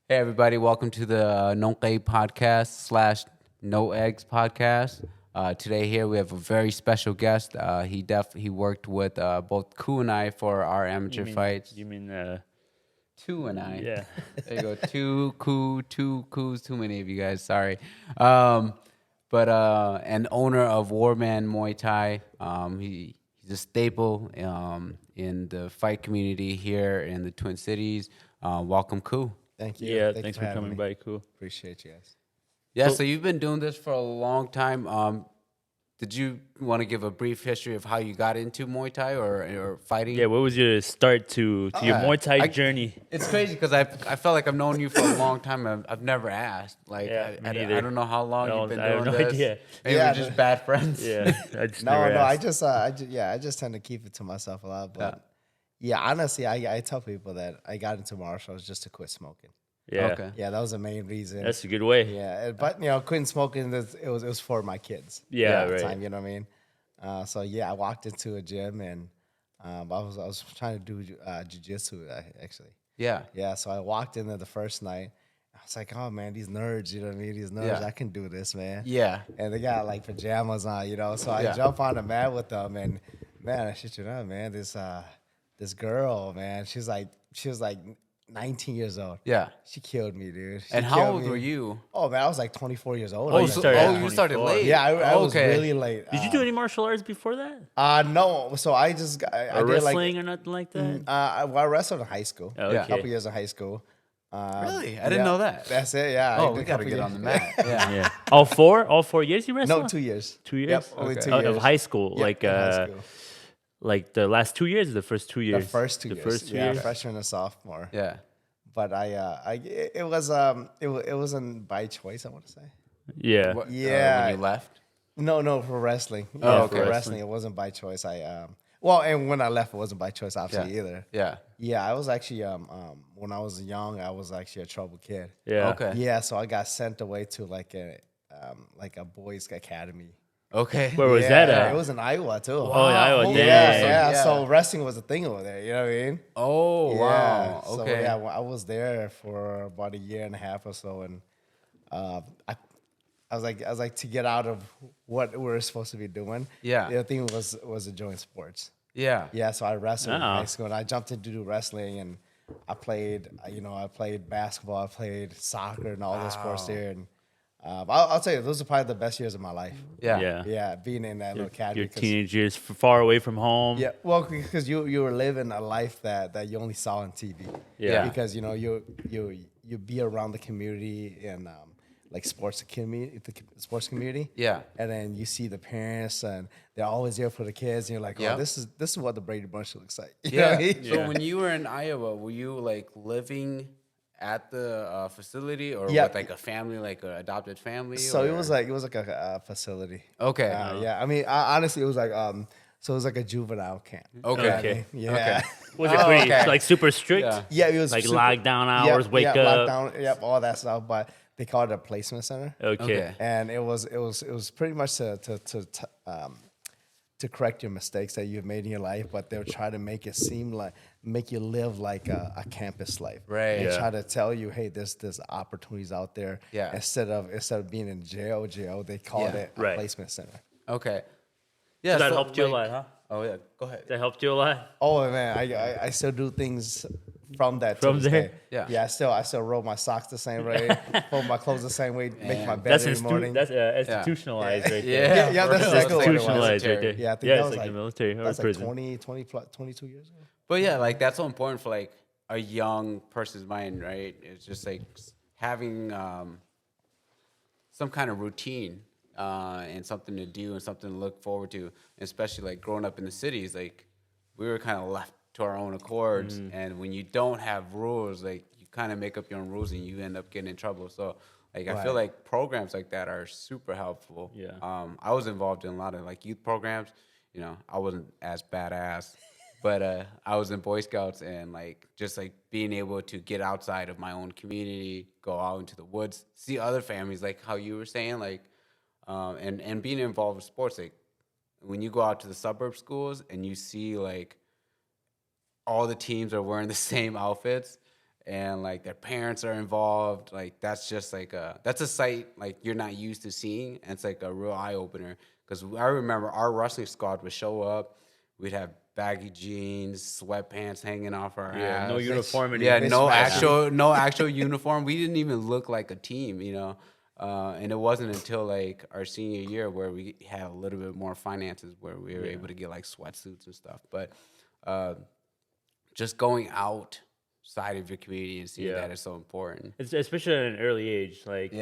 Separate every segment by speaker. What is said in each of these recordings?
Speaker 1: Hey everybody, welcome to the No Egg podcast slash No Eggs podcast. Today here we have a very special guest. He worked with both Kou and I for our amateur fights.
Speaker 2: You mean,
Speaker 1: Two and I.
Speaker 2: yeah.
Speaker 1: There you go. Two Kous, too many of you guys. Sorry. But an owner of Warman Muay Thai. He's a staple in the fight community here in the Twin Cities. Welcome, Kou.
Speaker 3: Thank you.
Speaker 2: Yeah,
Speaker 3: Thank
Speaker 2: thanks
Speaker 3: you
Speaker 2: for
Speaker 3: having
Speaker 2: coming
Speaker 3: me.
Speaker 2: by. Cool.
Speaker 3: Appreciate you guys.
Speaker 1: Yeah,
Speaker 2: So-
Speaker 1: so you've been doing this for a long time. Did you want to give a brief history of how you got into Muay Thai or fighting?
Speaker 2: Yeah, what was your start to your Muay Thai
Speaker 1: I-
Speaker 2: journey?
Speaker 1: It's crazy because I felt like I've known you for a long time. I've never asked. Like
Speaker 2: Yeah, me
Speaker 1: I
Speaker 2: neither.
Speaker 1: don't know how long you've been
Speaker 2: I have
Speaker 1: doing
Speaker 2: no
Speaker 1: this.
Speaker 2: idea.
Speaker 1: Maybe
Speaker 3: Yeah,
Speaker 1: we're just bad friends.
Speaker 2: Yeah, I just
Speaker 3: No,
Speaker 2: never
Speaker 3: no,
Speaker 2: asked.
Speaker 3: I just tend to keep it to myself a lot. But yeah, honestly, I tell people that I got into martial arts just to quit smoking.
Speaker 2: Yeah,
Speaker 1: Okay.
Speaker 3: Yeah, that was the main reason.
Speaker 2: that's a good way.
Speaker 3: Yeah, but quitting smoking, it was for my kids.
Speaker 2: Yeah,
Speaker 3: at the
Speaker 2: right.
Speaker 3: time, you know what I mean. So yeah, I walked into a gym and I was trying to do Jiu Jitsu actually.
Speaker 1: Yeah.
Speaker 3: Yeah, so I walked in there the first night. I was like, oh man, these nerds, you know what I mean? These nerds,
Speaker 1: Yeah.
Speaker 3: I can do this, man.
Speaker 1: Yeah.
Speaker 3: And they got like pajamas on, So I
Speaker 1: Yeah.
Speaker 3: jump on the mat with them, and man, I shit you not, man. This girl, man, she was like 19 years old.
Speaker 1: Yeah.
Speaker 3: She killed me, dude. She
Speaker 1: And how
Speaker 3: killed
Speaker 1: old
Speaker 3: me.
Speaker 1: were you?
Speaker 3: Oh man, I was like 24 years old.
Speaker 2: Oh,
Speaker 3: I
Speaker 2: you
Speaker 3: was like,
Speaker 2: started at
Speaker 1: you started
Speaker 2: 24.
Speaker 1: late.
Speaker 3: yeah, I was
Speaker 1: Okay.
Speaker 3: really late.
Speaker 2: Did you do any martial arts before that?
Speaker 3: No, so I just I
Speaker 2: Or
Speaker 3: did
Speaker 2: wrestling
Speaker 3: like
Speaker 2: or nothing like that?
Speaker 3: I wrestled in high school.
Speaker 2: Oh,
Speaker 1: Yeah.
Speaker 3: A couple
Speaker 2: okay.
Speaker 3: years in high school.
Speaker 1: Really? I didn't know that.
Speaker 3: That's it. Yeah. I
Speaker 1: Oh,
Speaker 3: did
Speaker 1: we
Speaker 3: a
Speaker 1: got to
Speaker 3: couple
Speaker 1: get
Speaker 3: years.
Speaker 1: on the mat. Yeah.
Speaker 2: Yeah. All 4 years you wrestled?
Speaker 3: No, 2 years.
Speaker 2: 2 years?
Speaker 3: Yep, only
Speaker 1: Okay.
Speaker 3: 2 years.
Speaker 2: Of high school,
Speaker 3: Yep, in high school.
Speaker 2: like the last 2 years, or the first 2
Speaker 3: The
Speaker 2: years.
Speaker 3: first 2
Speaker 2: The
Speaker 3: years.
Speaker 2: first 2
Speaker 3: yeah,
Speaker 2: years.
Speaker 3: freshman and sophomore.
Speaker 1: Yeah.
Speaker 3: But it wasn't by choice, I want to say.
Speaker 2: Yeah.
Speaker 1: What,
Speaker 3: Yeah.
Speaker 1: when you left?
Speaker 3: No, for wrestling.
Speaker 1: Oh,
Speaker 3: Yeah,
Speaker 1: okay.
Speaker 3: for wrestling, it wasn't by choice. And when I left, it wasn't by choice, obviously either.
Speaker 1: Yeah.
Speaker 3: Yeah, I was actually when I was young, I was actually a troubled kid.
Speaker 2: Yeah.
Speaker 1: Okay.
Speaker 3: Yeah, so I got sent away to like a boys' academy.
Speaker 1: Okay.
Speaker 2: Where was
Speaker 3: Yeah,
Speaker 2: that at?
Speaker 3: It was in Iowa too.
Speaker 2: Oh, in Iowa.
Speaker 1: Holy
Speaker 2: Dang.
Speaker 3: Yeah.
Speaker 1: Yeah.
Speaker 3: So wrestling was a thing over there. You know what I mean?
Speaker 1: Oh,
Speaker 3: Yeah.
Speaker 1: wow.
Speaker 3: So
Speaker 1: Okay.
Speaker 3: yeah, I was there for about a year and a half or so, and I was like to get out of what we were supposed to be doing.
Speaker 1: Yeah.
Speaker 3: The other thing was enjoying sports.
Speaker 1: Yeah.
Speaker 3: Yeah, so I wrestled in
Speaker 2: Oh.
Speaker 3: high school, and I jumped into do wrestling, and I played basketball, I played soccer, and all those sports there. And I'll tell you, those are probably the best years of my life.
Speaker 1: Yeah.
Speaker 2: Yeah.
Speaker 3: Yeah, being in that little academy.
Speaker 2: Your
Speaker 3: 'cause-
Speaker 2: teenage years, far away from home.
Speaker 3: Yeah, well, because you were living a life that you only saw on TV.
Speaker 2: Yeah.
Speaker 3: Because you be around the community and like sports community.
Speaker 1: Yeah.
Speaker 3: And then you see the parents and they're always there for the kids, and you're like,
Speaker 1: Yeah.
Speaker 3: oh, this is what the Brady Bunch looks like. You know
Speaker 1: Yeah.
Speaker 3: what I mean?
Speaker 1: So when you were in Iowa, were you like living at the facility or
Speaker 3: Yeah.
Speaker 1: with like a family, like an adopted family?
Speaker 3: So
Speaker 1: or?
Speaker 3: it was like a facility.
Speaker 1: Okay.
Speaker 3: Yeah. I mean, honestly, it was like so it was like a juvenile camp.
Speaker 1: Okay.
Speaker 3: You know what I
Speaker 2: Okay.
Speaker 3: mean? Yeah.
Speaker 1: Okay.
Speaker 2: Was it
Speaker 1: Oh,
Speaker 2: pretty
Speaker 1: okay.
Speaker 2: like super strict?
Speaker 1: Yeah.
Speaker 3: Yeah, it was
Speaker 2: Like
Speaker 3: super-
Speaker 2: lockdown hours, wake up.
Speaker 3: lockdown, yep, all that stuff. But they called it a placement center.
Speaker 2: Okay.
Speaker 1: Okay.
Speaker 3: And it was pretty much to correct your mistakes that you've made in your life, but they'll try to make it seem like make you live like a campus life,
Speaker 1: Right.
Speaker 3: And
Speaker 2: Yeah.
Speaker 3: try to tell you, hey, there's opportunities out there.
Speaker 1: Yeah.
Speaker 3: Instead of being in jail, they called
Speaker 1: Yeah.
Speaker 3: it a
Speaker 2: Right.
Speaker 3: placement center.
Speaker 1: Okay. Yeah.
Speaker 2: So that helped you a
Speaker 1: like-
Speaker 2: lot, huh?
Speaker 1: Oh yeah. Go ahead.
Speaker 2: That helped you a lot.
Speaker 3: Oh man, I still do things from that.
Speaker 2: From
Speaker 3: to this
Speaker 2: there?
Speaker 3: day.
Speaker 1: Yeah.
Speaker 3: Yeah. I still roll my socks the same way, fold my clothes the same way, make my bed
Speaker 2: That's
Speaker 3: every morning.
Speaker 2: that's institutionalized right
Speaker 1: Yeah.
Speaker 2: there.
Speaker 3: Yeah,
Speaker 1: for
Speaker 3: that's
Speaker 1: real.
Speaker 3: exactly what it was.
Speaker 2: Institutionalized right there.
Speaker 3: Yeah, I think
Speaker 2: yeah,
Speaker 3: that
Speaker 2: it's
Speaker 3: was
Speaker 2: like
Speaker 3: like
Speaker 2: the military or
Speaker 3: That's like
Speaker 2: prison.
Speaker 3: 22 years ago.
Speaker 1: But yeah, like that's so important for like a young person's mind, right? It's just like having some kind of routine and something to do and something to look forward to. Especially like growing up in the cities, like we were kind of left to our own accords. And when you don't have rules, like you kind of make up your own rules and you end up getting in trouble. So like I feel
Speaker 3: Right.
Speaker 1: like programs like that are super helpful.
Speaker 2: Yeah.
Speaker 1: I was involved in a lot of like youth programs. You know, I wasn't as badass. But I was in Boy Scouts and like just like being able to get outside of my own community, go out into the woods, see other families like how you were saying, like and being involved with sports, like when you go out to the suburb schools and you see like all the teams are wearing the same outfits and like their parents are involved, like that's just like that's a sight like you're not used to seeing, and it's like a real eye opener. Because I remember our wrestling squad would show up, we'd have baggy jeans, sweatpants hanging off our ass.
Speaker 2: No uniformity.
Speaker 1: Yeah, no actual uniform. We didn't even look like a team, you know. And it wasn't until like our senior year where we had a little bit more finances where we were able to get like sweatsuits and stuff. But just going outside of your community and seeing that is so important.
Speaker 2: It's especially at an early age, like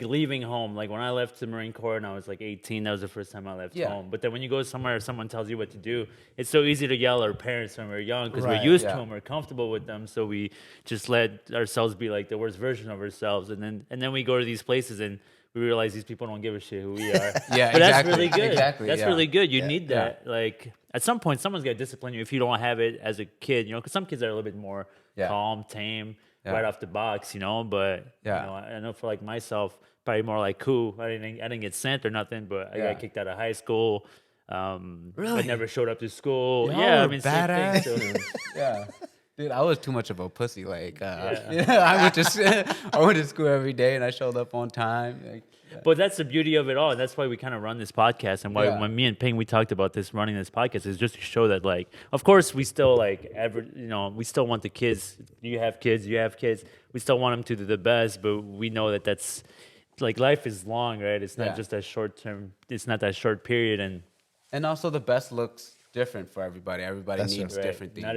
Speaker 2: leaving home. Like when I left the Marine Corps and I was like 18, that was the first time I left home. But then when you go somewhere, someone tells you what to do. It's so easy to yell at our parents when we're young because we're used to them, we're comfortable with them, so we just let ourselves be like the worst version of ourselves. And then we go to these places and we realize these people don't give a shit who we are. But that's really good. That's really good. You need that. Like at some point, someone's got to discipline you if you don't have it as a kid. You know, because some kids are a little bit more calm, tame, right off the box. You know, but you know, I know for like myself, probably more like Kou. I didn't get sent or nothing, but I got kicked out of high school.
Speaker 1: Really?
Speaker 2: I never showed up to school.
Speaker 1: Y'all
Speaker 2: I
Speaker 1: were
Speaker 2: mean,
Speaker 1: badass.
Speaker 2: same thing. So.
Speaker 1: Dude, I was too much of a pussy. Like, I went to school every day and I showed up on time. Like,
Speaker 2: But that's the beauty of it all. And that's why we kind of run this podcast. And why when me and Ping, we talked about this, running this podcast, is just to show that, like, of course, we still, like, we still want the kids. You have kids. We still want them to do the best. But we know that that's, like, life is long, right? It's not just that short term. It's not that short period. And
Speaker 1: also the best looks different for everybody. Everybody needs different things.
Speaker 2: Not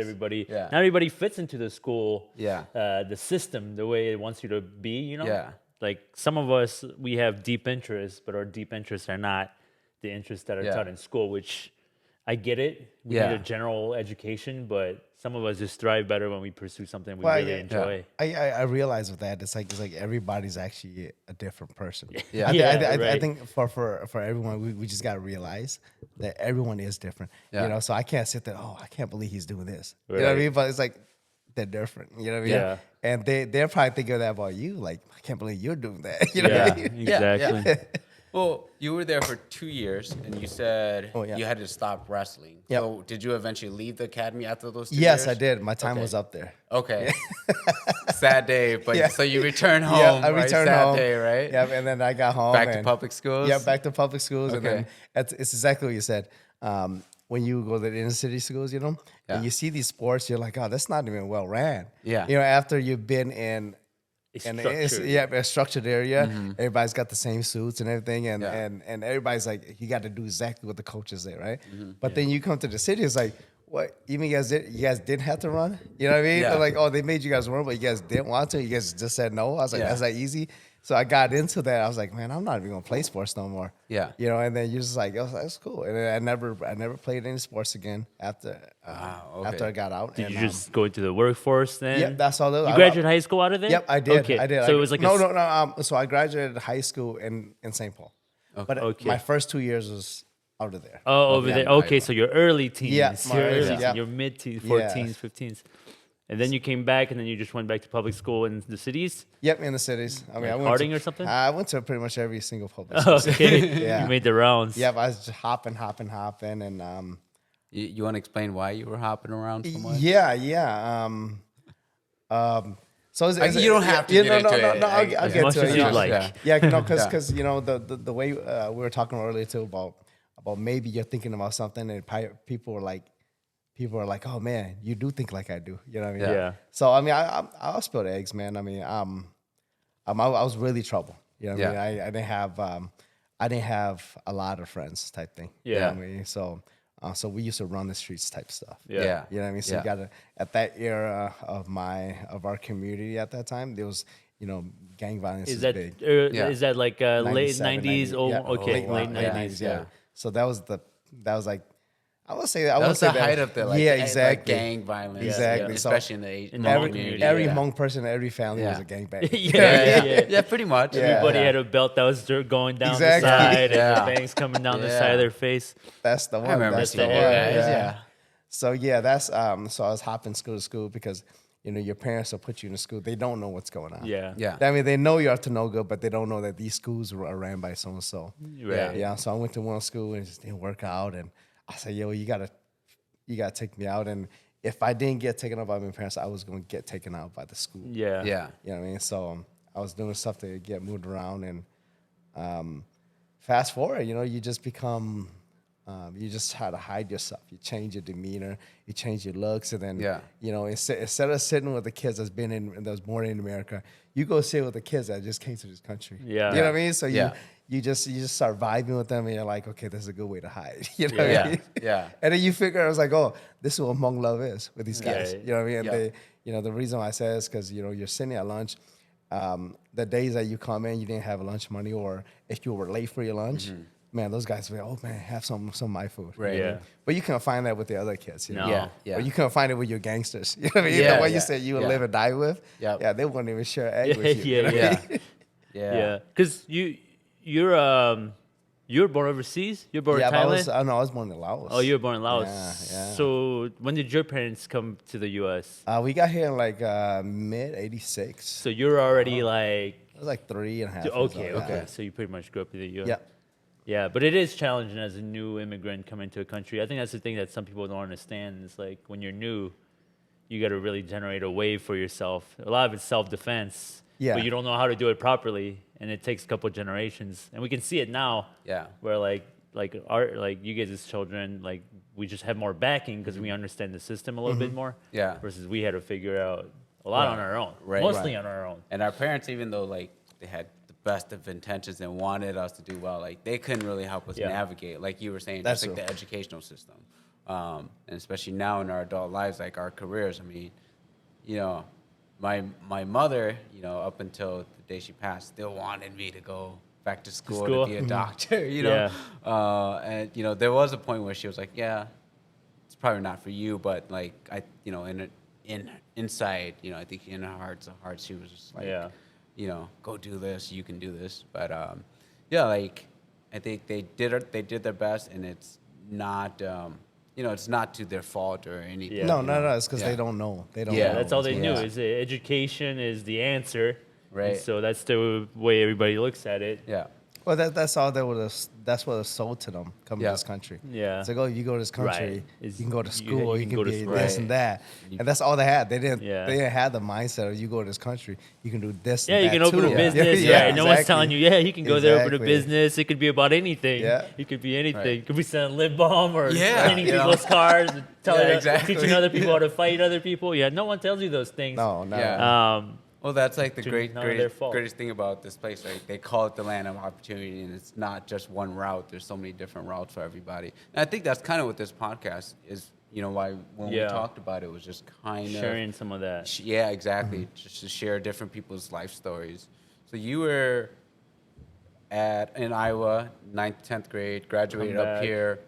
Speaker 2: everybody fits into the school, the system, the way it wants you to be, you know?
Speaker 1: Yeah.
Speaker 2: Like some of us, we have deep interests, but our deep interests are not the interests that are taught in school, which I get it. We need a general education, but some of us just thrive better when we pursue something we really enjoy.
Speaker 3: I realize with that, it's like everybody's actually a different person.
Speaker 2: I
Speaker 3: I think for everyone, we just got to realize that everyone is different. You know, so I can't sit there, I can't believe he's doing this. You know what I mean? But it's like, they're different. You know what I mean?
Speaker 2: Yeah.
Speaker 3: And they're probably thinking that about you. Like, I can't believe you're doing that. You know what I mean?
Speaker 2: Exactly.
Speaker 1: Yeah. Well, you were there for 2 years, and you said you had to stop wrestling.
Speaker 3: Yep.
Speaker 1: So did you eventually leave the academy after those 2 years?
Speaker 3: Yes, I did. My time was up there.
Speaker 1: Okay. Sad day, but so you returned home.
Speaker 3: Yeah, I returned home.
Speaker 1: Sad day, right?
Speaker 3: Yeah, and then I got home.
Speaker 1: Back to public schools?
Speaker 3: Yeah, back to public schools.
Speaker 1: Okay.
Speaker 3: And then it's exactly what you said. When you go to the inner city schools, you know, and you see these sports, you're like, oh, that's not even well ran.
Speaker 1: Yeah.
Speaker 3: You know, after you've been in a structured area, everybody's got the same suits and everything, and everybody's like, you got to do exactly what the coaches say, right? But then you come to the city, it's like, what? You mean you guys didn't have to run? You know what I mean?
Speaker 1: Yeah.
Speaker 3: They're like, oh, they made you guys run, but you guys didn't want to. You guys just said no. I was like, that's that easy. So I got into that. I was like, man, I'm not even gonna play sports no more. Yeah, you know. And then you're just like, oh, that's cool. And then I never played any sports again after after I got out.
Speaker 2: Did you just go into the workforce then?
Speaker 3: Yeah, that's all.
Speaker 2: You graduated high school out of there?
Speaker 3: Yep, I did.
Speaker 2: Okay.
Speaker 3: I did.
Speaker 2: So it was like
Speaker 3: no. So I graduated high school in St. Paul, but my first 2 years was out of there.
Speaker 2: Oh, over there. Okay, so your early teens.
Speaker 3: Yeah,
Speaker 2: your early teens, your mid-teens, 14s, 15s. And then you came back, and then you just went back to public school in the cities?
Speaker 3: Yep, in the cities. I mean,
Speaker 2: like Harding or something?
Speaker 3: I went to pretty much every single public school.
Speaker 2: Okay. You made the rounds.
Speaker 3: Yep, I was just hopping, and
Speaker 1: You want to explain why you were hopping around so much?
Speaker 3: Yeah. So
Speaker 1: you don't have to get into it.
Speaker 3: No, I'll get to it.
Speaker 2: As much as you like.
Speaker 3: Yeah, because you know the way we were talking earlier too about maybe you're thinking about something and people are like, oh man, you do think like I do. You know what I mean?
Speaker 2: Yeah.
Speaker 3: So I mean, I'll spill the eggs, man. I mean, I was really trouble. You know what I mean? I didn't have a lot of friends type thing.
Speaker 2: Yeah.
Speaker 3: You know what I mean? So we used to run the streets type stuff.
Speaker 1: Yeah.
Speaker 3: You know what I mean? So you got at that era of our community at that time, there was, you know, gang violence is big.
Speaker 2: Is that like late 90s?
Speaker 3: 90,
Speaker 2: Okay, late
Speaker 3: 90s. Yeah. So that was like, I would say
Speaker 1: that was the height of the
Speaker 3: exactly.
Speaker 1: like gang violence.
Speaker 3: Exactly.
Speaker 1: Especially in the community.
Speaker 3: Every Hmong person, every family was a gangbanger.
Speaker 1: Yeah, pretty much.
Speaker 2: Everybody had a belt that was going down the side, and the bangs coming down the side of their face.
Speaker 3: That's the one.
Speaker 1: I remember
Speaker 3: that's
Speaker 1: seeing
Speaker 3: the
Speaker 1: it,
Speaker 3: one.
Speaker 1: guys. Yeah.
Speaker 3: So yeah, that's so I was hopping school to school because your parents will put you in a school. They don't know what's going on.
Speaker 2: Yeah.
Speaker 1: Yeah.
Speaker 3: I mean, they know you're up to no good, but they don't know that these schools are ran by so and so.
Speaker 2: Right.
Speaker 3: Yeah. So I went to one school and it just didn't work out, and I said, "Yo, you gotta take me out." And if I didn't get taken out by my parents, I was gonna get taken out by the school.
Speaker 2: Yeah.
Speaker 1: Yeah.
Speaker 3: You know what I mean? So I was doing stuff to get moved around, and fast forward, you just become. You just try to hide yourself. You change your demeanor. You change your looks, and then instead of sitting with the kids that was born in America, you go sit with the kids that just came to this country.
Speaker 2: Yeah.
Speaker 3: You know what I mean? So
Speaker 1: Yeah.
Speaker 3: you just start vibing with them, and you're like, okay, this is a good way to hide. You know what
Speaker 1: Yeah.
Speaker 3: I mean?
Speaker 1: Yeah.
Speaker 3: And then you figure, I was like, oh, this is what Hmong love is with these guys.
Speaker 2: Right.
Speaker 3: You know what I mean? And
Speaker 1: Yeah.
Speaker 3: they, the reason why I say is because you're sitting at lunch. The days that you come in, you didn't have lunch money, or if you were late for your lunch. Man, those guys were, oh man, have some of my food.
Speaker 1: Right.
Speaker 2: Yeah.
Speaker 3: But you can't find that with the other kids.
Speaker 2: No.
Speaker 1: Yeah. Yeah.
Speaker 3: Or you can't find it with your gangsters. You know what I mean?
Speaker 1: Yeah,
Speaker 3: The one
Speaker 1: yeah,
Speaker 3: you said you would
Speaker 1: yeah.
Speaker 3: live and die with.
Speaker 1: Yep.
Speaker 3: Yeah, they wouldn't even share an egg with you.
Speaker 2: Yeah,
Speaker 3: you know what I
Speaker 2: yeah.
Speaker 3: mean?
Speaker 1: Yeah.
Speaker 2: Yeah. Because you were born overseas. You're born in
Speaker 3: Yeah, but
Speaker 2: Thailand.
Speaker 3: I was born in Laos.
Speaker 2: Oh, you were born in Laos.
Speaker 3: Yeah.
Speaker 2: So when did your parents come to the U.S.?
Speaker 3: We got here in like mid '86.
Speaker 2: So you're already like.
Speaker 3: It was like 3.5 years
Speaker 2: Okay,
Speaker 3: old,
Speaker 2: okay.
Speaker 3: yeah.
Speaker 2: So you pretty much grew up in the U.S.
Speaker 3: Yeah.
Speaker 2: Yeah, but it is challenging as a new immigrant coming to a country. I think that's the thing that some people don't understand. It's like when you're new, you got to really generate a way for yourself. A lot of it's self-defense.
Speaker 3: Yeah.
Speaker 2: But you don't know how to do it properly, and it takes a couple generations. And we can see it now.
Speaker 1: Yeah.
Speaker 2: Where like you guys as children, like we just have more backing because we understand the system a little bit more.
Speaker 1: Yeah.
Speaker 2: Versus we had to figure out a lot on our own.
Speaker 1: Right.
Speaker 2: Mostly
Speaker 1: Right.
Speaker 2: on our own.
Speaker 1: And our parents, even though like they had the best of intentions and wanted us to do well, like they couldn't really help us
Speaker 2: Yeah.
Speaker 1: navigate, like you were saying,
Speaker 3: That's
Speaker 1: just like
Speaker 3: true.
Speaker 1: the educational system, and especially now in our adult lives, like our careers. I mean, my mother, up until the day she passed, still wanted me to go back to school to be a doctor. And there was a point where she was like, yeah, it's probably not for you, but like inside, I think in her heart of hearts, she was just like, go do this, you can do this. But like I think they did their best, and it's not it's not to their fault or anything.
Speaker 2: Yeah.
Speaker 3: No, it's because they don't know. They don't
Speaker 1: Yeah.
Speaker 3: know.
Speaker 2: That's all they knew
Speaker 1: Yeah.
Speaker 2: is that education is the answer.
Speaker 1: Right.
Speaker 2: And so that's the way everybody looks at it.
Speaker 1: Yeah.
Speaker 3: Well, that's all that's what was sold to them coming
Speaker 1: Yeah.
Speaker 3: to this country.
Speaker 2: Yeah.
Speaker 3: It's like, oh, you go to this country,
Speaker 2: Right.
Speaker 3: you can go to
Speaker 2: You-
Speaker 3: school,
Speaker 2: you
Speaker 3: you
Speaker 2: can
Speaker 3: can
Speaker 2: go to
Speaker 3: be
Speaker 2: school.
Speaker 3: this
Speaker 1: Right.
Speaker 3: and that, and that's all they had. They didn't have the mindset of you go to this country, you can do this.
Speaker 2: Yeah,
Speaker 3: and
Speaker 2: you
Speaker 3: that
Speaker 2: can open
Speaker 3: too.
Speaker 2: a business. Right. No one's
Speaker 3: exactly.
Speaker 2: telling you, you can go there, open a
Speaker 3: Exactly.
Speaker 2: business. It could be about anything.
Speaker 3: Yeah.
Speaker 2: It could be anything.
Speaker 1: Right.
Speaker 2: It could be selling lip balm or
Speaker 1: Yeah,
Speaker 2: cleaning
Speaker 1: you know.
Speaker 2: people's cars, and
Speaker 1: Exactly.
Speaker 2: teaching other people how to fight other people. Yeah, no one tells you those things.
Speaker 3: No.
Speaker 1: Yeah. Well, that's like the
Speaker 2: none of their fault.
Speaker 1: greatest thing about this place, right? They call it the land of opportunity, and it's not just one route. There's so many different routes for everybody. And I think that's kind of what this podcast is, why when we talked about it was just kind
Speaker 2: Sharing some of that.
Speaker 1: Yeah, exactly. Just to share different people's life stories. So you were in Iowa, 9th, 10th grade, graduated
Speaker 2: Come
Speaker 1: up
Speaker 2: back.
Speaker 1: here,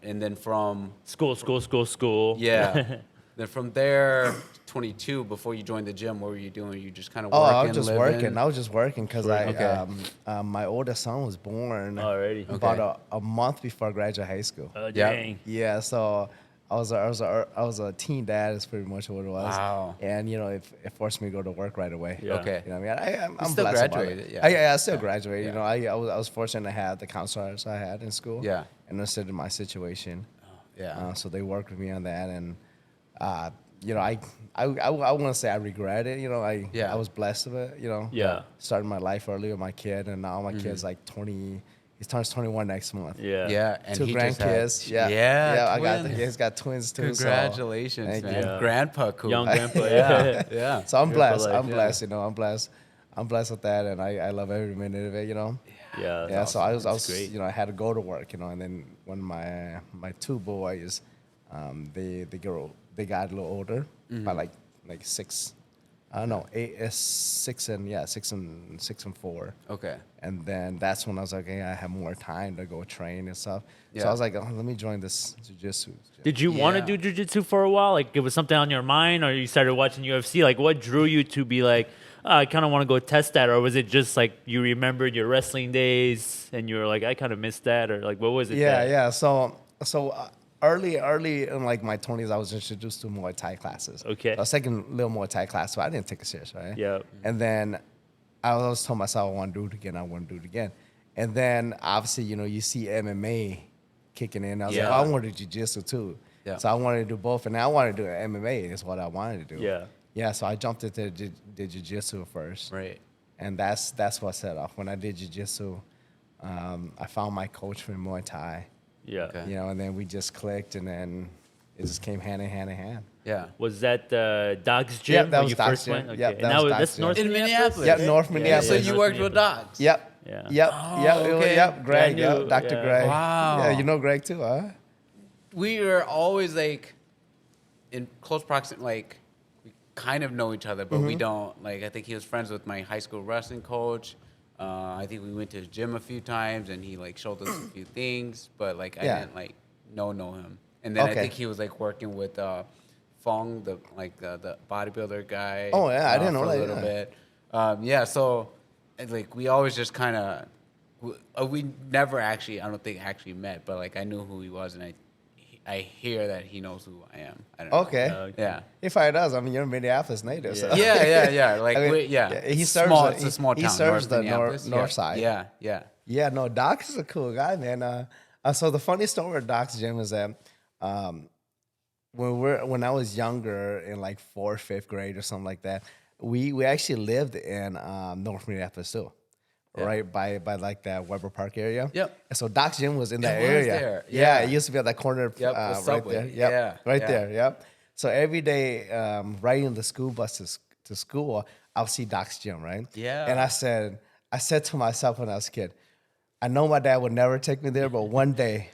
Speaker 1: and then from
Speaker 2: School.
Speaker 1: yeah. Then from there, 22, before you joined the gym, what were you doing? You just kind of
Speaker 3: Oh,
Speaker 1: working,
Speaker 3: I was just
Speaker 1: living?
Speaker 3: working. I was just working because
Speaker 1: Okay.
Speaker 3: my oldest son was born
Speaker 2: Already.
Speaker 3: about a month before I graduated high school.
Speaker 2: Oh,
Speaker 1: Yeah.
Speaker 2: dang.
Speaker 3: Yeah, so I was a teen dad. Is pretty much what it was.
Speaker 1: Wow.
Speaker 3: And it forced me to go to work right away.
Speaker 2: Yeah.
Speaker 1: Okay.
Speaker 3: You know what I mean? I'm
Speaker 1: still
Speaker 3: blessed about
Speaker 1: graduated,
Speaker 3: it.
Speaker 1: yeah.
Speaker 3: I still graduated.
Speaker 1: Yeah.
Speaker 3: I was fortunate to have the counselors I had in school.
Speaker 1: Yeah.
Speaker 3: And understood my situation.
Speaker 1: Yeah.
Speaker 3: So they worked with me on that, and I want to say I regret it. I was blessed with it.
Speaker 2: Yeah.
Speaker 3: Started my life early with my kid, and now my kid's like 20. He turns 21 next month.
Speaker 2: Yeah.
Speaker 1: Yeah. And
Speaker 3: 2
Speaker 1: he just had-
Speaker 3: grandkids. Yeah.
Speaker 1: Yeah.
Speaker 3: I got.
Speaker 1: twins.
Speaker 3: He's got twins too. so-
Speaker 1: Congratulations,
Speaker 3: Thank
Speaker 1: man.
Speaker 3: you.
Speaker 2: Yeah.
Speaker 1: Grandpa Kou.
Speaker 2: Young grandpa.
Speaker 1: Yeah. Yeah.
Speaker 3: So I'm blessed.
Speaker 2: life,
Speaker 3: I'm blessed. I'm blessed with that, and I love every minute of it.
Speaker 2: Yeah.
Speaker 3: Yeah. So I was
Speaker 2: That's great.
Speaker 3: I had to go to work. And then when my 2 boys, they got a little older by like 6. I don't know, 6 and 4.
Speaker 1: Okay.
Speaker 3: And then that's when I was like, hey, I have more time to go train and stuff. So
Speaker 1: Yeah.
Speaker 3: I was like, oh, let me join this jiu-jitsu.
Speaker 2: Did you want to
Speaker 1: Yeah.
Speaker 2: do jiu-jitsu for a while? Like, it was something on your mind, or you started watching UFC? Like, what drew you to be like, I kind of want to go test that? Or was it just like you remembered your wrestling days and you were like, I kind of missed that? Or like, what was it?
Speaker 3: Yeah. So early in like my 20s, I was introduced to Muay Thai classes.
Speaker 2: Okay.
Speaker 3: I was taking little Muay Thai class, so I didn't take it serious, right?
Speaker 2: Yeah.
Speaker 3: And then I always told myself I want to do it again. I want to do it again. And then obviously, you see MMA kicking in. I was like,
Speaker 1: Yeah.
Speaker 3: oh, I want to do jiu-jitsu too.
Speaker 1: Yeah.
Speaker 3: So I wanted to do both, and I wanted to do MMA is what I wanted to do.
Speaker 2: Yeah.
Speaker 3: Yeah. So I jumped into the jiu-jitsu first.
Speaker 1: Right.
Speaker 3: And that's what set off. When I did jiu-jitsu, I found my coach from Muay Thai.
Speaker 2: Yeah.
Speaker 1: Okay.
Speaker 3: And then we just clicked, and then it just came hand in hand.
Speaker 1: Yeah.
Speaker 2: Was that Doc's Gym
Speaker 3: Yeah, that
Speaker 2: when
Speaker 3: was
Speaker 2: you
Speaker 3: Doc's
Speaker 2: first
Speaker 3: Gym.
Speaker 2: went? Okay.
Speaker 3: Yeah,
Speaker 2: and
Speaker 3: that
Speaker 2: now
Speaker 3: was
Speaker 2: that's
Speaker 3: Doc's
Speaker 2: North
Speaker 1: In Minneapolis.
Speaker 3: Yeah, North Minneapolis.
Speaker 1: So you worked with Docs.
Speaker 3: Yep.
Speaker 2: Yeah.
Speaker 3: Yep.
Speaker 1: Oh,
Speaker 3: Yep.
Speaker 1: okay.
Speaker 3: Yep. Greg.
Speaker 2: Yeah, I knew-
Speaker 3: Yep. Dr.
Speaker 2: yeah.
Speaker 3: Greg.
Speaker 1: Wow.
Speaker 3: Yeah, you know Greg too, huh?
Speaker 1: We were always like in close proximity. Like we kind of know each other, but we don't. Like I think he was friends with my high school wrestling coach. I think we went to his gym a few times, and he like showed us a few things, but like I
Speaker 3: Yeah.
Speaker 1: didn't like know him. And then
Speaker 3: Okay.
Speaker 1: I think he was like working with Fong, the bodybuilder guy.
Speaker 3: Oh, yeah, I didn't know
Speaker 1: for
Speaker 3: that,
Speaker 1: a little
Speaker 3: yeah.
Speaker 1: bit. So and, like we always just kind of we never actually, I don't think actually met, but like I knew who he was, and I hear that he knows who I am. I don't know.
Speaker 3: Okay.
Speaker 1: Yeah.
Speaker 3: He probably does. I mean, you're a Minneapolis native. So.
Speaker 1: Yeah. Like,
Speaker 3: I mean,
Speaker 1: It's
Speaker 3: he serves.
Speaker 1: small, it's a small town.
Speaker 3: He serves the
Speaker 1: Minneapolis.
Speaker 3: north side.
Speaker 1: Yeah.
Speaker 3: Yeah, no, Doc is a cool guy, man. So the funny story with Doc's Gym is that when I was younger, in like 4th, 5th grade or something like that, we actually lived in North Minneapolis too, right by like that Weber Park area.
Speaker 1: Yep.
Speaker 3: And so Doc's Gym was in that
Speaker 1: was
Speaker 3: area.
Speaker 1: there.
Speaker 3: Yeah,
Speaker 1: Yeah.
Speaker 3: it used to be at that corner
Speaker 1: Yep, the
Speaker 3: right
Speaker 1: subway.
Speaker 3: there. Yep.
Speaker 1: Yeah,
Speaker 3: Right
Speaker 1: yeah.
Speaker 3: there. Yep. So every day, riding the school bus to school, I'll see Doc's Gym, right?
Speaker 1: Yeah.
Speaker 3: And I said to myself when I was a kid, I know my dad would never take me there, but one day,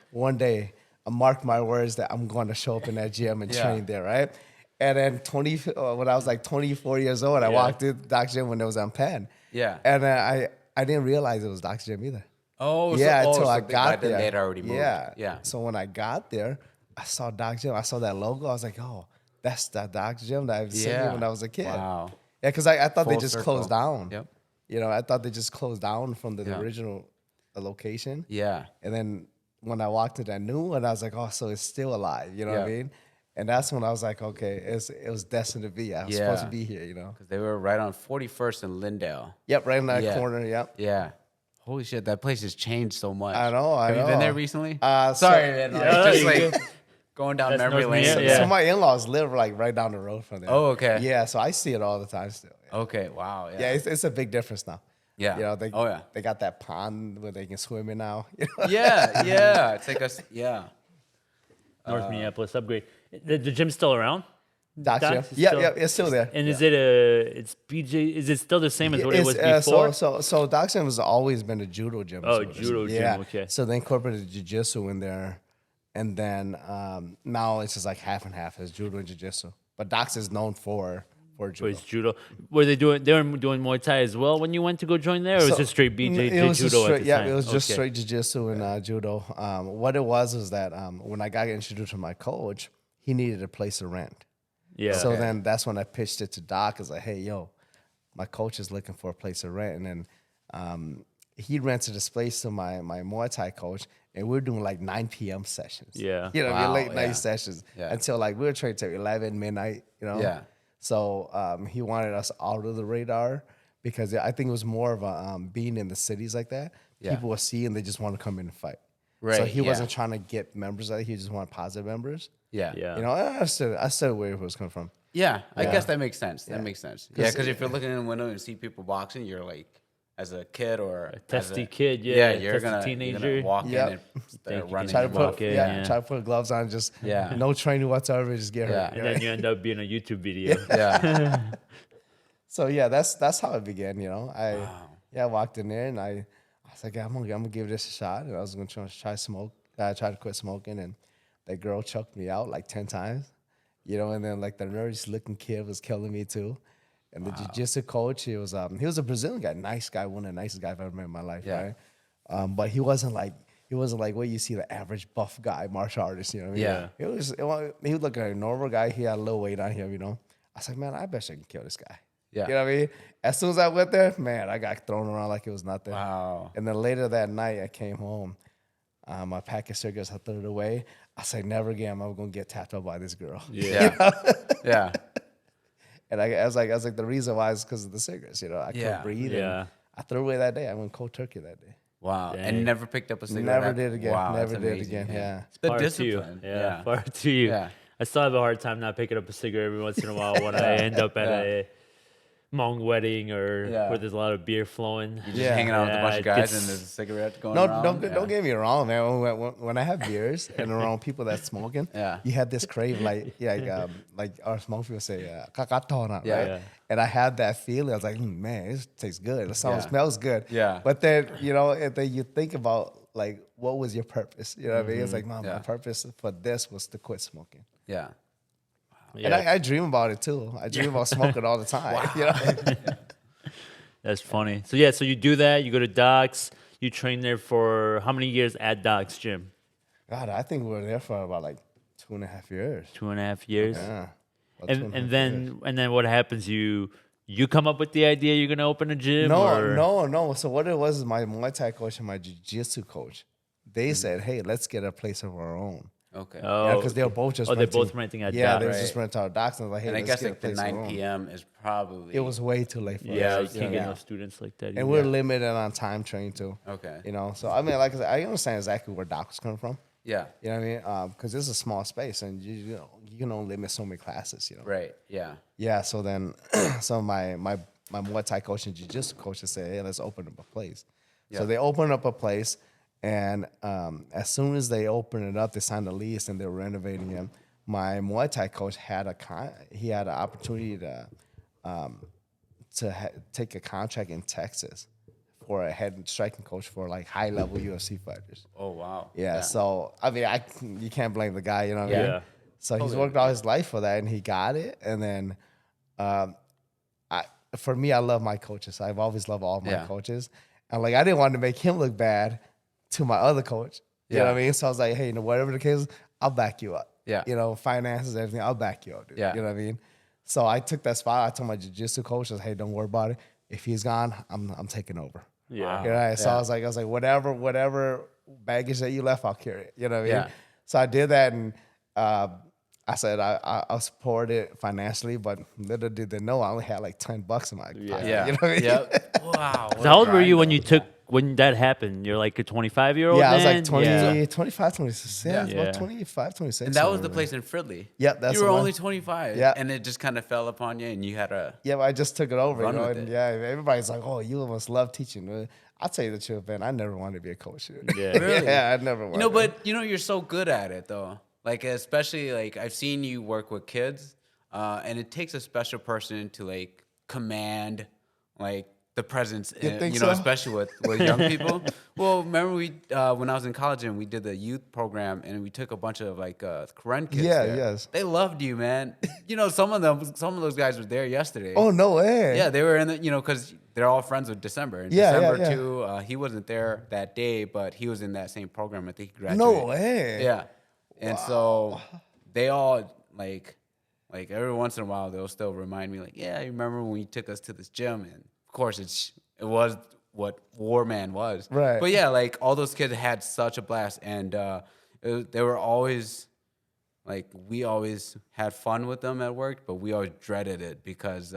Speaker 3: I mark my words that I'm going to show up in that gym and
Speaker 1: Yeah.
Speaker 3: train there, right? And then when I was like 24 years old, I walked in Doc's Gym when it was on Penn.
Speaker 1: Yeah.
Speaker 3: And I didn't realize it was Doc's Gym either.
Speaker 1: Oh,
Speaker 3: Yeah,
Speaker 1: so,
Speaker 3: until I
Speaker 1: by
Speaker 3: got
Speaker 1: then
Speaker 3: there.
Speaker 1: they had already moved. Yeah.
Speaker 3: So when I got there, I saw Doc's Gym. I saw that logo. I was like, oh, that's that Doc's Gym that I've seen when I was a kid.
Speaker 1: Wow.
Speaker 3: Yeah, because I thought they
Speaker 1: Full
Speaker 3: just
Speaker 1: circle.
Speaker 3: closed down.
Speaker 1: Yep.
Speaker 3: I thought they just closed down from the
Speaker 1: Yeah.
Speaker 3: original location.
Speaker 1: Yeah.
Speaker 3: And then when I walked into that new one, I was like, oh, so it's still alive. You know what I
Speaker 1: Yeah.
Speaker 3: mean? And that's when I was like, okay, it was destined to be. I was supposed to
Speaker 1: Yeah.
Speaker 3: be here,
Speaker 1: Because they were right on 41st and Lindale.
Speaker 3: Yep, right in that
Speaker 1: Yeah.
Speaker 3: corner. Yep.
Speaker 1: Yeah. Holy shit, that place has changed so much.
Speaker 3: I know.
Speaker 1: Have you been there
Speaker 3: know.
Speaker 1: recently?
Speaker 3: So-
Speaker 1: Sorry, man.
Speaker 2: Yeah,
Speaker 1: It's just
Speaker 2: you
Speaker 1: like going down
Speaker 2: That's
Speaker 1: memory
Speaker 2: North
Speaker 1: lane.
Speaker 2: Minneapolis.
Speaker 3: So
Speaker 2: Yeah.
Speaker 3: my in-laws live like right down the road from there.
Speaker 1: Oh, okay.
Speaker 3: Yeah, so I see it all the time still.
Speaker 1: Okay, wow. Yeah.
Speaker 3: Yeah, it's a big difference now.
Speaker 1: Yeah. Oh, yeah.
Speaker 3: They got that pond where they can swim in now.
Speaker 1: Yeah. It's like yeah.
Speaker 2: North Minneapolis upgrade. The gym's still around?
Speaker 3: Doc's Gym.
Speaker 2: Doc's is
Speaker 3: Yeah,
Speaker 2: still-
Speaker 3: yeah, it's still there.
Speaker 2: And is it it's BJ? Is it still the same as what it was before?
Speaker 3: So Doc's Gym has always been a judo gym.
Speaker 2: Oh,
Speaker 3: So it's-
Speaker 2: judo gym, okay.
Speaker 3: So they incorporated jiu-jitsu in there, and then now it's just like half and half as judo and jiu-jitsu. But Doc's is known for
Speaker 2: Or
Speaker 3: judo.
Speaker 2: is judo? Were they doing Muay Thai as well when you went to go join there, or was it just straight BJ
Speaker 3: It was just
Speaker 2: judo
Speaker 3: straight,
Speaker 2: at the
Speaker 3: yeah,
Speaker 2: time?
Speaker 3: it was just
Speaker 2: Okay.
Speaker 3: straight jiu-jitsu and judo. What it was that when I got introduced to my coach, he needed a place to rent.
Speaker 2: Yeah.
Speaker 3: So then that's when I pitched it to Doc. I was like, hey, yo, my coach is looking for a place to rent. And then he rented this place to my Muay Thai coach, and we were doing like 9 p.m. sessions.
Speaker 2: Yeah.
Speaker 3: You know,
Speaker 1: Wow,
Speaker 3: late night
Speaker 1: yeah.
Speaker 3: sessions
Speaker 1: Yeah.
Speaker 3: until like we were training till 11, midnight, you know?
Speaker 1: Yeah.
Speaker 3: So he wanted us out of the radar because I think it was more of a being in the cities like that.
Speaker 1: Yeah.
Speaker 3: People will see and they just want to come in and fight. So
Speaker 1: Right,
Speaker 3: he
Speaker 1: yeah.
Speaker 3: wasn't trying to get members out. He just wanted positive members.
Speaker 1: Yeah.
Speaker 2: Yeah.
Speaker 3: You know, I understood where it was coming from.
Speaker 1: Yeah, I
Speaker 3: Yeah.
Speaker 1: guess that makes sense. That
Speaker 3: Yeah.
Speaker 1: makes sense. Yeah, because if you're looking in the window and see people boxing, you're like, as a kid or a
Speaker 2: testy kid, yeah,
Speaker 1: you're
Speaker 2: testy
Speaker 1: gonna
Speaker 2: teenager.
Speaker 1: walk
Speaker 3: Yep.
Speaker 1: in and
Speaker 2: Think
Speaker 1: start
Speaker 2: you
Speaker 1: running.
Speaker 2: can
Speaker 3: Try to
Speaker 2: you
Speaker 3: put
Speaker 2: walk in,
Speaker 3: yeah,
Speaker 2: yeah.
Speaker 3: try to put gloves on, just
Speaker 1: Yeah.
Speaker 3: no training whatsoever, just get
Speaker 1: Yeah.
Speaker 3: hurt.
Speaker 2: And then you end up being a YouTube video.
Speaker 1: Yeah,
Speaker 3: So yeah, that's how it began. You know, I walked in there and I was like, I'm gonna give this a shot, and I was gonna try to quit smoking, and that girl choked me out like 10 times, you know, and then like the nerdy looking kid was killing me too, and the jiu-jitsu coach, he was a Brazilian guy, nice guy, one of the nicest guys I've ever met in my life,
Speaker 1: Yeah.
Speaker 3: right? But he wasn't like what you see the average buff guy martial artist, you know what I mean?
Speaker 1: Yeah.
Speaker 3: He was looking like a normal guy. He had a little weight on him, you know. I was like, man, I bet I can kill this guy.
Speaker 1: Yeah.
Speaker 3: You know what I mean? As soon as I went there, man, I got thrown around like it was nothing.
Speaker 1: Wow.
Speaker 3: And then later that night, I came home. My pack of cigarettes, I threw it away. I said, never again am I gonna get tapped up by this girl.
Speaker 1: Yeah. Yeah.
Speaker 3: And I was like, the reason why is because of the cigarettes. I couldn't breathe.
Speaker 2: Yeah.
Speaker 3: And I threw away that day. I went cold turkey that day.
Speaker 1: Wow.
Speaker 2: Dang.
Speaker 1: And never picked up a cigarette.
Speaker 3: Never did again.
Speaker 1: Wow,
Speaker 3: Never
Speaker 1: that's
Speaker 3: did
Speaker 1: amazing,
Speaker 3: again. Yeah.
Speaker 1: It's the
Speaker 2: Far
Speaker 1: discipline.
Speaker 2: to you. Yeah, far to you.
Speaker 1: Yeah.
Speaker 2: I still have a hard time not picking up a cigarette every once in a while when I end up at a Hmong wedding or where there's a lot of beer flowing.
Speaker 1: You're just hanging out with a bunch of guys and there's a cigarette going around.
Speaker 3: Don't get me wrong, man. When I have beers and around people that's smoking, you had this crave, like our smoke people say, kakatona, right?
Speaker 1: Yeah.
Speaker 3: And I had that feeling. I was like, man, this tastes good. The song smells good.
Speaker 1: Yeah.
Speaker 3: But then, and then you think about, like, what was your purpose? You know what I mean? It's like, my purpose for this was to quit smoking.
Speaker 1: Yeah.
Speaker 3: And I dream about it too. I dream about smoking all the time.
Speaker 2: That's funny. So so you do that. You go to Doc's. You train there for how many years at Doc's gym?
Speaker 3: God, I think we were there for about like 2.5 years.
Speaker 2: 2.5 years.
Speaker 3: Yeah.
Speaker 2: And then what happens? You come up with the idea you're gonna open a gym?
Speaker 3: No. So what it was is my Muay Thai coach and my Jiu Jitsu coach. They said, "Hey, let's get a place of our own."
Speaker 1: Okay.
Speaker 2: Oh,
Speaker 3: because they were both just
Speaker 2: they're both renting at
Speaker 3: yeah,
Speaker 2: Doc.
Speaker 3: they were just renting out Doc's, and I was like, hey,
Speaker 1: And I
Speaker 3: let's
Speaker 1: guess
Speaker 3: get a
Speaker 1: like the
Speaker 3: place of our
Speaker 1: 9
Speaker 3: own.
Speaker 1: p.m. is probably.
Speaker 3: It was way too late for
Speaker 2: Yeah, you
Speaker 3: us.
Speaker 2: can't get no students like that.
Speaker 3: And we're limited on time training too.
Speaker 1: Okay.
Speaker 3: So I mean, like I said, I understand exactly where Doc was coming from.
Speaker 1: Yeah.
Speaker 3: You know what I mean? Because it's a small space, and you can only limit so many classes.
Speaker 1: Right. Yeah.
Speaker 3: Yeah. So then, my Muay Thai coach and Jiu Jitsu coach said, hey, let's open up a place.
Speaker 1: Yeah.
Speaker 3: So they opened up a place, and as soon as they opened it up, they signed a lease and they were renovating it. My Muay Thai coach had an opportunity to take a contract in Texas for a head striking coach for like high level UFC fighters.
Speaker 1: Oh wow.
Speaker 3: Yeah. So I mean, you can't blame the guy. You know what I mean? So he's worked all his life for that, and he got it. And then, for me, I love my coaches. I've always loved all my coaches, and like I didn't want to make him look bad to my other coach. You know what I mean? So I was like, hey, whatever the case, I'll back you up.
Speaker 1: Yeah.
Speaker 3: Finances, everything, I'll back you up, dude.
Speaker 1: Yeah.
Speaker 3: You know what I mean? So I took that spot. I told my jiu-jitsu coach, I was, hey, don't worry about it. If he's gone, I'm taking over.
Speaker 2: Yeah.
Speaker 3: You know, so I was like, whatever baggage that you left, I'll carry it. You know what I mean?
Speaker 1: Yeah.
Speaker 3: So I did that, and I said I'll support it financially, but little did they know I only had like $10 in my pocket.
Speaker 1: Yeah.
Speaker 3: You know what I mean?
Speaker 1: Yep. Wow.
Speaker 2: So how old were you when that happened? You're like a 25-year-old
Speaker 3: Yeah, I
Speaker 2: man?
Speaker 3: was like 25, 26. Yeah,
Speaker 2: Yeah.
Speaker 3: about 25, 26.
Speaker 1: And that was the
Speaker 3: somewhere.
Speaker 1: place in Fridley.
Speaker 3: Yep, that's
Speaker 1: You were
Speaker 3: the one.
Speaker 1: only 25.
Speaker 3: Yeah.
Speaker 1: And it just kind of fell upon you, and you had a.
Speaker 3: Yeah, but I just took it over,
Speaker 1: Run with
Speaker 3: and
Speaker 1: it.
Speaker 3: yeah, everybody's like, "Oh, you must love teaching." I'll tell you the truth, man. I never wanted to be a coach.
Speaker 2: Yeah.
Speaker 1: Really?
Speaker 3: Yeah, I never wanted.
Speaker 1: But you're so good at it though. Like especially like I've seen you work with kids, and it takes a special person to like command like the presence.
Speaker 3: think so?
Speaker 1: Especially with young people. Well, remember when I was in college and we did the youth program and we took a bunch of like Korean kids.
Speaker 3: Yeah,
Speaker 1: there.
Speaker 3: yes.
Speaker 1: They loved you, man. Some of those guys were there yesterday.
Speaker 3: Oh no way!
Speaker 1: Yeah, they were in the because they're all friends with December. And
Speaker 3: Yeah,
Speaker 1: December
Speaker 3: yeah.
Speaker 1: too. He wasn't there that day, but he was in that same program. I think he graduated.
Speaker 3: No way!
Speaker 1: Yeah, and so they all like every once in a while they'll still remind me like, yeah, I remember when you took us to this gym, and of course it was what Warman was.
Speaker 3: Right.
Speaker 1: But yeah, like all those kids had such a blast, and they were always. Like we always had fun with them at work, but we always dreaded it because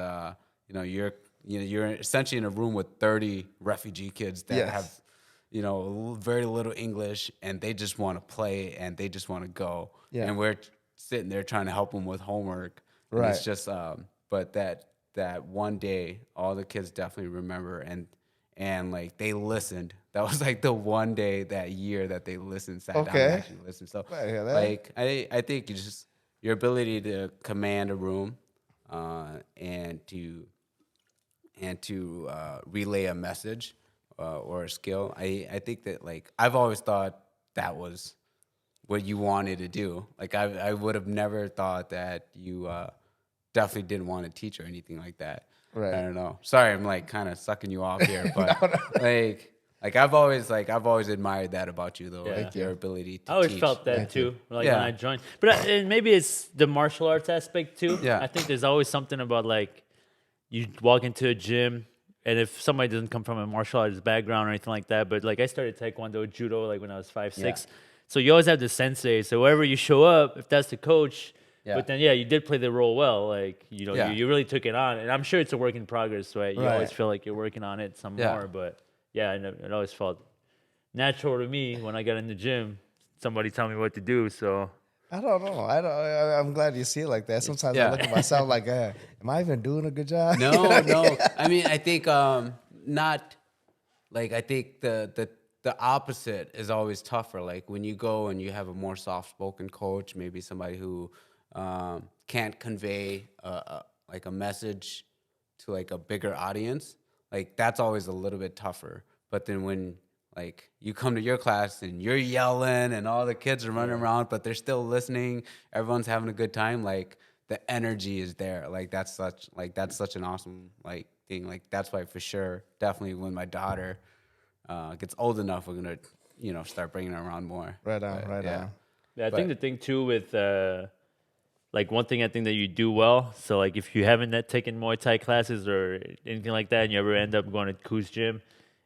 Speaker 1: you're essentially in a room with 30 refugee kids that have very little English, and they just want to play and they just want to go.
Speaker 3: Yeah.
Speaker 1: And we're sitting there trying to help them with homework. And
Speaker 3: Right.
Speaker 1: it's just but that one day, all the kids definitely remember, and like they listened. That was like the one day that year that they sat down and actually listened. So
Speaker 3: I hear that.
Speaker 1: like I think your ability to command a room and to relay a message or a skill. I think that like I've always thought that was what you wanted to do. Like I would have never thought that you definitely didn't want to teach or anything like that.
Speaker 3: Right.
Speaker 1: I don't know. Sorry, I'm like kind of sucking you off here, but like I've always admired that about you though, like your ability to
Speaker 2: I always
Speaker 1: teach.
Speaker 2: felt that too, like
Speaker 1: Yeah.
Speaker 2: when I joined. But and maybe it's the martial arts aspect too.
Speaker 1: Yeah.
Speaker 2: I think there's always something about like you walk into a gym, and if somebody doesn't come from a martial arts background or anything like that, but like I started Taekwondo, Judo, like when I was 5, 6. So you always have the sensei. So wherever you show up, if that's the coach, but then you did play the role well. Like you really took it on, and I'm sure it's a work in progress, right? You always feel like you're working on it some more, but it always felt natural to me when I got in the gym. Somebody tell me what to do. So
Speaker 3: I don't know. I'm glad you see it like that. Sometimes I look at myself like, am I even doing a good job?
Speaker 1: No, no. I mean, I think not. Like, I think the opposite is always tougher. Like when you go and you have a more soft-spoken coach, maybe somebody who can't convey like a message to like a bigger audience. Like that's always a little bit tougher. But then when like you come to your class and you're yelling and all the kids are running around, but they're still listening, everyone's having a good time. Like the energy is there. Like that's such an awesome like thing. Like that's why for sure, definitely when my daughter gets old enough, we're gonna start bringing her around more.
Speaker 3: Right on.
Speaker 2: Yeah, I think the thing too with like one thing I think that you do well. So like if you haven't taken Muay Thai classes or anything like that, and you ever end up going to Kou's gym,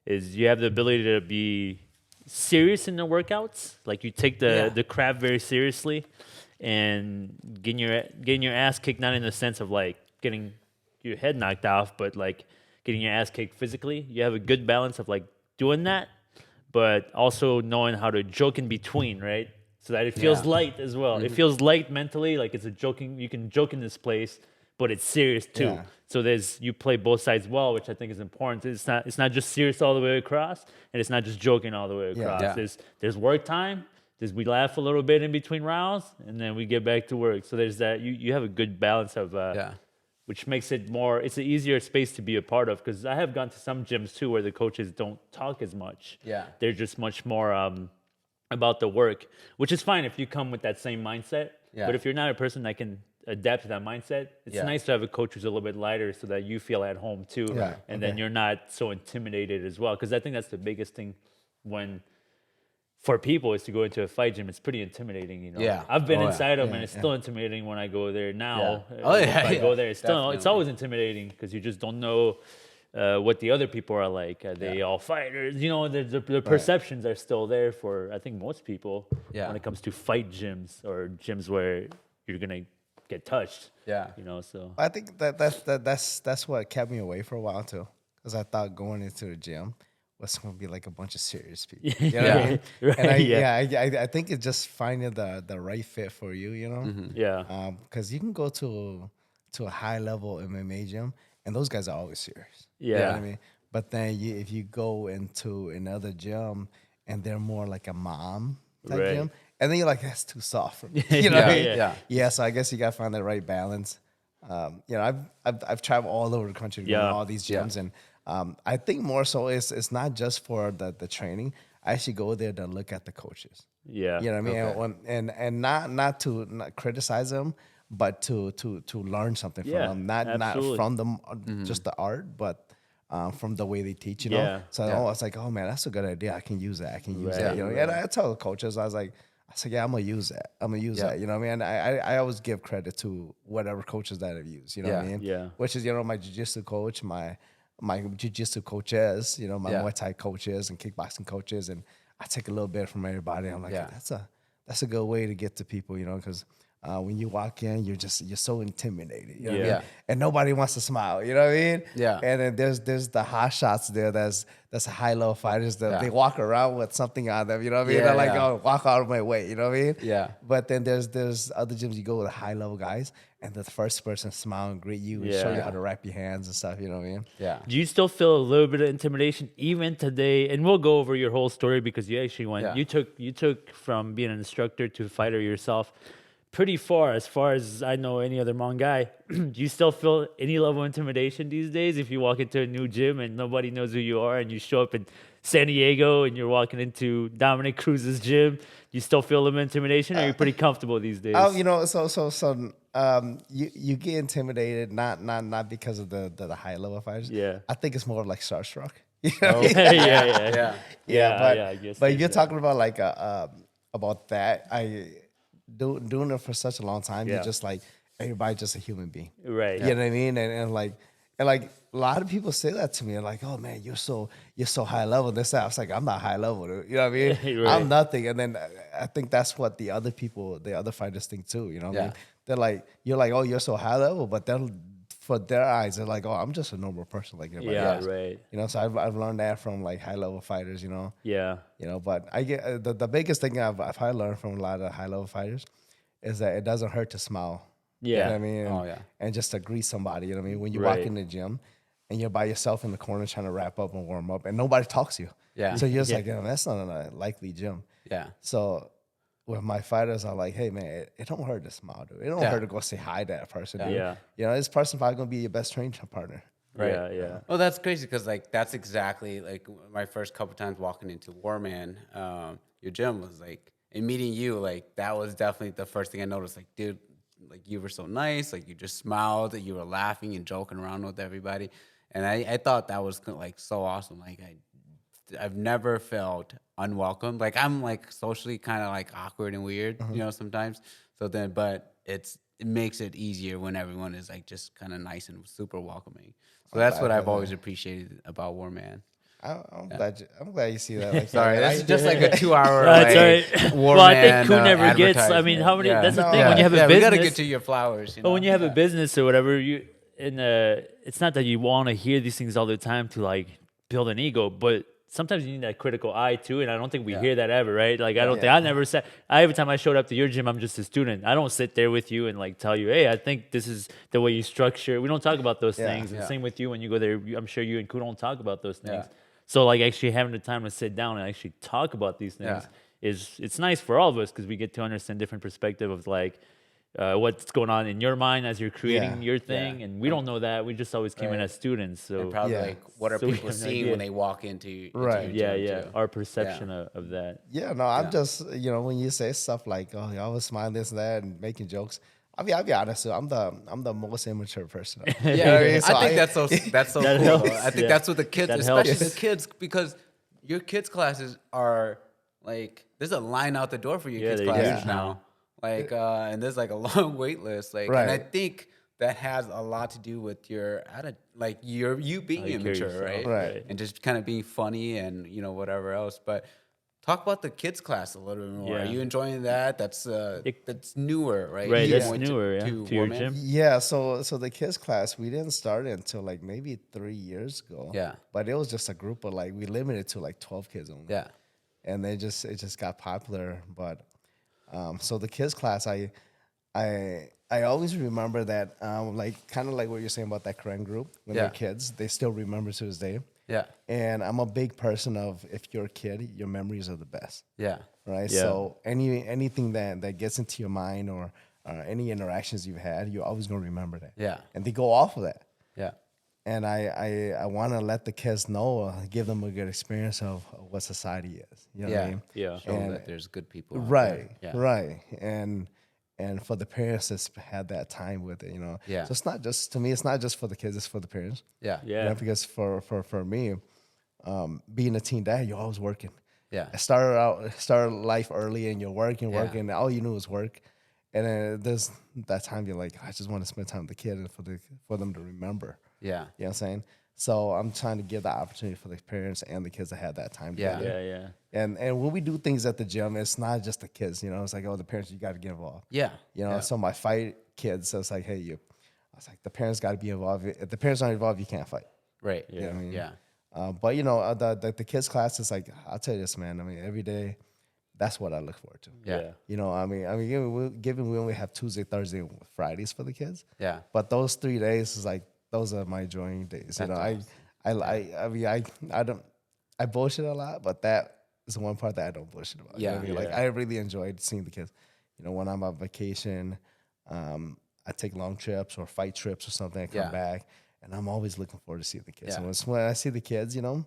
Speaker 2: is you have the ability to be serious in the workouts. Like you take the craft very seriously, and getting your ass kicked, not in the sense of like getting your head knocked off, but like getting your ass kicked physically. You have a good balance of like doing that, but also knowing how to joke in between, right? So that it feels light as well. It feels light mentally, like it's you can joke in this place, but it's serious too.
Speaker 3: Yeah.
Speaker 2: So you play both sides well, which I think is important. It's not just serious all the way across, and it's not just joking all the way across.
Speaker 3: Yeah.
Speaker 2: There's work time. We laugh a little bit in between rounds, and then we get back to work. So there's that. You have a good balance of which makes it it's an easier space to be a part of. Because I have gone to some gyms too where the coaches don't talk as much.
Speaker 1: Yeah,
Speaker 2: they're just much more about the work, which is fine if you come with that same mindset.
Speaker 1: Yeah.
Speaker 2: But if you're not a person that can adapt to that mindset, it's nice to have a coach who's a little bit lighter so that you feel at home too.
Speaker 3: Yeah.
Speaker 2: And then you're not so intimidated as well. Because I think that's the biggest thing for people is to go into a fight gym. It's pretty intimidating,
Speaker 1: Yeah.
Speaker 2: I've been inside them, and it's still intimidating when I go there now.
Speaker 1: Yeah. Oh yeah.
Speaker 2: If I go there, it's
Speaker 1: Definitely.
Speaker 2: always intimidating because you just don't know what the other people are like. Are they all fighters? The perceptions are still there for I think most people when it comes to fight gyms or gyms where you're gonna get touched.
Speaker 1: Yeah.
Speaker 2: So
Speaker 3: I think that's what kept me away for a while too, because I thought going into the gym was going to be like a bunch of serious people. You know what I mean?
Speaker 2: Right,
Speaker 3: and I think it's just finding the right fit for you.
Speaker 2: Mm-hmm. Yeah.
Speaker 3: Because you can go to a high level MMA gym, and those guys are always serious.
Speaker 2: Yeah.
Speaker 3: You know what I mean? But then if you go into another gym and they're more like a mom type gym, and then you're like, that's too soft for me. You know what I mean? Yeah. So I guess you got to find the right balance. I've traveled all over the country to go to all these gyms, and I think more so it's not just for the training. I actually go there to look at the coaches.
Speaker 2: Yeah.
Speaker 3: You know what I mean?
Speaker 1: Okay.
Speaker 3: And not to criticize them, but to learn something from them. Not from them just the art, but from the way they teach,
Speaker 2: Yeah.
Speaker 3: So I was like, oh man, that's a good idea. I can use that. And I tell the coaches, I said, yeah, I'm gonna use that. that. You know what I mean? I always give credit to whatever coaches that I've used. You know what I mean?
Speaker 2: Yeah.
Speaker 3: Which is my jiu-jitsu coach, my jiu-jitsu coaches, my Muay Thai coaches and kickboxing coaches, and I take a little bit from everybody. I'm like, that's a good way to get to people, because when you walk in, you're so intimidated, you know what I mean? And nobody wants to smile, you know what I mean?
Speaker 1: Yeah.
Speaker 3: And then there's the hot shots there. That's high level fighters that they walk around with something on them, you know what I mean? They're like, oh, walk out of my way, you know what I mean?
Speaker 1: Yeah.
Speaker 3: But then there's other gyms you go with high level guys, and the first person smile and greet you and show you how to wrap your hands and stuff, you know what I mean?
Speaker 1: Yeah.
Speaker 2: Do you still feel a little bit of intimidation even today? And we'll go over your whole story because you actually went.
Speaker 1: Yeah.
Speaker 2: You took from being an instructor to a fighter yourself pretty far as I know any other Hmong guy. Do you still feel any level of intimidation these days if you walk into a new gym and nobody knows who you are and you show up in San Diego and you're walking into Dominic Cruz's gym? Do you still feel a little intimidation, or are you pretty comfortable these days?
Speaker 3: You get intimidated not because of the high level fighters.
Speaker 2: Yeah.
Speaker 3: I think it's more like starstruck.
Speaker 2: Yeah.
Speaker 3: But
Speaker 2: I guess.
Speaker 3: But you're talking about like about that. Doing it for such a long time. You're just like everybody's just a human being.
Speaker 2: Right.
Speaker 3: You know what I mean? And like And like a lot of people say that to me, like, "Oh man, you're so high level." This that. I was like, "I'm not high level, dude. You know what I mean?
Speaker 2: Right.
Speaker 3: I'm nothing." And then I think that's what the other fighters think too. You know what I mean? They're like, "You're like, oh, you're so high level," but then for their eyes, they're like, "Oh, I'm just a normal person like everybody else."
Speaker 2: Right.
Speaker 3: You know, so I've learned that from like high level fighters. You know.
Speaker 2: Yeah.
Speaker 3: You know, but I get the biggest thing I've learned from a lot of high level fighters is that it doesn't hurt to smile.
Speaker 2: Yeah.
Speaker 3: You know what I mean?
Speaker 1: Oh, yeah.
Speaker 3: And just to greet somebody, you know what I mean? When you walk
Speaker 2: Right.
Speaker 3: in the gym and you're by yourself in the corner trying to wrap up and warm up and nobody talks to you.
Speaker 1: Yeah.
Speaker 3: So you're just like, that's not a likely gym.
Speaker 1: Yeah.
Speaker 3: So with my fighters, I'm like, hey, man, it don't hurt to smile, dude. It don't hurt to go say hi to that person, dude.
Speaker 2: Yeah.
Speaker 3: You know, this person probably going to be your best training partner.
Speaker 1: Right.
Speaker 2: Yeah.
Speaker 1: Well, that's crazy because like that's exactly like my first couple times walking into Warman, your gym was like, and meeting you, like that was definitely the first thing I noticed. Like, dude, like you were so nice, like you just smiled, you were laughing and joking around with everybody, and I thought that was like so awesome. Like I've never felt unwelcome. Like I'm like socially kind of like awkward and weird, you know, sometimes. So then, but it makes it easier when everyone is like just kind of nice and super welcoming. So that's what I've always appreciated about Warman.
Speaker 3: I'm glad you see that. Like,
Speaker 1: Sorry,
Speaker 3: that.
Speaker 1: that's just like a 2-hour.
Speaker 2: That's
Speaker 1: like,
Speaker 2: right.
Speaker 1: Warman,
Speaker 2: Well, I think Kou never gets. I mean,
Speaker 1: advertisement.
Speaker 2: how many?
Speaker 1: Yeah.
Speaker 2: That's the
Speaker 3: No,
Speaker 2: thing. When you have a
Speaker 1: we
Speaker 2: business,
Speaker 1: gotta get to your flowers. You know?
Speaker 2: but when you have a business or whatever, it's not that you want to hear these things all the time to like build an ego, but sometimes you need that critical eye too, and I don't think we hear that ever, right? Like I don't think I never said. Every time I showed up to your gym, I'm just a student. I don't sit there with you and like tell you, hey, I think this is the way you structure. We don't talk about those things. And same with you when you go there. I'm sure you and Kou don't talk about those things.
Speaker 1: Yeah.
Speaker 2: So like actually having the time to sit down and actually talk about these things it's nice for all of us because we get to understand different perspective of like. What's going on in your mind as you're creating your thing, and we don't know that. We just always came in as students, so
Speaker 1: And probably like what are
Speaker 2: So we
Speaker 1: people
Speaker 2: have no
Speaker 1: seeing
Speaker 2: idea.
Speaker 1: when they walk into
Speaker 3: Right.
Speaker 1: your gym,
Speaker 2: yeah,
Speaker 1: too.
Speaker 2: our perception of that.
Speaker 3: Yeah, no, I'm just, you know, when you say stuff like, "Oh, y'all was smiling this and that," and making jokes, I'll be honest, I'm the most immature person.
Speaker 1: Yeah,
Speaker 3: You know what I mean? So
Speaker 1: I think that's so
Speaker 2: That
Speaker 1: cool.
Speaker 2: helps,
Speaker 1: I think
Speaker 2: yeah.
Speaker 1: that's what the kids,
Speaker 2: That
Speaker 1: especially
Speaker 2: helps.
Speaker 1: the kids, because your kids classes are like there's a line out the door for your
Speaker 2: Yeah,
Speaker 1: kids
Speaker 2: they're
Speaker 1: classes
Speaker 2: huge
Speaker 1: now. Like and there's like a long wait list. Like and I
Speaker 3: Right.
Speaker 1: think that has a lot to do with your like you being
Speaker 2: you carry
Speaker 1: immature,
Speaker 2: yourself,
Speaker 1: right?
Speaker 3: right.
Speaker 1: And just kind of being funny and you know whatever else. But talk about the kids class a little bit more.
Speaker 2: Yeah.
Speaker 1: Are you enjoying that? That's newer, right?
Speaker 2: Right,
Speaker 1: You
Speaker 2: that's
Speaker 1: went
Speaker 2: newer, to your
Speaker 1: Warman?
Speaker 2: gym.
Speaker 3: Yeah, so the kids class we didn't start it until like maybe 3 years ago.
Speaker 1: Yeah.
Speaker 3: But it was just a group of like we limited to like 12 kids only.
Speaker 1: Yeah.
Speaker 3: And it just got popular. But so the kids class I always remember that like kind of like what you're saying about that Korean group when they're kids, they still remember to this day.
Speaker 1: Yeah.
Speaker 3: And I'm a big person of if you're a kid, your memories are the best.
Speaker 1: Yeah.
Speaker 3: Right.
Speaker 2: Yeah.
Speaker 3: So anything that gets into your mind or any interactions you've had, you're always gonna remember that.
Speaker 1: Yeah.
Speaker 3: And they go off of that.
Speaker 1: Yeah.
Speaker 3: And I want to let the kids know, give them a good experience of what society is. You know what I mean?
Speaker 2: Yeah.
Speaker 1: Show them that there's good people. out
Speaker 3: Right.
Speaker 1: there. Yeah.
Speaker 3: Right. And for the parents that's had that time with it, you know.
Speaker 1: Yeah.
Speaker 3: So it's not just to me. It's not just for the kids. It's for the parents.
Speaker 1: Yeah.
Speaker 3: You
Speaker 2: Yeah.
Speaker 3: know, because for me, being a teen dad, you're always working.
Speaker 1: Yeah.
Speaker 3: I started life early, and you're working,
Speaker 1: Yeah.
Speaker 3: and all you knew was work. And then there's that time you're like, I just want to spend time with the kid and for them to remember.
Speaker 1: Yeah.
Speaker 3: You know what I'm saying? So I'm trying to give the opportunity for the parents and the kids to have that time
Speaker 1: Yeah.
Speaker 3: together.
Speaker 2: Yeah.
Speaker 3: And when we do things at the gym, it's not just the kids. You know, it's like, oh, the parents, you got to get involved.
Speaker 1: Yeah.
Speaker 3: You know,
Speaker 1: Yeah.
Speaker 3: so my fight kids, so it's like, hey, I was like, the parents got to be involved. If the parents aren't involved, you can't fight.
Speaker 1: Right.
Speaker 3: You know what I mean?
Speaker 1: Yeah.
Speaker 3: But you know, the kids class is like, I'll tell you this, man. I mean, every day, that's what I look forward to.
Speaker 1: Yeah.
Speaker 3: You know, I mean, given we only have Tuesday, Thursday, and Fridays for the kids.
Speaker 1: Yeah.
Speaker 3: But those 3 days is like those are my enjoying days. You know, I bullshit a lot, but that is the one part that I don't bullshit about. You know what I mean? Like I really enjoyed seeing the kids. You know, when I'm on vacation, I take long trips or fight trips or something. I come back, and I'm always looking forward to seeing the kids.
Speaker 1: Yeah.
Speaker 3: And when I see the kids, you know,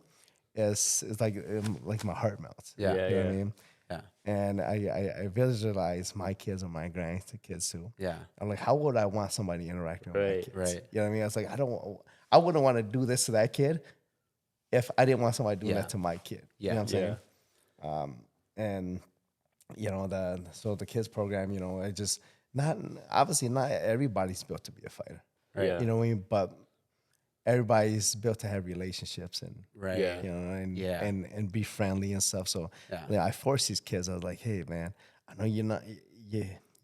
Speaker 3: it's like my heart melts.
Speaker 1: Yeah.
Speaker 3: You know what I mean?
Speaker 1: Yeah.
Speaker 3: And I visualize my kids and my grandkids too.
Speaker 1: Yeah.
Speaker 3: I'm like, how would I want somebody interacting with my
Speaker 2: Right,
Speaker 3: kids?
Speaker 1: right.
Speaker 3: You know what I mean? I was like, I wouldn't want to do this to that kid if I didn't want somebody doing that to my kid. You know what I'm saying? And you know, the kids program, you know, it just not everybody's built to be a fighter.
Speaker 1: Right.
Speaker 2: Yeah.
Speaker 3: You know what I mean? But everybody's built to have relationships and
Speaker 1: Right.
Speaker 2: Yeah.
Speaker 3: you know
Speaker 1: Yeah.
Speaker 3: and be friendly and stuff. So
Speaker 1: Yeah.
Speaker 3: yeah, I force these kids. I was like, hey man, I know you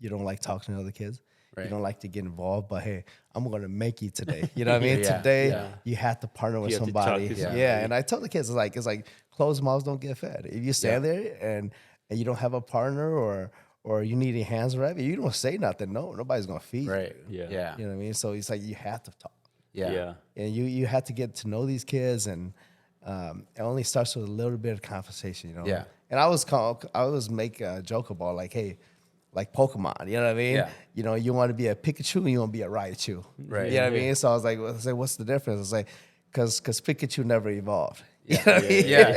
Speaker 3: don't like talking to other kids. You
Speaker 1: Right.
Speaker 3: don't like to get involved, but hey, I'm gonna make you today. You know what I mean?
Speaker 1: Yeah,
Speaker 3: Today
Speaker 1: yeah.
Speaker 3: you have to partner with
Speaker 2: You have to talk
Speaker 3: somebody.
Speaker 2: to
Speaker 3: Yeah.
Speaker 2: somebody.
Speaker 3: And I tell the kids it's like closed mouths don't get fed. If you stand there and you don't have a partner or you need your hands wrapped, you don't say nothing. Nobody's gonna feed
Speaker 1: Right.
Speaker 3: you.
Speaker 2: Yeah.
Speaker 1: Yeah.
Speaker 3: You know what I mean? So it's like you have to talk.
Speaker 1: Yeah.
Speaker 2: Yeah.
Speaker 3: And you have to get to know these kids, and it only starts with a little bit of conversation, you know.
Speaker 1: Yeah.
Speaker 3: And I was make a joke about like, hey, like Pokemon, you know what I mean?
Speaker 1: Yeah.
Speaker 3: You know, you want to be a Pikachu and you want to be a Raichu,
Speaker 1: Right.
Speaker 3: You know what I
Speaker 2: Yeah.
Speaker 3: mean? So I was like, what's the difference? It's like, because Pikachu never evolved.
Speaker 1: Yeah.
Speaker 3: You know what I mean?
Speaker 1: Yeah.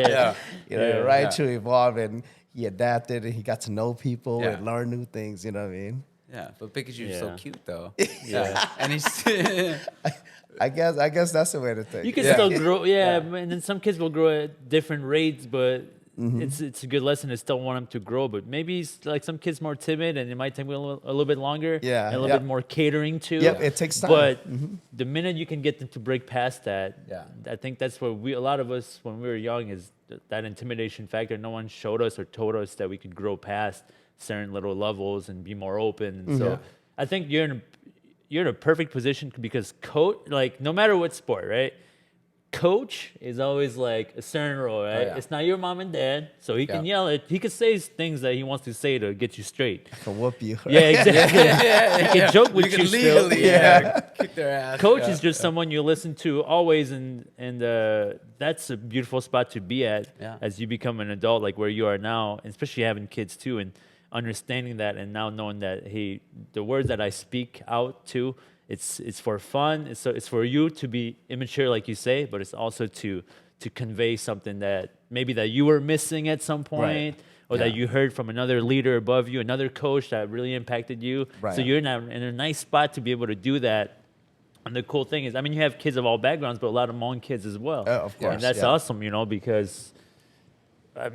Speaker 1: Yeah.
Speaker 3: You know,
Speaker 2: Yeah.
Speaker 3: Raichu evolved and he adapted and he got to know people
Speaker 1: Yeah.
Speaker 3: and learn new things. You know what I mean?
Speaker 1: Yeah. But Pikachu's so
Speaker 2: Yeah.
Speaker 1: cute though.
Speaker 2: Yeah.
Speaker 1: And he's
Speaker 3: I guess that's the way to think.
Speaker 2: You can
Speaker 1: Yeah.
Speaker 2: still grow, and then some kids will grow at different rates, but it's a good lesson to still want them to grow. But maybe like some kids more timid, and it might take a little bit longer,
Speaker 3: Yeah,
Speaker 2: and a little
Speaker 3: yeah.
Speaker 2: bit more catering to.
Speaker 3: Yep, it takes time.
Speaker 2: But the minute you can get them to break past that,
Speaker 1: Yeah.
Speaker 2: I think that's what a lot of us when we were young is that intimidation factor. No one showed us or told us that we could grow past certain little levels and be more open. And so I think you're in a perfect position because coach, like no matter what sport, right? Coach is always like a certain role, right?
Speaker 1: yeah.
Speaker 2: It's not your mom and dad, so he can
Speaker 1: Yeah.
Speaker 2: yell at. He can say things that he wants to say to get you straight.
Speaker 3: Can whoop you.
Speaker 2: Yeah, exactly. He can joke with
Speaker 1: you
Speaker 2: you,
Speaker 1: can
Speaker 2: still.
Speaker 1: legally kick their ass.
Speaker 2: Coach
Speaker 1: Yeah.
Speaker 2: is just someone you listen to always, and that's a beautiful spot to be at
Speaker 1: Yeah.
Speaker 2: as you become an adult, like where you are now, and especially having kids too, and understanding that, and now knowing that hey, the words that I speak out to, it's for fun, it's for you to be immature, like you say, but it's also to convey something that maybe that you were missing at some point. Or that
Speaker 1: Yeah.
Speaker 2: you heard from another leader above you, another coach that really impacted you.
Speaker 3: Right.
Speaker 2: So you're in a nice spot to be able to do that. And the cool thing is, I mean, you have kids of all backgrounds, but a lot of Hmong kids as well.
Speaker 3: Of course,
Speaker 2: And that's
Speaker 3: yeah.
Speaker 2: awesome, because, I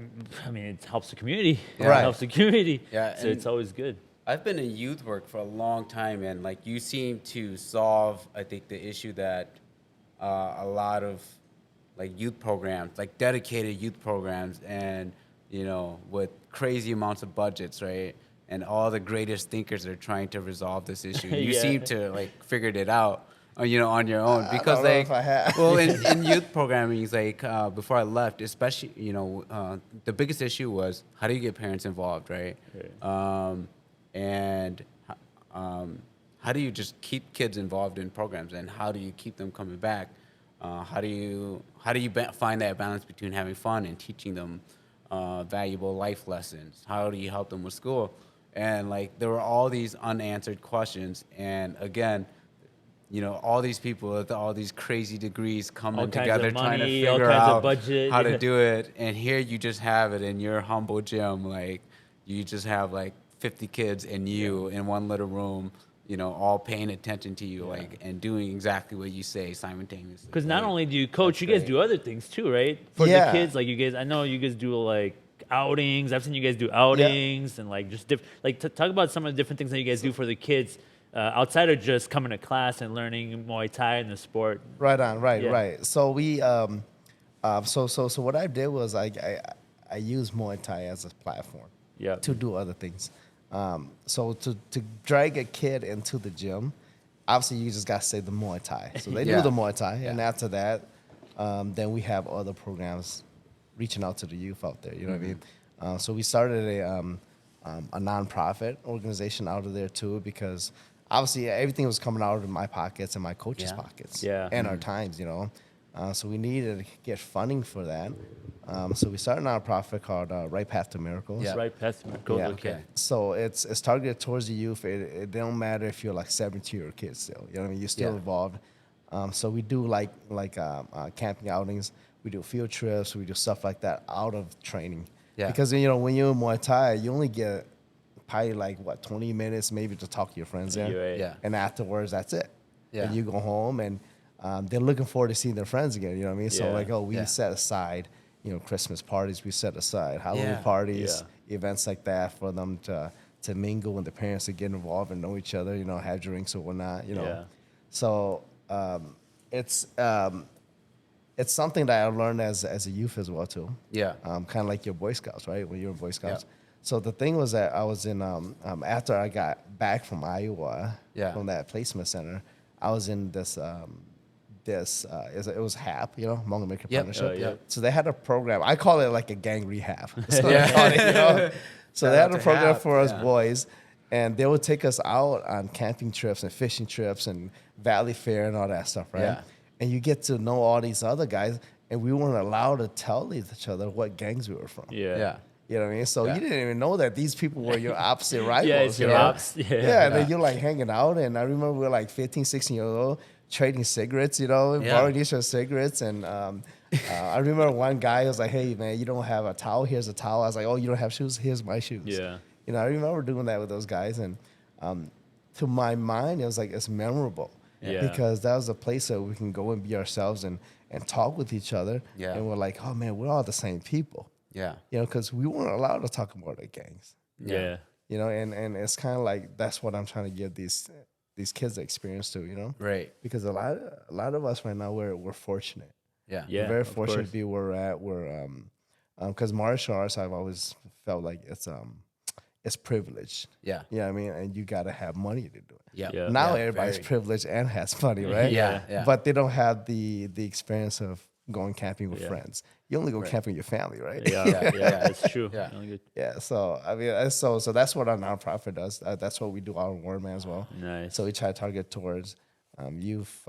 Speaker 2: mean, it helps the community.
Speaker 1: Yeah.
Speaker 2: It
Speaker 3: Right.
Speaker 2: helps the community.
Speaker 1: Yeah,
Speaker 2: So
Speaker 1: and-
Speaker 2: it's always good.
Speaker 1: I've been in youth work for a long time, and like you seem to solve, I think, the issue that a lot of like youth programs, like dedicated youth programs, and with crazy amounts of budgets, right? And all the greatest thinkers are trying to resolve this issue. You
Speaker 2: Yeah.
Speaker 1: seem to like figured it out, on your own,
Speaker 3: I
Speaker 1: because
Speaker 3: don't know
Speaker 1: like,
Speaker 3: if I have.
Speaker 1: well, in youth programming, it's like before I left, especially, the biggest issue was how do you get parents involved, right? And how do you just keep kids involved in programs, and how do you keep them coming back? How do you find that balance between having fun and teaching them valuable life lessons? How do you help them with school? And like there were all these unanswered questions, and again, all these people with all these crazy degrees coming
Speaker 2: All kinds
Speaker 1: together
Speaker 2: of
Speaker 1: trying to
Speaker 2: money, all
Speaker 1: figure
Speaker 2: kinds of
Speaker 1: out
Speaker 2: budget,
Speaker 1: how
Speaker 2: yeah.
Speaker 1: to do it. And here you just have it in your humble gym, like you just have like 50 kids and you in one little room, all paying attention to you, like, and doing exactly what you say simultaneously.
Speaker 2: Because not
Speaker 1: Like,
Speaker 2: only do you coach,
Speaker 1: that's
Speaker 2: you guys
Speaker 1: great.
Speaker 2: do other things too, right? For the
Speaker 3: Yeah.
Speaker 2: kids, like you guys, I know you guys do like outings. I've seen you guys do outings and like just talk about some of the different things that you guys do for the kids outside of just coming to class and learning Muay Thai and the sport.
Speaker 3: Right on, right,
Speaker 2: Yeah.
Speaker 3: right. So we, so what I did was I used Muay Thai as a platform,
Speaker 2: Yeah.
Speaker 3: to do other things. So to drag a kid into the gym, obviously you just gotta say the Muay Thai. So they
Speaker 1: Yeah.
Speaker 3: do the Muay Thai, and
Speaker 1: Yeah.
Speaker 3: after that, then we have other programs reaching out to the youth out there. You know what I mean? So we started a nonprofit organization out of there too, because obviously everything was coming out of my pockets and my coach's
Speaker 1: Yeah.
Speaker 3: pockets,
Speaker 2: Yeah.
Speaker 3: and our times, so we needed to get funding for that. So we started a nonprofit called Right Path to Miracles.
Speaker 1: Yeah.
Speaker 2: Right past the goals.
Speaker 3: Yeah.
Speaker 2: Okay.
Speaker 3: So it's targeted towards the youth. It don't matter if you're like 17 or a kid still. You know what I mean? You're still
Speaker 1: Yeah.
Speaker 3: involved. So we do like camping outings. We do field trips. We do stuff like that out of training.
Speaker 1: Yeah.
Speaker 3: Because when you're in Muay Thai, you only get probably 20 minutes maybe to talk to your friends there.
Speaker 2: You're right.
Speaker 1: Yeah.
Speaker 3: And afterwards, that's it.
Speaker 1: Yeah.
Speaker 3: And you go home and they're looking forward to seeing their friends again. You know what I mean? So
Speaker 2: Yeah.
Speaker 3: we
Speaker 1: Yeah.
Speaker 3: set aside, Christmas parties, we set aside Halloween
Speaker 1: Yeah.
Speaker 3: parties, events like that for them to mingle and the parents to get involved and know each other, have drinks or whatnot,
Speaker 2: Yeah.
Speaker 3: So it's something that I learned as a youth as well too.
Speaker 1: Yeah.
Speaker 3: Kind of like your Boy Scouts, right? When you were in Boy Scouts. Yeah. So the thing was that I was in after I got back from Iowa, from that placement center, I was in this it was HAP, Hmong American Partnership. So they had a program. I call it like a gang rehab. So they call it, So they had a program for us boys, and they would take us out on camping trips and fishing trips and valley fair and all that stuff, right? Yeah. And you get to know all these other guys, and we weren't allowed to tell each other what gangs we were from.
Speaker 2: Yeah.
Speaker 3: You know what I mean? So you didn't even know that these people were your opposite rivals.
Speaker 2: Yeah, it's your ops.
Speaker 3: And then you're like hanging out, and I remember we were like 15, 16 years old, trading cigarettes, borrowing each other's cigarettes. And I remember one guy was like, hey, man, you don't have a towel? Here's a towel. I was like, oh, you don't have shoes? Here's my shoes.
Speaker 2: Yeah.
Speaker 3: I remember doing that with those guys. And to my mind, it was like, it's memorable. Yeah. Because that was a place that we can go and be ourselves and talk with each other. Yeah. And we're like, oh, man, we're all the same people. Yeah. Because we weren't allowed to talk about our gangs.
Speaker 2: Yeah.
Speaker 3: And it's kind of like that's what I'm trying to give these kids the experience to,
Speaker 1: Right.
Speaker 3: Because a lot of us right now we're fortunate.
Speaker 1: Yeah.
Speaker 3: We're very fortunate to be where we're at. We're because martial arts, I've always felt like it's privileged. Yeah. You know what I mean? And you got to have money to do it. Yeah. Now everybody's privileged and has money, right? Yeah. But they don't have the experience of going camping with friends. You only go camping with your family, right?
Speaker 2: Yeah, it's true.
Speaker 3: Yeah. So I mean, so that's what our nonprofit does. That's what we do out in Warman as well.
Speaker 2: Nice.
Speaker 3: So we try to target towards youth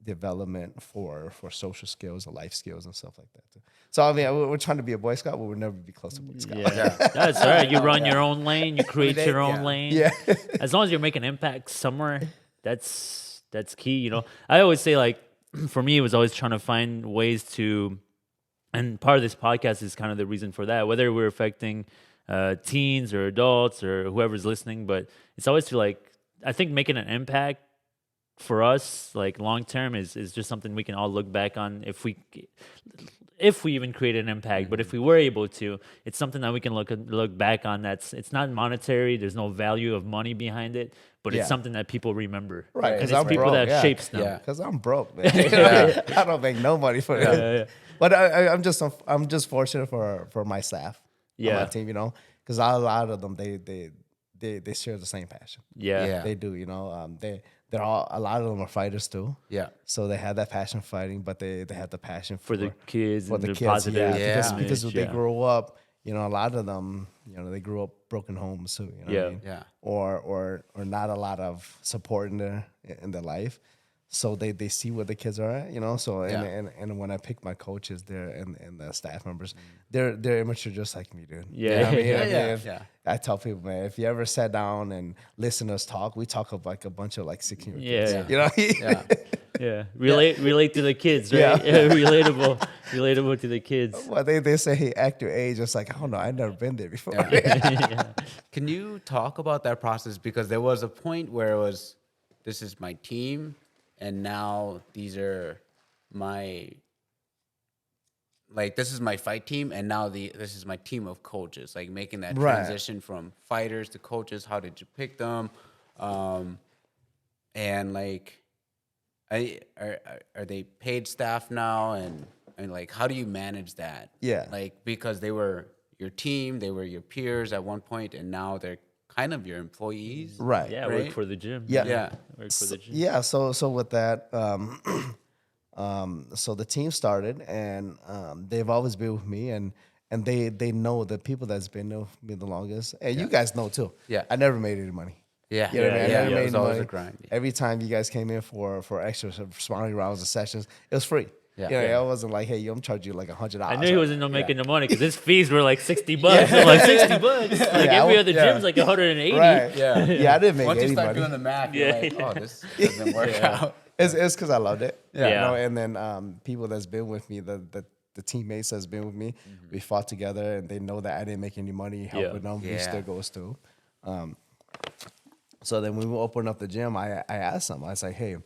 Speaker 3: development for social skills and life skills and stuff like that too. So I mean, we're trying to be a Boy Scout, but we'll never be close to Boy Scout.
Speaker 2: Yeah, that's all right. You run your own lane. You create your own lane. Yeah. As long as you're making impact somewhere, that's key. I always say, like, for me, it was always trying to find ways to, and part of this podcast is kind of the reason for that, whether we're affecting teens or adults or whoever's listening, but it's always to, like, I think making an impact for us, like, long term is just something we can all look back on if we even create an impact. But if we were able to, it's something that we can look back on. It's not monetary. There's no value of money behind it, but it's something that people remember.
Speaker 3: Right.
Speaker 2: Because it's people that shapes them.
Speaker 3: Yeah. Because I'm broke, man. I don't make no money for it. Yeah. But I'm just fortunate for my staff on my team, because a lot of them they share the same passion. Yeah. They do. They're all, a lot of them are fighters too. Yeah. So they have that passion for fighting, but they have the passion for
Speaker 2: the kids
Speaker 3: for
Speaker 2: and
Speaker 3: the
Speaker 2: the
Speaker 3: kids.
Speaker 2: positive.
Speaker 3: Yeah. Because they grow up, a lot of them, they grew up broken homes too. What I mean? Yeah. Or not a lot of support in their life. So they see where the kids are at, So and when I pick my coaches there and the staff members, they're immature just like me, dude. I tell people, man, if you ever sat down and listen to us talk, we talk of like a bunch of like 16-year-old kids.
Speaker 2: Relate to the kids, right? Relatable to the kids.
Speaker 3: Well, they say, hey, act your age. It's like, oh no, I've never been there before.
Speaker 1: Can you talk about that process? Because there was a point where it was, this is my team, and now these are this is my fight team, and now this is my team of coaches. Like, making that transition from fighters to coaches. How did you pick them? And like, are they paid staff now? And like, how do you manage that? Yeah. Like, because they were your team, they were your peers at one point, and now they're kind of your employees.
Speaker 3: Right.
Speaker 2: Yeah, work for the gym. Work for the gym.
Speaker 3: Yeah, so with that, so the team started, and they've always been with me, and they know the people that's been with me the longest. And you guys know too. Yeah. I never made any money. Yeah. You know what I mean? I never made any money. A grind. Yeah. Every time you guys came in for extra sparring rounds and sessions, it was free. Yeah. I wasn't like, hey, I'm charging you like $100.
Speaker 2: I knew he wasn't making the money because his fees were like $60. I'm like, $60. Like, every other gym's like 180.
Speaker 3: Right. Yeah. I didn't make any money.
Speaker 1: Once you start doing the math, you're like, oh, this doesn't work out.
Speaker 3: It's because I loved it. Yeah. And then people that's been with me, the teammates that's been with me, we fought together, and they know that I didn't make any money helping them. We still goes too. So then when we opened up the gym, I asked them, I was like, hey,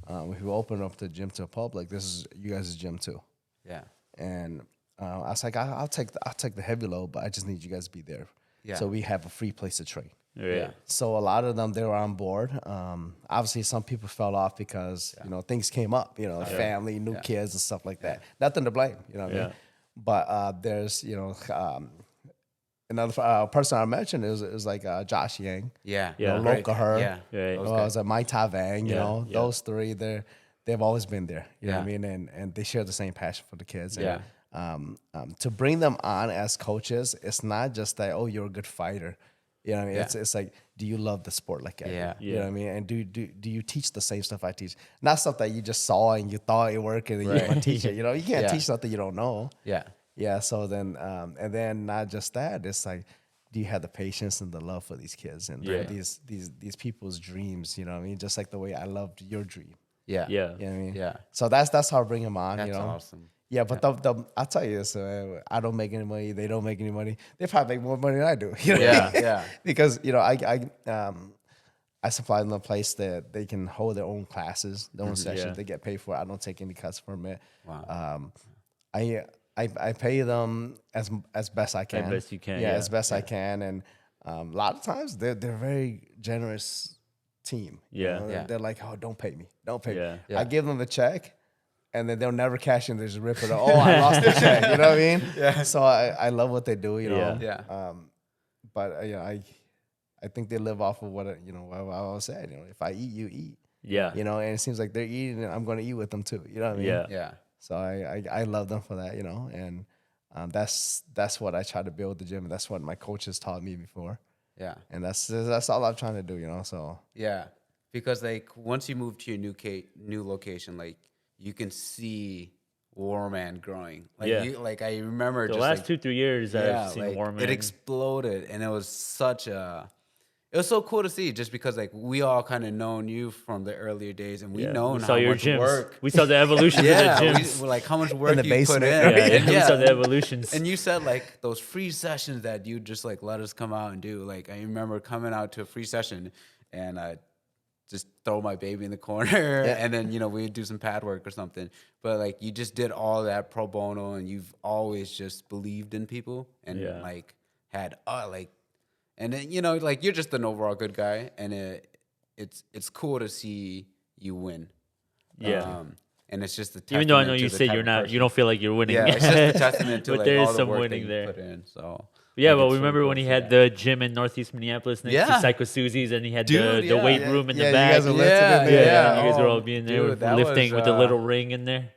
Speaker 3: if we open up the gym to the public, this is you guys' gym too. Yeah. And I was like, I'll take the heavy load, but I just need you guys to be there. Yeah. So we have a free place to train.
Speaker 2: Right.
Speaker 3: So a lot of them, they were on board. Obviously, some people fell off because things came up. Family, new kids, and stuff like that. Nothing to blame. You know what I mean? But there's another person I mentioned is like Josh Yang. Loka Her. Was Mai Ta Vang. Those three. They've always been there. You know what I mean? And they share the same passion for the kids. And, to bring them on as coaches, it's not just that, oh, you're a good fighter. You know what I mean? It's like, do you love the sport like I do? You know what I mean? And do you teach the same stuff I teach? Not stuff that you just saw and you thought it worked and then you want to teach it. You can't teach something you don't know. So then, and then not just that, it's like, do you have the patience and the love for these kids and these people's dreams? You know what I mean? Just like the way I loved your dream. You know what I mean? So that's how I bring them on.
Speaker 1: That's awesome.
Speaker 3: Yeah, but I'll tell you this: I don't make any money. They don't make any money. They probably make more money than I do. Because I supply them a place that they can hold their own classes, their own sessions. They get paid for it. I don't take any cuts from it. Wow. I pay them as best I can.
Speaker 2: As best you can.
Speaker 3: As best I can, and a lot of times they're very generous team. They're like, oh, don't pay me. I give them the check. And then they'll never cash in. They just rip it. Oh, I lost the check. You know what I mean? So I love what they do. But I think they live off of what I always said. If I eat, you eat. And it seems like they're eating, and I'm going to eat with them too. You know what I mean? So I love them for that. And that's what I try to build the gym. And that's what my coaches taught me before. And that's all I'm trying to do. So
Speaker 1: because like once you move to your new location, like, you can see Warman growing. Like I remember
Speaker 2: the last 2-3 years I've seen Warman.
Speaker 1: It exploded, and it was it was so cool to see, just because like we all kind of known you from the earlier days, and we known how much work.
Speaker 2: We saw the evolution of the gyms.
Speaker 1: Like how much work
Speaker 3: in the
Speaker 1: you put
Speaker 3: basement.
Speaker 1: in.
Speaker 2: We saw the evolutions.
Speaker 1: And you said like those free sessions that you just like let us come out and do. Like I remember coming out to a free session, and I just throw my baby in the corner, and then we'd do some pad work or something. But like you just did all that pro bono, and you've always just believed in people, and like had and then like you're just an overall good guy, and it's cool to see you win. And it's just
Speaker 2: even though I know you say you don't feel like you're winning.
Speaker 1: It's just a testament to
Speaker 2: but
Speaker 1: like
Speaker 2: there is
Speaker 1: all the
Speaker 2: some
Speaker 1: work
Speaker 2: winning
Speaker 1: that you
Speaker 2: there.
Speaker 1: put in. So.
Speaker 2: Yeah, but remember when he had the gym in Northeast Minneapolis next to Psycho Susie's, and he had the weight room in the back.
Speaker 3: You guys were lifting in there.
Speaker 2: You guys were all being there lifting with the little ring in there.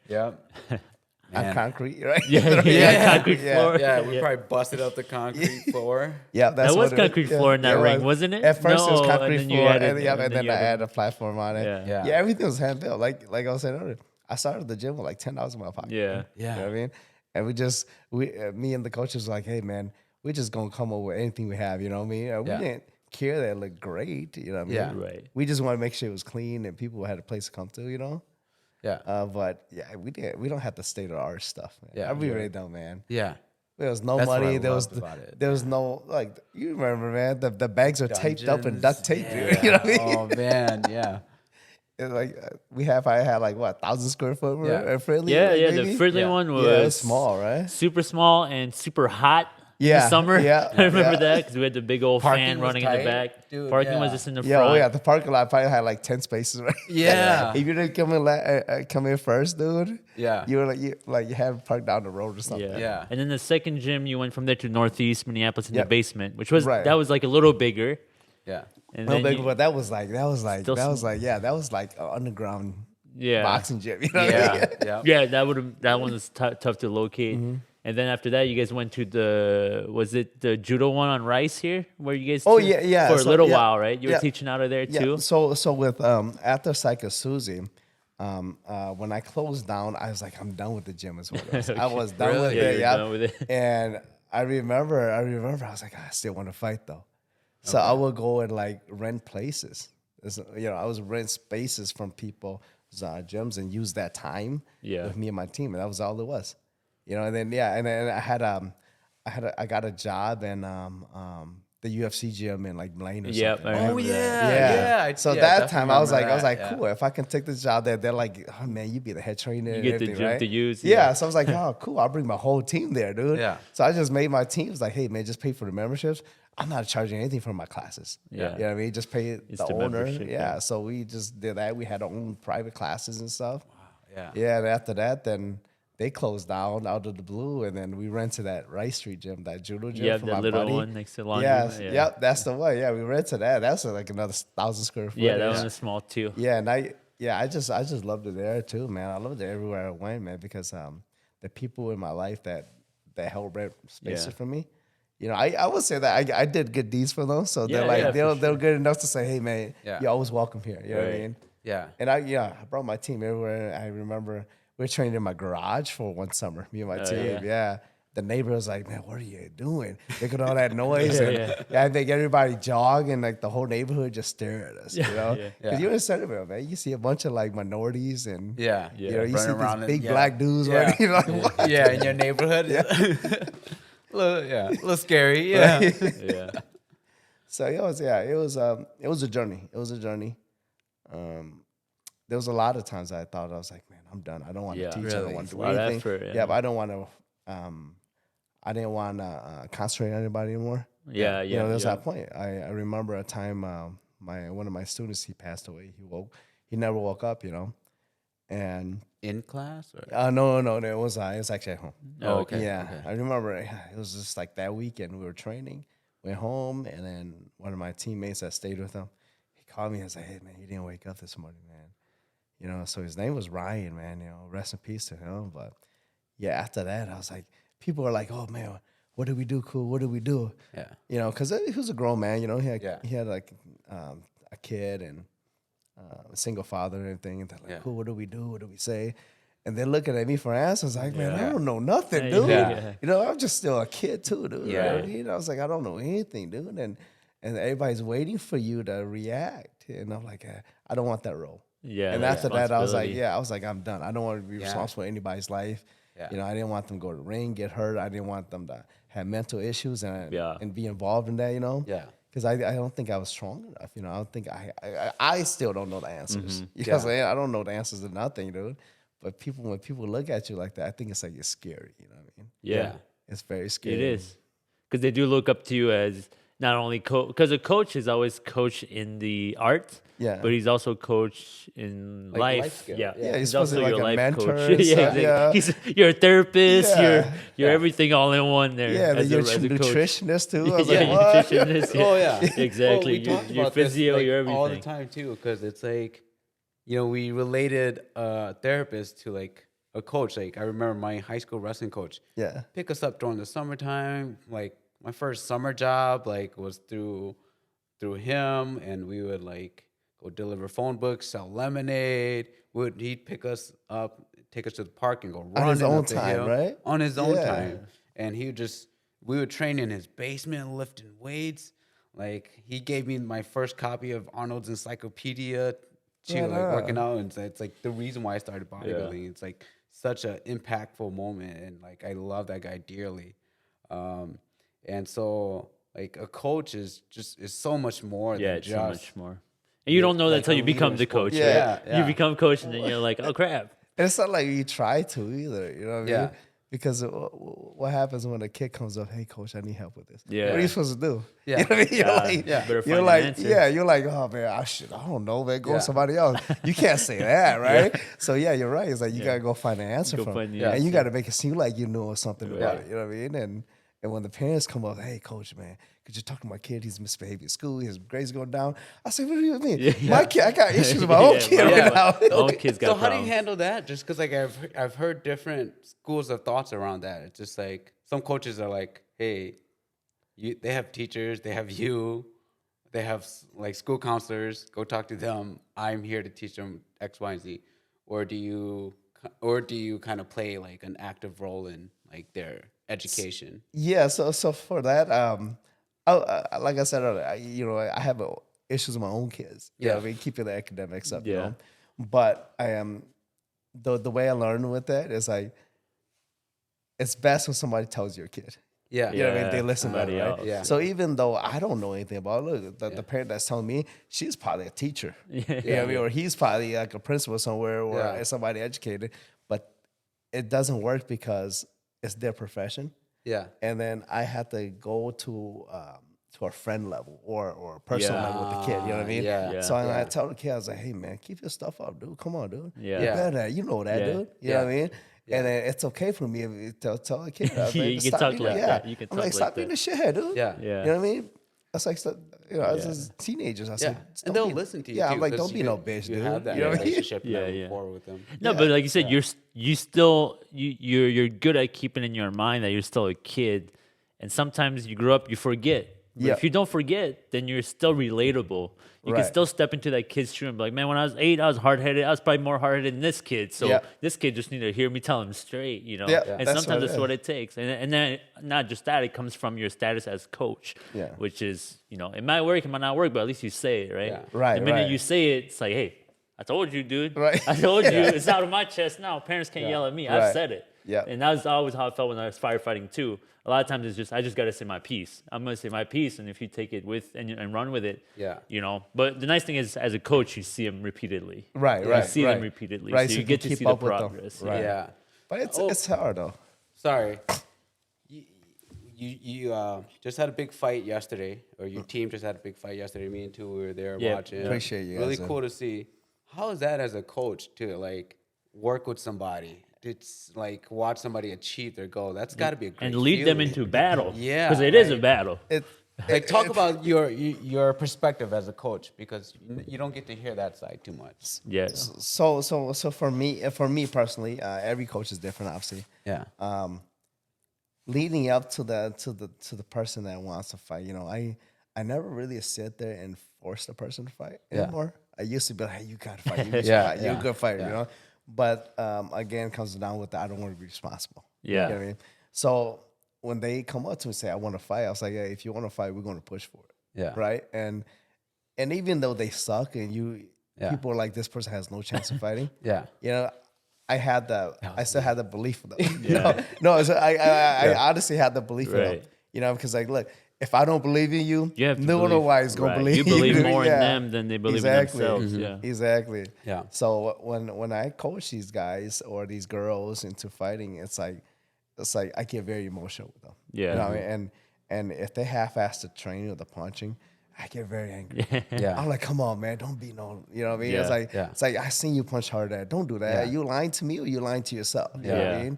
Speaker 3: On concrete, right?
Speaker 2: Concrete floor.
Speaker 1: We probably busted up the concrete floor.
Speaker 2: That was concrete floor in that ring, wasn't it?
Speaker 3: At first it was concrete floor, and then I added a platform on it.
Speaker 2: Yeah,
Speaker 3: everything was hand built. Like I was saying earlier, I started the gym with like $10 in my pocket. You know what I mean? And me and the coaches were like, hey man, we're just gonna come up with anything we have. You know what I mean? We didn't care that it looked great. You know what I mean?
Speaker 2: Right.
Speaker 3: We just want to make sure it was clean and people had a place to come to. But we don't have the state of art stuff, man. I really don't, man. There was no money. There was no, like, you remember, man, the bags are taped up and duct taped. You know what I mean?
Speaker 1: Oh man,
Speaker 3: It's like I had like what 1,000 square foot friendly.
Speaker 2: The friendly one was
Speaker 3: small, right?
Speaker 2: Super small and super hot. In the summer. I remember that because we had the big old fan running in the back.
Speaker 1: Dude,
Speaker 2: parking was just in the front.
Speaker 3: The parking lot probably had like 10 spaces, right? If you didn't come in first, dude. You were you had parked down the road or something.
Speaker 2: And then the second gym, you went from there to Northeast Minneapolis in the basement, which was that was like a little bigger.
Speaker 3: And but that was like an underground boxing gym. You know what I mean?
Speaker 2: That one was tough to locate. And then after that, you guys went to the judo one on Rice here, where you guys for a little while, right? You were teaching out of there too.
Speaker 3: So with after Psycho Susie, when I closed down, I was like, I'm done with the gym as well. I was done with it.
Speaker 2: Done with it.
Speaker 3: And I remember, I was like, I still want to fight though. So I would go and like rent places. I was rent spaces from people's gyms and use that time with me and my team, and that was all it was. And then I got a job in the UFC gym in like Blaine or something. So that time I was like, cool. If I can take this job there, they're like, oh man, you be the head trainer.
Speaker 2: You get the gym to use.
Speaker 3: So I was like, oh cool, I'll bring my whole team there, dude. So I just made my teams like, hey man, just pay for the memberships. I'm not charging anything for my classes.
Speaker 2: Yeah.
Speaker 3: You know what I mean? Just pay
Speaker 2: It's
Speaker 3: the
Speaker 2: the
Speaker 3: owner.
Speaker 2: membership,
Speaker 3: Yeah. So we just did that. We had our own private classes and stuff.
Speaker 1: Wow. Yeah.
Speaker 3: Yeah. And after that, then they closed down out of the blue. And then we rented that Rice Street gym, that judo gym
Speaker 2: Yeah,
Speaker 3: for
Speaker 2: the
Speaker 3: my
Speaker 2: little
Speaker 3: buddy.
Speaker 2: one next to the laundry.
Speaker 3: Yeah.
Speaker 2: Yeah.
Speaker 3: Yep. That's the one. Yeah. We rented that. That's like another 1,000 square foot.
Speaker 2: Yeah, that one is small too.
Speaker 3: Yeah. And I just loved it there too, man. I loved it everywhere I went, man, because the people in my life that held rent spaces for me. You know, I would say that I did good deeds for them. So they're like, they're good enough to say, hey, man, you're always welcome here. You know what I mean?
Speaker 1: Yeah.
Speaker 3: And I brought my team everywhere. I remember we were training in my garage for one summer, me and my team. Yeah. The neighbor was like, man, what are you doing? Making all that noise. I think everybody jog and like the whole neighborhood just stare at us, you know? Because you're in Centerville, man. You see a bunch of like minorities and, you know, you see these big black dudes running. You're like, what?
Speaker 1: Yeah, in your neighborhood. A little scary. Yeah.
Speaker 2: Yeah.
Speaker 3: So it was a journey. It was a journey. There was a lot of times I thought I was like, man, I'm done. I don't want to teach. I don't want to do anything.
Speaker 2: Effort,
Speaker 3: but I don't want to. I didn't want to concentrate on anybody anymore.
Speaker 2: Yeah.
Speaker 3: You know, there's that point. I remember a time one of my students, he passed away. He never woke up. You know, and
Speaker 1: in class? Or?
Speaker 3: No. It was actually at home.
Speaker 1: Oh, okay.
Speaker 3: Yeah, okay. I remember it was just like that weekend we were training, went home, and then one of my teammates that stayed with him, he called me and said, hey, man, he didn't wake up this morning, man. You know, so his name was Ryan, man, you know, rest in peace to him. But yeah, after that, I was like, people are like, oh, man, what did we do, Kou? What did we do?
Speaker 1: Yeah.
Speaker 3: You know, because he was a grown man, you know, he had like a kid and a single father and everything. And they're like, Kou, what do we do? What do we say? And they're looking at me for answers. Like, man, I don't know nothing, dude.
Speaker 2: Yeah.
Speaker 3: You know, I'm just still a kid too, dude.
Speaker 1: Yeah.
Speaker 3: Right? You know, I was like, I don't know anything, dude. And everybody's waiting for you to react. And I'm like, I don't want that role.
Speaker 2: Yeah.
Speaker 3: And after that, I was like, I'm done. I don't want to be responsible for anybody's life.
Speaker 1: Yeah.
Speaker 3: You know, I didn't want them to go to the ring, get hurt. I didn't want them to have mental issues and be involved in that, you know?
Speaker 1: Yeah.
Speaker 3: Because I don't think I was strong enough. You know, I don't think I still don't know the answers. You know what I'm saying? I don't know the answers to nothing, dude. But when people look at you like that, I think it's like it's scary. You know what I mean?
Speaker 2: Yeah.
Speaker 3: It's very scary.
Speaker 2: It is. Because they do look up to you as not only coach, because a coach is always coach in the art, but he's also coach in
Speaker 1: life
Speaker 2: life.
Speaker 1: skill.
Speaker 3: Yeah, he's
Speaker 2: also
Speaker 3: supposed to be like a mentor.
Speaker 2: Coach. Exactly. You're a therapist. You're everything all in one there.
Speaker 3: Yeah, you're a nutritionist too. I was
Speaker 2: like,
Speaker 3: what?
Speaker 2: Nutritionist.
Speaker 1: Oh yeah,
Speaker 2: exactly.
Speaker 1: Well,
Speaker 2: you're physio. You're everything
Speaker 1: all the time too, because it's like, you know, we related a therapist to like a coach. Like I remember my high school wrestling coach.
Speaker 3: Yeah,
Speaker 1: pick us up during the summertime. Like my first summer job, like was through him, and we would like go deliver phone books, sell lemonade. He'd pick us up, take us to the park, and go run
Speaker 3: on his own time, right?
Speaker 1: On his own time, and we would train in his basement lifting weights. Like he gave me my first copy of Arnold's Encyclopedia to like working out, and it's like the reason why I started bodybuilding. It's like such an impactful moment, and like I love that guy dearly. And so like a coach is so much more than
Speaker 2: it's
Speaker 1: just
Speaker 2: so much more. And you don't know that until you become the coach.
Speaker 3: Yeah.
Speaker 2: You become coach, and then you're like, oh crap.
Speaker 3: And it's not like you try to either. You know what I mean?
Speaker 1: Yeah.
Speaker 3: Because what happens when a kid comes up, hey coach, I need help with this.
Speaker 2: Yeah.
Speaker 3: What are you supposed to do?
Speaker 1: Yeah.
Speaker 3: You know what I mean?
Speaker 2: Better find an answer.
Speaker 3: You're like, oh man, I don't know, man. Go with somebody else. You can't say that, right? So you're right. It's like you gotta go find an answer from it. And you gotta make it seem like you know something about it. You know what I mean? And when the parents come up, hey coach, man, could you talk to my kid? He's misbehaving at school. His grades going down. I say, what do you mean? My kid, I got issues with my own kid right now.
Speaker 2: Own kid's got
Speaker 1: so how
Speaker 2: problems.
Speaker 1: do you handle that? Just because like I've heard different schools of thoughts around that. It's just like some coaches are like, hey, they have teachers, they have you, they have like school counselors. Go talk to them. I'm here to teach them X, Y, and Z. Or do you kind of play like an active role in like their education?
Speaker 3: Yeah, so for that, like I said earlier, I have issues with my own kids. You know what I mean, keeping the academics up. You know? But I am the way I learn with that is like it's best when somebody tells your kid.
Speaker 1: Yeah,
Speaker 3: you know what I mean. They listen to it, right?
Speaker 2: else.
Speaker 1: Yeah.
Speaker 3: So even though I don't know anything about it, the parent that's telling me, she's probably a teacher. You know what I mean? Or he's probably like a principal somewhere, or somebody educated. But it doesn't work because it's their profession.
Speaker 1: Yeah.
Speaker 3: And then I had to go to to a friend level or a personal level with the kid. You know what I mean?
Speaker 1: Yeah.
Speaker 3: So I tell the kid, I was like, hey man, keep your stuff up, dude. Come on, dude.
Speaker 2: Yeah.
Speaker 3: You're better at it. You know that, dude. You know what I mean? And then it's okay for me to tell the kid,
Speaker 2: You can talk like that. You can
Speaker 3: I'm
Speaker 2: talk
Speaker 3: like, stop
Speaker 2: like
Speaker 3: being a
Speaker 2: that.
Speaker 3: shithead, dude.
Speaker 1: Yeah.
Speaker 3: You know what I mean? That's like, as teenagers, I was like,
Speaker 1: and they'll listen to you.
Speaker 3: Yeah,
Speaker 1: too,
Speaker 3: I'm like,
Speaker 1: 'cause
Speaker 3: don't be no bitch,
Speaker 1: you
Speaker 3: dude.
Speaker 1: have that
Speaker 3: You know what I mean?
Speaker 1: relationship and that
Speaker 2: Yeah.
Speaker 1: rapport with them.
Speaker 2: No, but like you said, you still you're good at keeping in your mind that you're still a kid, and sometimes you grow up, you forget. But if you don't forget, then you're still relatable. You can still step into that kid's shoe and be like, man, when I was 8, I was hard-headed. I was probably more hard-headed than this kid. So this kid just need to hear me tell him straight, you know? And sometimes that's what it takes. And then not just that, it comes from your status as coach, which is, you know, it might work, it might not work, but at least you say it, right?
Speaker 3: Right,
Speaker 2: the minute you say it, it's like, hey, I told you, dude.
Speaker 3: Right.
Speaker 2: I told you. It's out of my chest now. Parents can't yell at me. I've said it.
Speaker 3: Yeah.
Speaker 2: And that was always how I felt when I was firefighting too. A lot of times it's just I just gotta say my piece. I'm gonna say my piece, and if you take it with and run with it, you know. But the nice thing is, as a coach, you see them repeately.
Speaker 3: You
Speaker 2: see them repeatedly, so you get to see the progress.
Speaker 1: Yeah.
Speaker 3: But it's hard though.
Speaker 1: Sorry. You just had a big fight yesterday, or your team just had a big fight yesterday. Me and two were there watching.
Speaker 3: Appreciate you.
Speaker 1: Really cool to see. How is that as a coach to like work with somebody? It's like watch somebody achieve their goal. That's got to be a great
Speaker 2: and lead them into battle.
Speaker 1: Yeah,
Speaker 2: because it is a battle.
Speaker 1: Like talk about your perspective as a coach, because you don't get to hear that side too much.
Speaker 2: Yeah.
Speaker 3: So for me personally, every coach is different, obviously.
Speaker 1: Yeah.
Speaker 3: Leading up to the person that wants to fight, you know, I never really sit there and force the person to fight anymore. I used to be like, hey, you gotta fight. You fight. You're a good fighter, you know. But again, it comes down with I don't want to be responsible.
Speaker 2: Yeah.
Speaker 3: You know what I mean? So when they come up to me and say, I want to fight, I was like, hey, if you want to fight, we're going to push for it.
Speaker 1: Yeah.
Speaker 3: Right? And even though they suck and people are like, this person has no chance of fighting. You know, I still had the belief in them. I honestly had the belief in them. You know, because like, look, if I don't believe in you, no one is going to believe
Speaker 2: you. Believe more in them than they believe in themselves.
Speaker 3: Mm-hmm.
Speaker 2: Yeah.
Speaker 3: Exactly.
Speaker 1: Yeah.
Speaker 3: So when I coach these guys or these girls into fighting, it's like I get very emotional with them.
Speaker 2: Yeah.
Speaker 3: You know what I mean? And if they half-ass the training or the punching, I get very angry. I'm like, come on, man, don't be no, you know what I mean? It's like I seen you punch hard at. Don't do that. You lying to me or you lying to yourself? You know what I mean?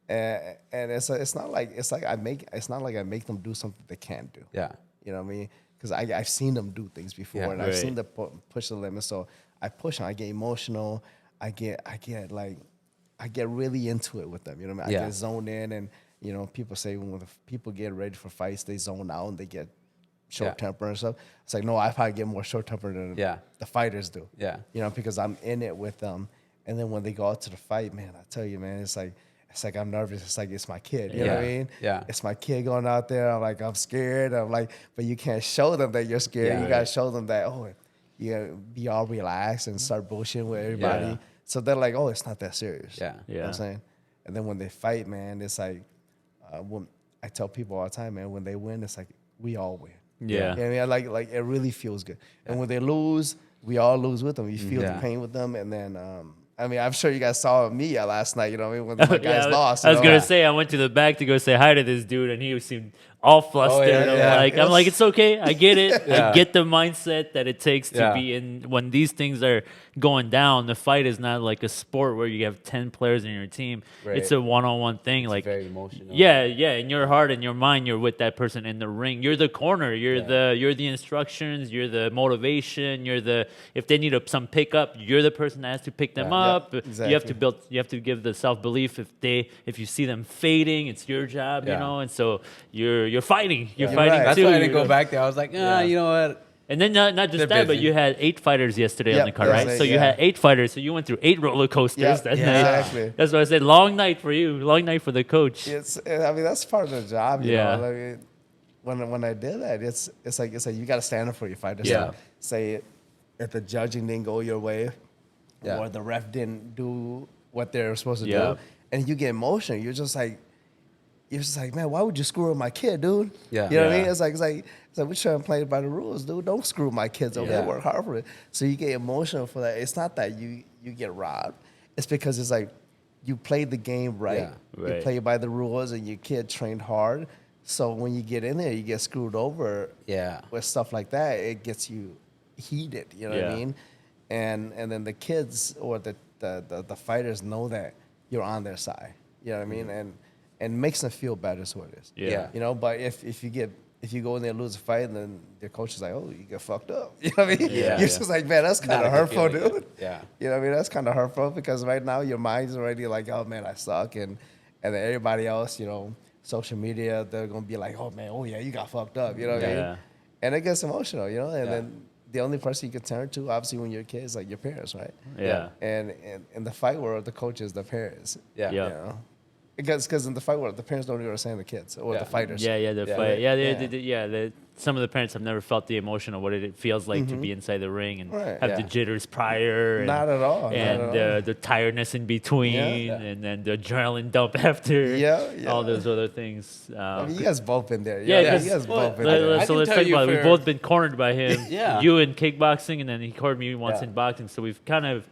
Speaker 3: And it's not like I make them do something they can't do.
Speaker 1: Yeah.
Speaker 3: You know what I mean? Because I've seen them do things before, and I've seen them push the limit. So I push them. I get emotional. I get really into it with them. You know what I mean? I get zoned in, and you know, people say when the people get ready for fights, they zone out and they get short temper and stuff. It's like, no, I probably get more short temper than the fighters do.
Speaker 1: Yeah.
Speaker 3: You know, because I'm in it with them, and then when they go out to the fight, man, I tell you, man, it's like I'm nervous. It's like it's my kid. You know what I mean?
Speaker 1: Yeah.
Speaker 3: It's my kid going out there. I'm scared. I'm like, but you can't show them that you're scared. You gotta show them that, you gotta be all relaxed and start bullshitting with everybody.
Speaker 2: Yeah.
Speaker 3: So they're like, oh, it's not that serious.
Speaker 1: Yeah.
Speaker 3: You know what I'm saying? And then when they fight, man, it's like when I tell people all the time, man, when they win, it's like we all win.
Speaker 2: Yeah.
Speaker 3: You know what I mean? Like it really feels good. And when they lose, we all lose with them. You feel the pain with them, and then I mean, I'm sure you guys saw me last night, you know what I mean, when the guys lost.
Speaker 2: I was going to say, I went to the back to go say hi to this dude, and he seemed all flustered. I'm like, it's okay. I get it. I get the mindset that it takes to be in. When these things are going down, the fight is not like a sport where you have 10 players in your team.
Speaker 1: Right.
Speaker 2: It's a one-on-one thing. Like
Speaker 1: very emotional.
Speaker 2: Yeah. In your heart and your mind, you're with that person in the ring. You're the corner. You're the instructions. You're the motivation. If they need some pickup, you're the person that has to pick them up.
Speaker 3: Exactly.
Speaker 2: You have to give the self-belief. If you see them fading, it's your job, you know. And so you're fighting. You're fighting too.
Speaker 1: That's why I didn't go back there. I was like, you know what?
Speaker 2: And then not just that, but you had 8 fighters yesterday on the card, right? So you had 8 fighters. So you went through 8 roller coasters that night.
Speaker 3: Exactly.
Speaker 2: That's why I said long night for you, long night for the coach.
Speaker 3: I mean, that's part of the job. You know? Like, when I did that, it's like you got to stand up for your fighters. Say if the judging didn't go your way, or the ref didn't do what they're supposed to do, and you get emotional, you're just like, man, why would you screw up my kid, dude? You know what I mean? It's like we're trying to play by the rules, dude. Don't screw my kids over. They work hard for it. So you get emotional for that. It's not that you get robbed. It's because it's like you played the game right. You play by the rules, and your kid trained hard. So when you get in there, you get screwed over.
Speaker 1: Yeah.
Speaker 3: With stuff like that, it gets you heated. You know what I mean? And then the kids or the fighters know that you're on their side. You know what I mean? And makes them feel better is what it is.
Speaker 2: Yeah.
Speaker 3: You know, but if you go in there and lose a fight, and then their coach is like, "Oh, you get fucked up," you know what I mean?
Speaker 2: Yeah.
Speaker 3: You're just like, man, that's kind of hurtful, dude.
Speaker 1: Yeah.
Speaker 3: You know what I mean? That's kind of hurtful because right now your mind's already like, "Oh man, I suck," and then everybody else, you know, social media, they're gonna be like, "Oh man, oh yeah, you got fucked up," you know what I mean? And it gets emotional, you know, and then the only person you can turn to, obviously, when you're a kid, is like your parents, right?
Speaker 2: Yeah.
Speaker 3: And in the fight world, the coach is the parents.
Speaker 1: Yeah.
Speaker 3: You know? Because in the fight world, the parents don't even understand the kids or the fighters.
Speaker 2: Some of the parents have never felt the emotion of what it feels like to be inside the ring and have the jitters prior. And,
Speaker 3: Not at all.
Speaker 2: And the tiredness in between, and then the adrenaline dump after. All those other things.
Speaker 3: I mean, you guys both been there.
Speaker 2: You
Speaker 3: guys both been there.
Speaker 2: So let's talk about it. We've both been cornered by him.
Speaker 1: Yeah.
Speaker 2: You in kickboxing, and then he cornered me once in boxing. So we've kind of,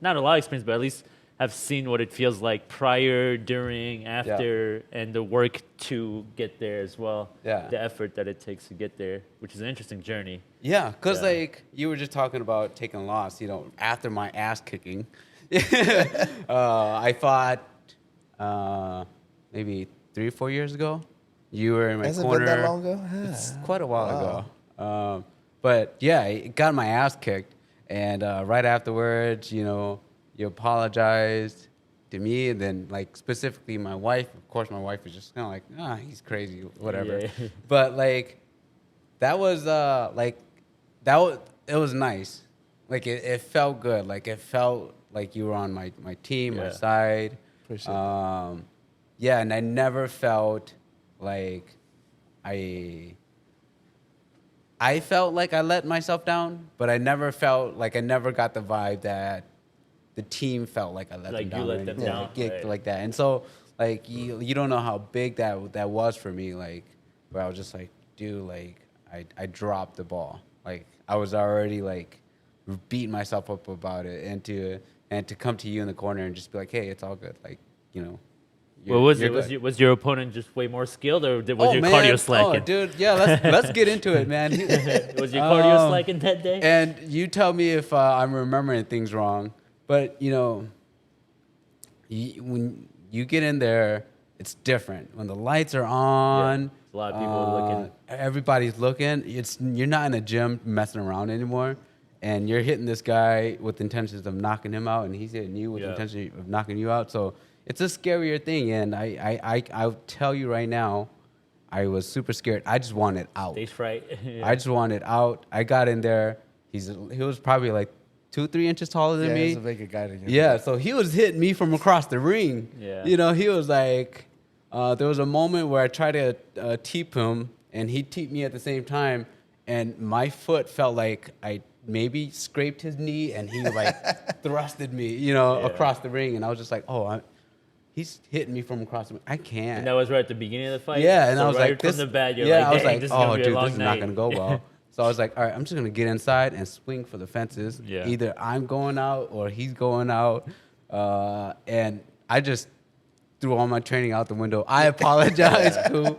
Speaker 2: not a lot of experience, but at least have seen what it feels like prior, during, after, and the work to get there as well.
Speaker 1: Yeah.
Speaker 2: The effort that it takes to get there, which is an interesting journey.
Speaker 1: Yeah, because like you were just talking about taking a loss, you know, after my ass kicking, I fought maybe 3 or 4 years ago. You were in my
Speaker 3: Has
Speaker 1: corner.
Speaker 3: it been that long ago?
Speaker 1: It's quite a while ago. But yeah, I got my ass kicked, and right afterwards, you know, you apologized to me, and then like specifically my wife. Of course, my wife was just kind of like, he's crazy, whatever.
Speaker 2: Yeah.
Speaker 1: But like, that was it was nice. Like it felt good. Like it felt like you were on my team, my side.
Speaker 3: Appreciate that.
Speaker 1: Yeah, and I never felt like I felt like I let myself down, but I never felt like I never got the vibe that the team felt like I let them down.
Speaker 2: Like you let them down.
Speaker 1: Like that. And so, like, you don't know how big that was for me, like, where I was just like, dude, like, I dropped the ball. Like, I was already, like, beating myself up about it. And to come to you in the corner and just be like, hey, it's all good. Like, you know.
Speaker 2: Well, was your opponent just way more skilled, or was your cardio slacking?
Speaker 1: Oh, dude, yeah, let's get into it, man.
Speaker 2: Was your cardio slacking that day?
Speaker 1: And you tell me if I'm remembering things wrong, but, you know, when you get in there, it's different. When the lights are on,
Speaker 2: a lot of people looking.
Speaker 1: Everybody's looking. You're not in a gym messing around anymore, and you're hitting this guy with intentions of knocking him out, and he's hitting you with the intention of knocking you out. So it's a scarier thing, and I'll tell you right now, I was super scared. I just wanted out.
Speaker 2: Stage fright.
Speaker 1: I just wanted out. I got in there. He was probably like 2-3 inches taller than me.
Speaker 3: He's a bigger guy than you.
Speaker 1: Yeah, so he was hitting me from across the ring.
Speaker 2: Yeah.
Speaker 1: You know, he was like, there was a moment where I tried to teep him, and he teeped me at the same time, and my foot felt like I maybe scraped his knee, and he like thrusted me, you know, across the ring, and I was just like, he's hitting me from across the ring. I can't.
Speaker 2: And that was right at the beginning of the fight?
Speaker 1: Yeah, and
Speaker 2: so
Speaker 1: I was
Speaker 2: right
Speaker 1: like,
Speaker 2: from the bat, you're like,
Speaker 1: I was like,
Speaker 2: this
Speaker 1: oh,
Speaker 2: is
Speaker 1: dude,
Speaker 2: a long
Speaker 1: this is not going to go well. So I was like, all right, I'm just going to get inside and swing for the fences.
Speaker 2: Yeah.
Speaker 1: Either I'm going out or he's going out. And I just threw all my training out the window. I apologize, Kou.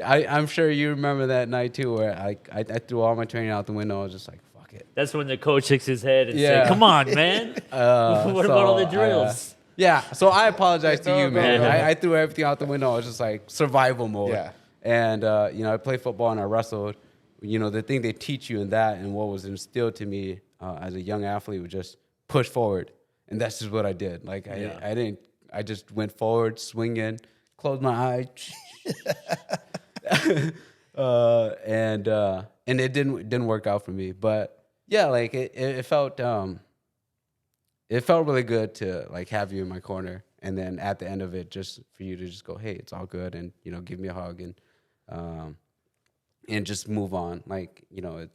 Speaker 1: I'm sure you remember that night too, where I threw all my training out the window. I was just like, fuck it.
Speaker 2: That's when the coach shakes his head and says, come on, man. What about all the drills?
Speaker 1: So I apologize to you, man. I threw everything out the window. I was just like survival mode.
Speaker 3: Yeah.
Speaker 1: And, you know, I played football and I wrestled. You know, the thing they teach you in that and what was instilled to me as a young athlete was just push forward. And that's just what I did. Like, I just went forward, swinging, closed my eyes. And it didn't work out for me. But yeah, like it felt really good to like have you in my corner. And then at the end of it, just for you to just go, hey, it's all good. And, you know, give me a hug and just move on. Like, you know,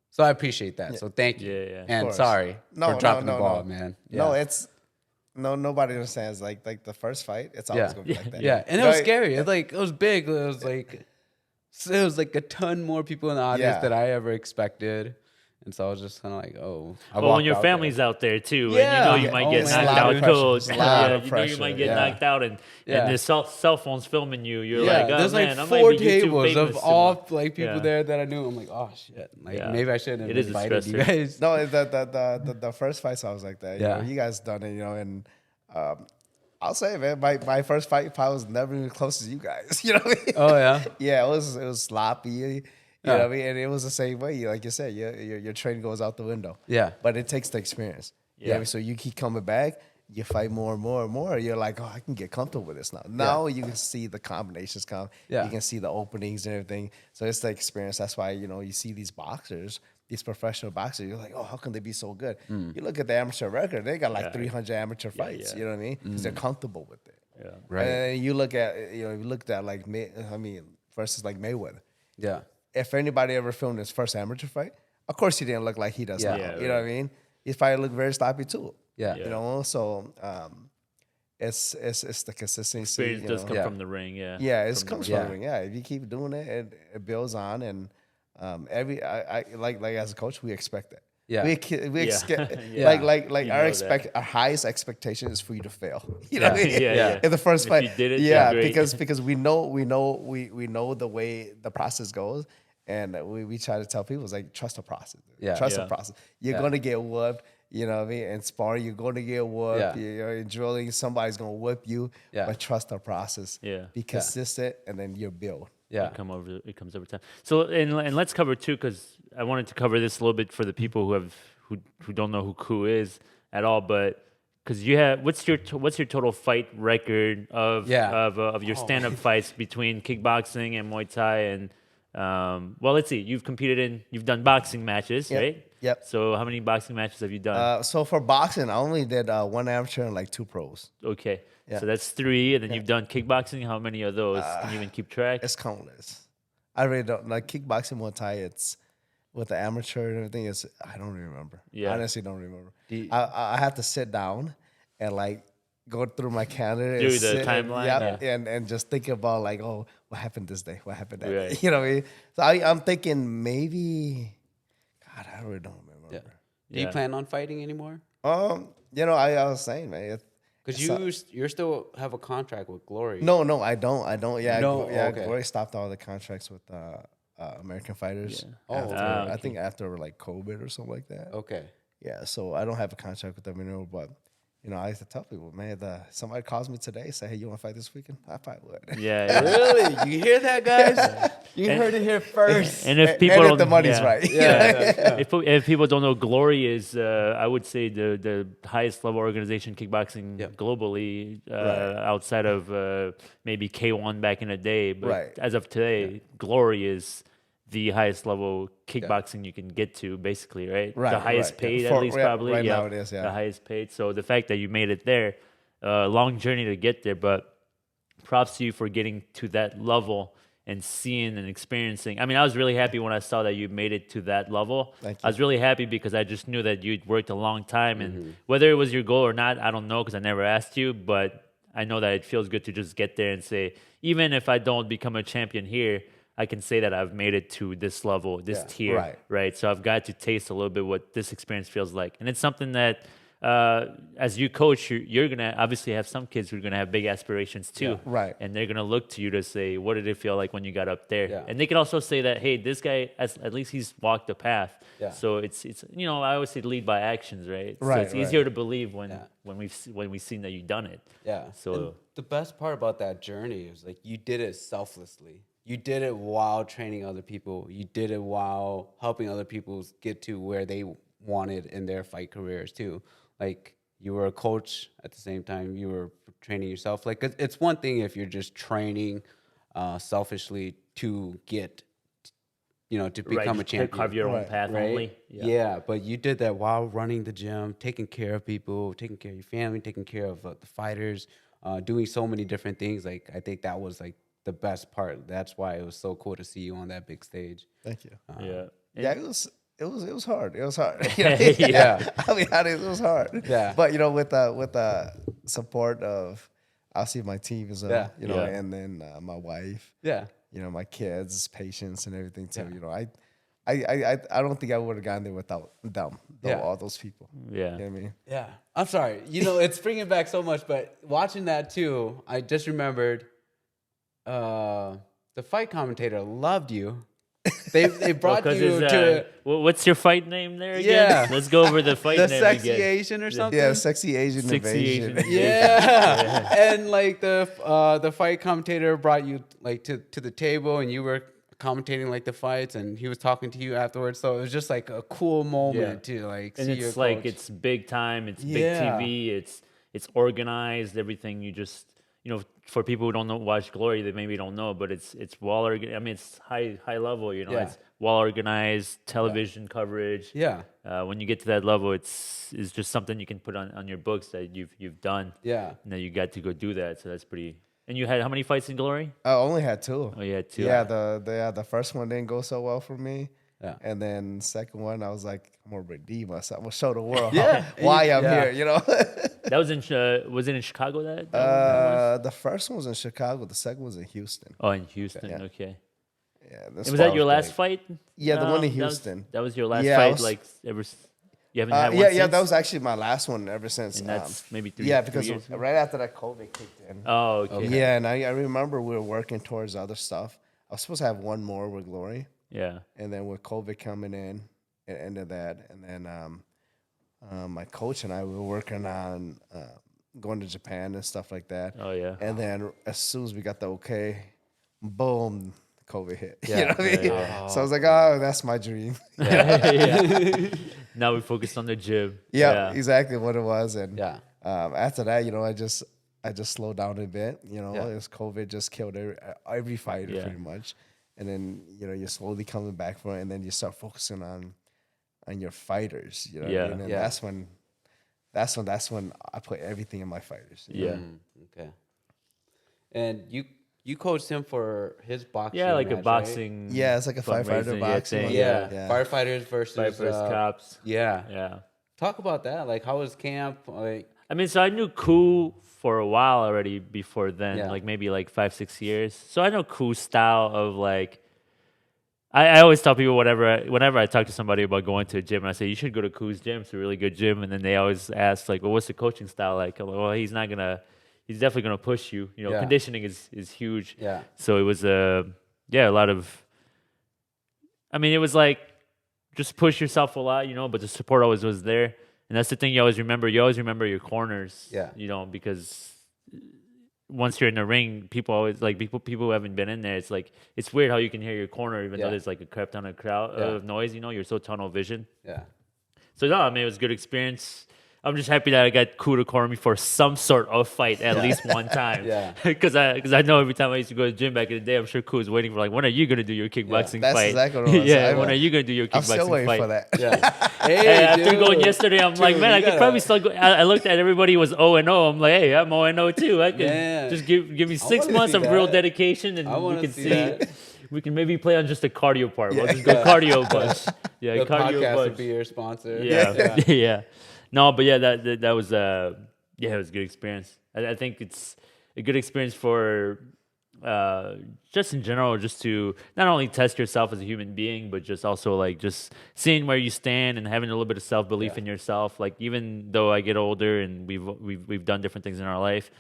Speaker 1: so I appreciate that. So thank you.
Speaker 2: Yeah.
Speaker 1: And sorry for dropping the ball, man. Yeah.
Speaker 3: No, nobody understands. Like the first fight, it's always gonna be like that.
Speaker 1: Yeah, and it was scary. It was big. It was like a ton more people in the audience than I ever expected. And so I was just kind of like, oh.
Speaker 2: Well, when your family's out there too, and
Speaker 1: Yeah.
Speaker 2: you know you might get
Speaker 3: man.
Speaker 2: knocked
Speaker 3: A lot of
Speaker 2: out
Speaker 3: pressure.
Speaker 2: cold.
Speaker 3: It's a lot of
Speaker 2: You know you might get
Speaker 1: Yeah.
Speaker 2: knocked out, and the cell phone's filming you. You're like, oh
Speaker 1: there's
Speaker 2: man,
Speaker 1: like
Speaker 2: I might
Speaker 1: 4
Speaker 2: be YouTube
Speaker 1: tables of
Speaker 2: famous
Speaker 1: all like people
Speaker 2: Yeah.
Speaker 1: there that I knew. I'm like, oh shit, like
Speaker 2: Yeah.
Speaker 1: maybe I shouldn't
Speaker 2: It
Speaker 1: have
Speaker 2: is a
Speaker 1: invited you
Speaker 2: stressor.
Speaker 1: guys.
Speaker 3: No, the first fights I was like that. You
Speaker 1: Yeah.
Speaker 3: know, you guys done it. You know, and I'll say, man, my first fight was never even close as you guys. You know what I mean?
Speaker 1: Oh yeah,
Speaker 3: Yeah, it was sloppy. You
Speaker 1: Yeah.
Speaker 3: know what I mean? And it was the same way. Like you said, your training goes out the window.
Speaker 1: Yeah.
Speaker 3: But it takes the experience. Yeah. So you keep coming back, you fight more and more and more. You're like, oh, I can get comfortable with this now. Now you can see the combinations come.
Speaker 1: Yeah.
Speaker 3: You can see the openings and everything. So it's the experience. That's why, you know, you see these boxers, these professional boxers, you're like, oh, how can they be so good? You look at the amateur record, they got like 300 amateur fights.
Speaker 2: yeah.
Speaker 3: You know what I mean? Because they're comfortable with it.
Speaker 2: Yeah.
Speaker 1: Right.
Speaker 3: And you look at, you looked at like, versus like Mayweather.
Speaker 1: yeah,
Speaker 3: If anybody ever filmed his first amateur fight, of course he didn't look like he does
Speaker 1: Yeah.
Speaker 3: now.
Speaker 2: Yeah,
Speaker 3: You know what I mean? He probably looked very sloppy too.
Speaker 1: yeah,
Speaker 3: You know, so it's the consistency.
Speaker 2: Experience
Speaker 3: you
Speaker 2: does
Speaker 3: know.
Speaker 2: come
Speaker 1: Yeah.
Speaker 2: from the ring. Yeah.
Speaker 3: Yeah, it
Speaker 2: From
Speaker 3: comes
Speaker 2: the
Speaker 3: from
Speaker 1: ring.
Speaker 3: the ring. Yeah, if you keep doing it, it builds on, and I like as a coach, we expect that.
Speaker 1: Yeah.
Speaker 3: we
Speaker 2: Yeah.
Speaker 3: expect
Speaker 2: Yeah.
Speaker 3: like
Speaker 2: You
Speaker 3: our
Speaker 2: know that.
Speaker 3: our highest expectation is for you to fail. You know what I mean?
Speaker 2: Yeah.
Speaker 3: In the first
Speaker 2: If
Speaker 3: fight,
Speaker 2: you did it,
Speaker 3: yeah,
Speaker 2: then great.
Speaker 3: because we know the way the process goes, and we try to tell people it's like trust the process.
Speaker 1: Yeah.
Speaker 3: Trust the
Speaker 2: Yeah.
Speaker 3: process. You're
Speaker 1: Yeah.
Speaker 3: gonna get whooped. You know what I mean? In sparring, you're going to get whooped.
Speaker 1: Yeah.
Speaker 3: You're in drilling, somebody's going to whip you.
Speaker 1: Yeah.
Speaker 3: But trust the process.
Speaker 2: Yeah.
Speaker 3: Be consistent, and then you build.
Speaker 1: yeah,
Speaker 2: It comes over time. So and let's cover too, because I wanted to cover this a little bit for the people who don't know who Kou is at all, but because you have what's your total fight record of your stand up fights between kickboxing and Muay Thai and well, let's see, you've done boxing matches, right?
Speaker 3: Yep.
Speaker 2: So how many boxing matches have you done?
Speaker 3: So for boxing, I only did one amateur and like 2 pros.
Speaker 2: Okay,
Speaker 3: yeah.
Speaker 2: so that's 3, and then you've done kickboxing. How many of those? Can you even keep track?
Speaker 3: It's countless. I really don't like kickboxing, Muay Thai. It's with the amateur and everything. I don't even remember.
Speaker 2: Yeah.
Speaker 3: Honestly, don't remember. I have to sit down and like go through my calendar
Speaker 2: Do
Speaker 3: and
Speaker 2: the
Speaker 3: sit
Speaker 2: timeline,
Speaker 3: and just think about like, oh, what happened this day? What happened that day?
Speaker 2: Right.
Speaker 3: You know what I mean? So I'm thinking maybe, God, I really don't remember.
Speaker 1: yeah. Do you plan on fighting anymore?
Speaker 3: I was saying, man.
Speaker 1: Because you still have a contract with Glory.
Speaker 3: No, I don't. Yeah,
Speaker 1: No? Okay.
Speaker 3: Glory stopped all the contracts with American fighters.
Speaker 1: Oh,
Speaker 3: after,
Speaker 1: okay.
Speaker 3: I think after like COVID or something like that.
Speaker 1: Okay.
Speaker 3: Yeah, so I don't have a contract with them anymore. But I used to tell people, man, somebody calls me today, say, hey, you want to fight this weekend? I probably would.
Speaker 2: Yeah.
Speaker 1: Really? You hear that, guys? You heard it here first.
Speaker 2: And if people
Speaker 3: and
Speaker 2: don't,
Speaker 3: if the money's
Speaker 2: yeah.
Speaker 3: right.
Speaker 2: If people don't know, Glory is, I would say, the highest level organization kickboxing globally, outside of maybe K1 back in the day. But as of today, Glory is the highest level kickboxing you can get to, basically, right? The highest paid, at least, probably.
Speaker 3: Right now it is,
Speaker 2: the highest paid. So the fact that you made it there, long journey to get there, but props to you for getting to that level and seeing and experiencing. I mean, I was really happy when I saw that you made it to that level.
Speaker 3: Thank you.
Speaker 2: I was really happy because I just knew that you'd worked a long time, and whether it was your goal or not, I don't know because I never asked you, but I know that it feels good to just get there and say, even if I don't become a champion here, I can say that I've made it to this level, this tier, right? So I've got to taste a little bit what this experience feels like. And it's something that, as you coach, you're going to obviously have some kids who are going to have big aspirations too.
Speaker 3: Yeah, right.
Speaker 2: And they're going to look to you to say, what did it feel like when you got up there?
Speaker 1: Yeah.
Speaker 2: And they can also say that, hey, this guy, at least he's walked the path.
Speaker 1: Yeah.
Speaker 2: So it's I always say lead by actions, right? So
Speaker 3: Right,
Speaker 2: it's easier to believe when we've seen that you've done it.
Speaker 1: Yeah.
Speaker 2: So
Speaker 1: And the best part about that journey is like you did it selflessly. You did it while training other people. You did it while helping other people get to where they wanted in their fight careers too. Like you were a coach at the same time you were training yourself. Like it's one thing if you're just training selfishly to get, to become a champion.
Speaker 2: Carve your own path only.
Speaker 1: Yeah, but you did that while running the gym, taking care of people, taking care of your family, taking care of the fighters, doing so many different things. Like I think that was like the best part. That's why it was so cool to see you on that big stage.
Speaker 3: Thank you.
Speaker 2: Yeah.
Speaker 3: It was hard. It was hard.
Speaker 1: Yeah.
Speaker 3: I mean, it was hard.
Speaker 1: Yeah.
Speaker 3: But with the support of obviously my team as well, and then my wife,
Speaker 1: Yeah.
Speaker 3: my kids, patience and everything too. I I don't think I would have gotten there without them, though, all those people.
Speaker 2: Yeah.
Speaker 3: You know what I mean?
Speaker 1: Yeah. I'm sorry. It's bringing back so much, but watching that too, I just remembered the fight commentator loved you. They brought you to
Speaker 2: what's your fight name there again?
Speaker 1: Yeah.
Speaker 2: Let's go over the fight
Speaker 1: the
Speaker 2: name
Speaker 1: sexy
Speaker 2: again.
Speaker 1: Asian or something.
Speaker 3: Yeah, sexy Asian invasion.
Speaker 1: Yeah. And like the fight commentator brought you like to the table, and you were commentating like the fights, and he was talking to you afterwards. So it was just like a cool moment to like
Speaker 2: and
Speaker 1: see
Speaker 2: it's
Speaker 1: your
Speaker 2: like
Speaker 1: coach.
Speaker 2: it's big time, it's big TV, it's organized, everything. You just for people who don't watch Glory, they maybe don't know, but it's well organized. I mean, it's high level. It's well organized television coverage.
Speaker 1: Yeah.
Speaker 2: When you get to that level, it's just something you can put on your books that you've done.
Speaker 1: Yeah.
Speaker 2: And that you got to go do that. So that's pretty. And you had how many fights in Glory?
Speaker 3: I only had 2.
Speaker 2: Oh, you had 2.
Speaker 3: Yeah, the first one didn't go so well for me.
Speaker 1: Yeah.
Speaker 3: And then second one, I was like, I'm gonna redeem myself. I'm gonna show the world
Speaker 1: why
Speaker 3: I'm here.
Speaker 2: That was was it in Chicago? That
Speaker 3: the first one was in Chicago. The second was in Houston.
Speaker 2: Oh, in Houston. Okay.
Speaker 3: Yeah.
Speaker 2: And was that your last fight?
Speaker 3: Yeah, the one in Houston.
Speaker 2: That was your last fight. You haven't had one
Speaker 3: yeah,
Speaker 2: since?
Speaker 3: that was actually my last one ever since.
Speaker 2: And that's maybe 3
Speaker 3: Yeah, because
Speaker 2: 3 years ago?
Speaker 3: right after that, COVID kicked in.
Speaker 2: Oh, okay.
Speaker 3: Yeah, and I remember we were working towards other stuff. I was supposed to have one more with Glory.
Speaker 2: Yeah.
Speaker 3: And then with COVID coming in, it ended that. And then my coach and I were working on going to Japan and stuff like that.
Speaker 2: Oh, yeah.
Speaker 3: And then as soon as we got the okay, boom, COVID hit.
Speaker 1: Yeah.
Speaker 3: You know what I mean?
Speaker 1: Yeah.
Speaker 3: So I was like, oh, that's my dream.
Speaker 2: Yeah. Now we focused on the gym.
Speaker 3: Yeah, exactly what it was. And
Speaker 1: Yeah.
Speaker 3: after that, I just slowed down a bit.
Speaker 1: Yeah.
Speaker 3: As COVID just killed every fighter pretty much. And then you're slowly coming back from it, and then you start focusing on your fighters. What I mean? And that's when I put everything in my fighters.
Speaker 2: Yeah.
Speaker 1: Okay. And you coached him for his boxing.
Speaker 2: Yeah, like
Speaker 1: match,
Speaker 2: a boxing.
Speaker 3: Right? Yeah, it's like a firefighter boxing.
Speaker 2: thing.
Speaker 1: Yeah. Firefighters versus
Speaker 2: cops.
Speaker 1: Yeah.
Speaker 2: Yeah.
Speaker 1: Talk about that. Like, how was camp? Like,
Speaker 2: I mean, so I knew Kou for a while already before then,
Speaker 1: Yeah.
Speaker 2: like maybe like 5-6 years. So I know Kou's style of like. I always tell people whenever I talk to somebody about going to a gym, I say you should go to Kou's gym. It's a really good gym, and then they always ask like, well, what's the coaching style like? I'm like, well, he's definitely gonna push you. Conditioning is huge.
Speaker 1: Yeah.
Speaker 2: So it was a lot of. I mean, it was like just push yourself a lot, but the support always was there, and that's the thing you always remember. You always remember your corners.
Speaker 1: Yeah.
Speaker 2: Because once you're in the ring, people always like people who haven't been in there. It's like it's weird how you can hear your corner even though there's like a crap ton of crowd of noise. You're so tunnel vision.
Speaker 1: Yeah.
Speaker 2: So no, I mean it was a good experience. I'm just happy that I got Kou to corner me for some sort of fight at least one time.
Speaker 1: Yeah.
Speaker 2: Because I know every time I used to go to the gym back in the day, I'm sure Kou was waiting for like, when are you gonna do your kickboxing
Speaker 3: That's
Speaker 2: fight?
Speaker 3: exactly what I was saying.
Speaker 2: When are you gonna do your kickboxing
Speaker 3: I'm still waiting
Speaker 2: fight?
Speaker 3: for that.
Speaker 1: Yeah.
Speaker 2: Hey, after going yesterday, I'm like, man, I could
Speaker 1: gotta-
Speaker 2: probably still go. I looked at everybody was 0-0. I'm like, hey, I'm 0-0 too. I could
Speaker 1: Yeah.
Speaker 2: just give me 6
Speaker 1: wanna
Speaker 2: months
Speaker 1: see
Speaker 2: of real
Speaker 1: that.
Speaker 2: dedication, and
Speaker 1: I
Speaker 2: we
Speaker 1: wanna
Speaker 2: can
Speaker 1: see
Speaker 2: see.
Speaker 1: that.
Speaker 2: We can maybe play on just the cardio part. We'll just go cardio bunch. Yeah,
Speaker 1: The
Speaker 2: cardio
Speaker 1: podcast
Speaker 2: bunch.
Speaker 1: would be your sponsor.
Speaker 2: Yeah, yeah. No, but yeah, that was it was a good experience. I think it's a good experience for just in general, just to not only test yourself as a human being, but just also like just seeing where you stand and having a little bit of self belief in yourself. Like even though I get older and we've done different things in our life,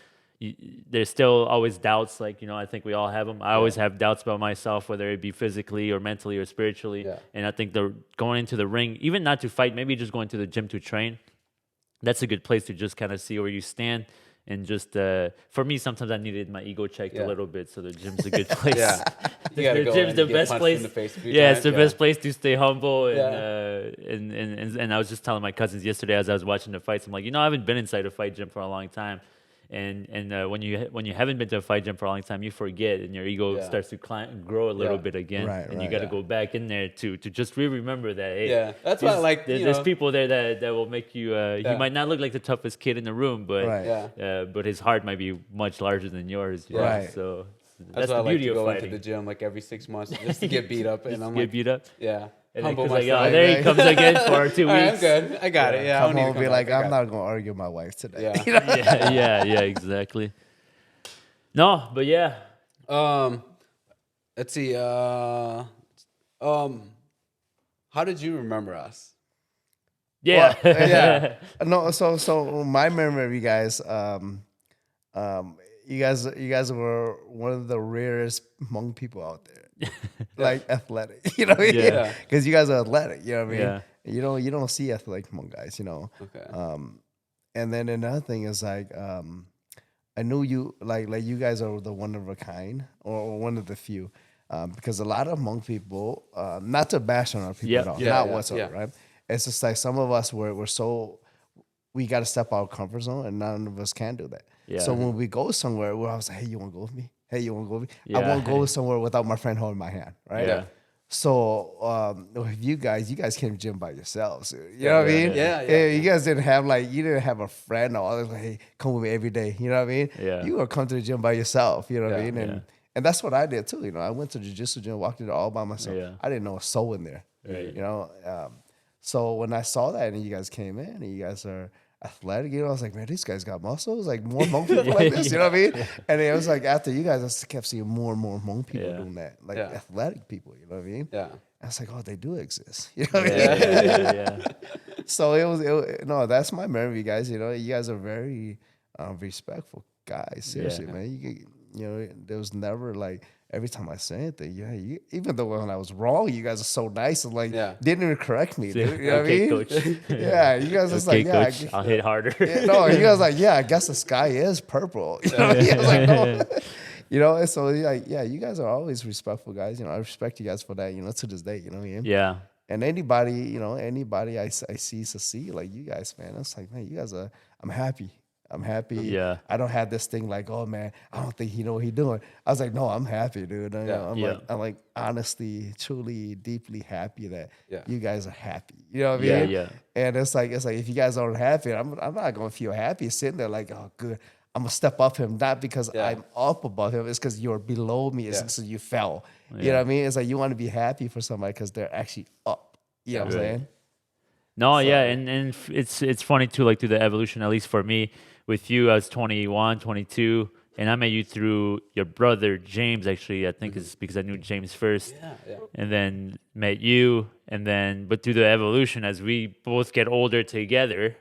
Speaker 2: there's still always doubts. Like I think we all have them. I always have doubts about myself, whether it be physically or mentally or spiritually.
Speaker 1: Yeah.
Speaker 2: And I think going into the ring, even not to fight, maybe just going to the gym to train. That's a good place to just kind of see where you stand. And just for me, sometimes I needed my ego checked a little bit, so the gym's a good place.
Speaker 1: Yeah. You gotta
Speaker 2: The
Speaker 1: go
Speaker 2: gym's
Speaker 1: and
Speaker 2: the
Speaker 1: get
Speaker 2: best
Speaker 1: punched
Speaker 2: place.
Speaker 1: in the face a few
Speaker 2: Yeah, it's
Speaker 1: times.
Speaker 2: the best place to stay humble. And,
Speaker 1: Yeah.
Speaker 2: and I was just telling my cousins yesterday as I was watching the fights, I'm like, I haven't been inside a fight gym for a long time. And when you haven't been to a fight gym for a long time, you forget, and your ego starts to grow a little bit again, and you got to go back in there to just really remember that. Hey,
Speaker 1: that's why I like.
Speaker 2: There's people there that will make you. He might not look like the toughest kid in the room, but but his heart might be much larger than yours.
Speaker 3: Right.
Speaker 2: So
Speaker 1: That's
Speaker 2: the
Speaker 1: why I like
Speaker 2: beauty
Speaker 1: to
Speaker 2: of
Speaker 1: go
Speaker 2: fighting.
Speaker 1: into the gym like every 6 months just to get beat up, and I'm
Speaker 2: Get
Speaker 1: like,
Speaker 2: beat up.
Speaker 1: yeah.
Speaker 2: And then
Speaker 1: Humble
Speaker 2: Chris like,
Speaker 1: myself.
Speaker 2: oh, there he comes again for 2
Speaker 1: All right, I'm
Speaker 2: weeks.
Speaker 1: good. I got it. Yeah, I don't
Speaker 3: Come
Speaker 1: need to
Speaker 3: home
Speaker 1: come
Speaker 3: and be
Speaker 1: back.
Speaker 3: like, I'm not gonna argue with my wife today.
Speaker 1: Yeah.
Speaker 2: yeah, exactly. No, but yeah.
Speaker 1: Let's see. How did you remember us?
Speaker 2: Yeah.
Speaker 3: Well, yeah. No, so my memory of you guys were one of the rarest Hmong people out there. Like athletic, you know what I mean?
Speaker 2: Yeah.
Speaker 3: Because you guys are athletic, you know what I mean?
Speaker 2: Yeah.
Speaker 3: You don't see athletic Hmong guys, you know.
Speaker 1: Okay.
Speaker 3: And then another thing is like I knew you like you guys are the one of a kind or one of the few. Because a lot of Hmong people, not to bash on our people
Speaker 2: Yep.
Speaker 3: at all,
Speaker 1: Yeah,
Speaker 3: not
Speaker 1: yeah,
Speaker 3: whatsoever,
Speaker 1: yeah.
Speaker 3: right? It's just like some of us we're so we got to step out of our comfort zone, and none of us can do that.
Speaker 2: Yeah.
Speaker 3: So when we go somewhere, we're always like, "Hey, you want to go with me? Hey, you want to go with me? I
Speaker 2: Yeah.
Speaker 3: won't go somewhere without my friend holding my hand, right?"
Speaker 2: Yeah.
Speaker 3: So with you guys came to gym by yourselves. You know what I mean?
Speaker 1: Yeah.
Speaker 3: You guys didn't have you didn't have a friend or others like, "Hey, come with me every day." You know what I mean?
Speaker 2: Yeah.
Speaker 3: You would come to the gym by yourself. You know what I
Speaker 1: Yeah.
Speaker 3: mean? And that's what I did too. You know, I went to the Jiu Jitsu gym, walked in there all by myself.
Speaker 2: Yeah.
Speaker 3: I didn't know a soul in there.
Speaker 2: Right.
Speaker 3: You know, so when I saw that and you guys came in and you guys are athletic, you know, I was like, man, these guys got muscles, like more Hmong people like this, you know what I mean? And it was like after you guys, I just kept seeing more and more Hmong people
Speaker 2: Yeah.
Speaker 3: doing that, like
Speaker 1: Yeah.
Speaker 3: athletic people, you know what I mean?
Speaker 1: Yeah.
Speaker 3: I was like, oh, they do exist, you know what I mean?
Speaker 2: Yeah.
Speaker 3: So no, that's my memory, you guys. You know, you guys are very respectful guys. Seriously,
Speaker 2: Yeah.
Speaker 3: man. You know, there was never like every time I say anything, even though when I was wrong, you guys are so nice and like didn't even correct me. Dude, you know
Speaker 2: Okay,
Speaker 3: what I mean?
Speaker 2: coach.
Speaker 3: Yeah, you guys just
Speaker 2: Okay,
Speaker 3: like
Speaker 2: coach. I'll hit harder.
Speaker 3: no, you guys like I guess the sky is purple. You know what I mean? I was like, no. You know, and so like you guys are always respectful guys. You know, I respect you guys for that. You know, to this day, you know what I mean?
Speaker 2: Yeah.
Speaker 3: And anybody I see succeed like you guys, man. It's like, man, you guys are. I'm happy.
Speaker 2: Yeah.
Speaker 3: I don't have this thing like, oh man, I don't think he know what he doing. I was like, no, I'm happy, dude. I'm like honestly, truly, deeply happy that you guys are happy. You know what I mean?
Speaker 2: Yeah.
Speaker 3: And it's like if you guys aren't happy, I'm not gonna feel happy sitting there like, oh good. I'm gonna step up him, not because I'm up above him. It's because you're below me. It's because you fell. You know what I mean? It's like you want to be happy for somebody because they're actually up. You know what I'm saying?
Speaker 2: No, yeah, and it's funny too, like through the evolution, at least for me, with you, I was 21, 22, and I met you through your brother, James, actually, I think it's because I knew James first, and then met you, but through the evolution, as we both get older together,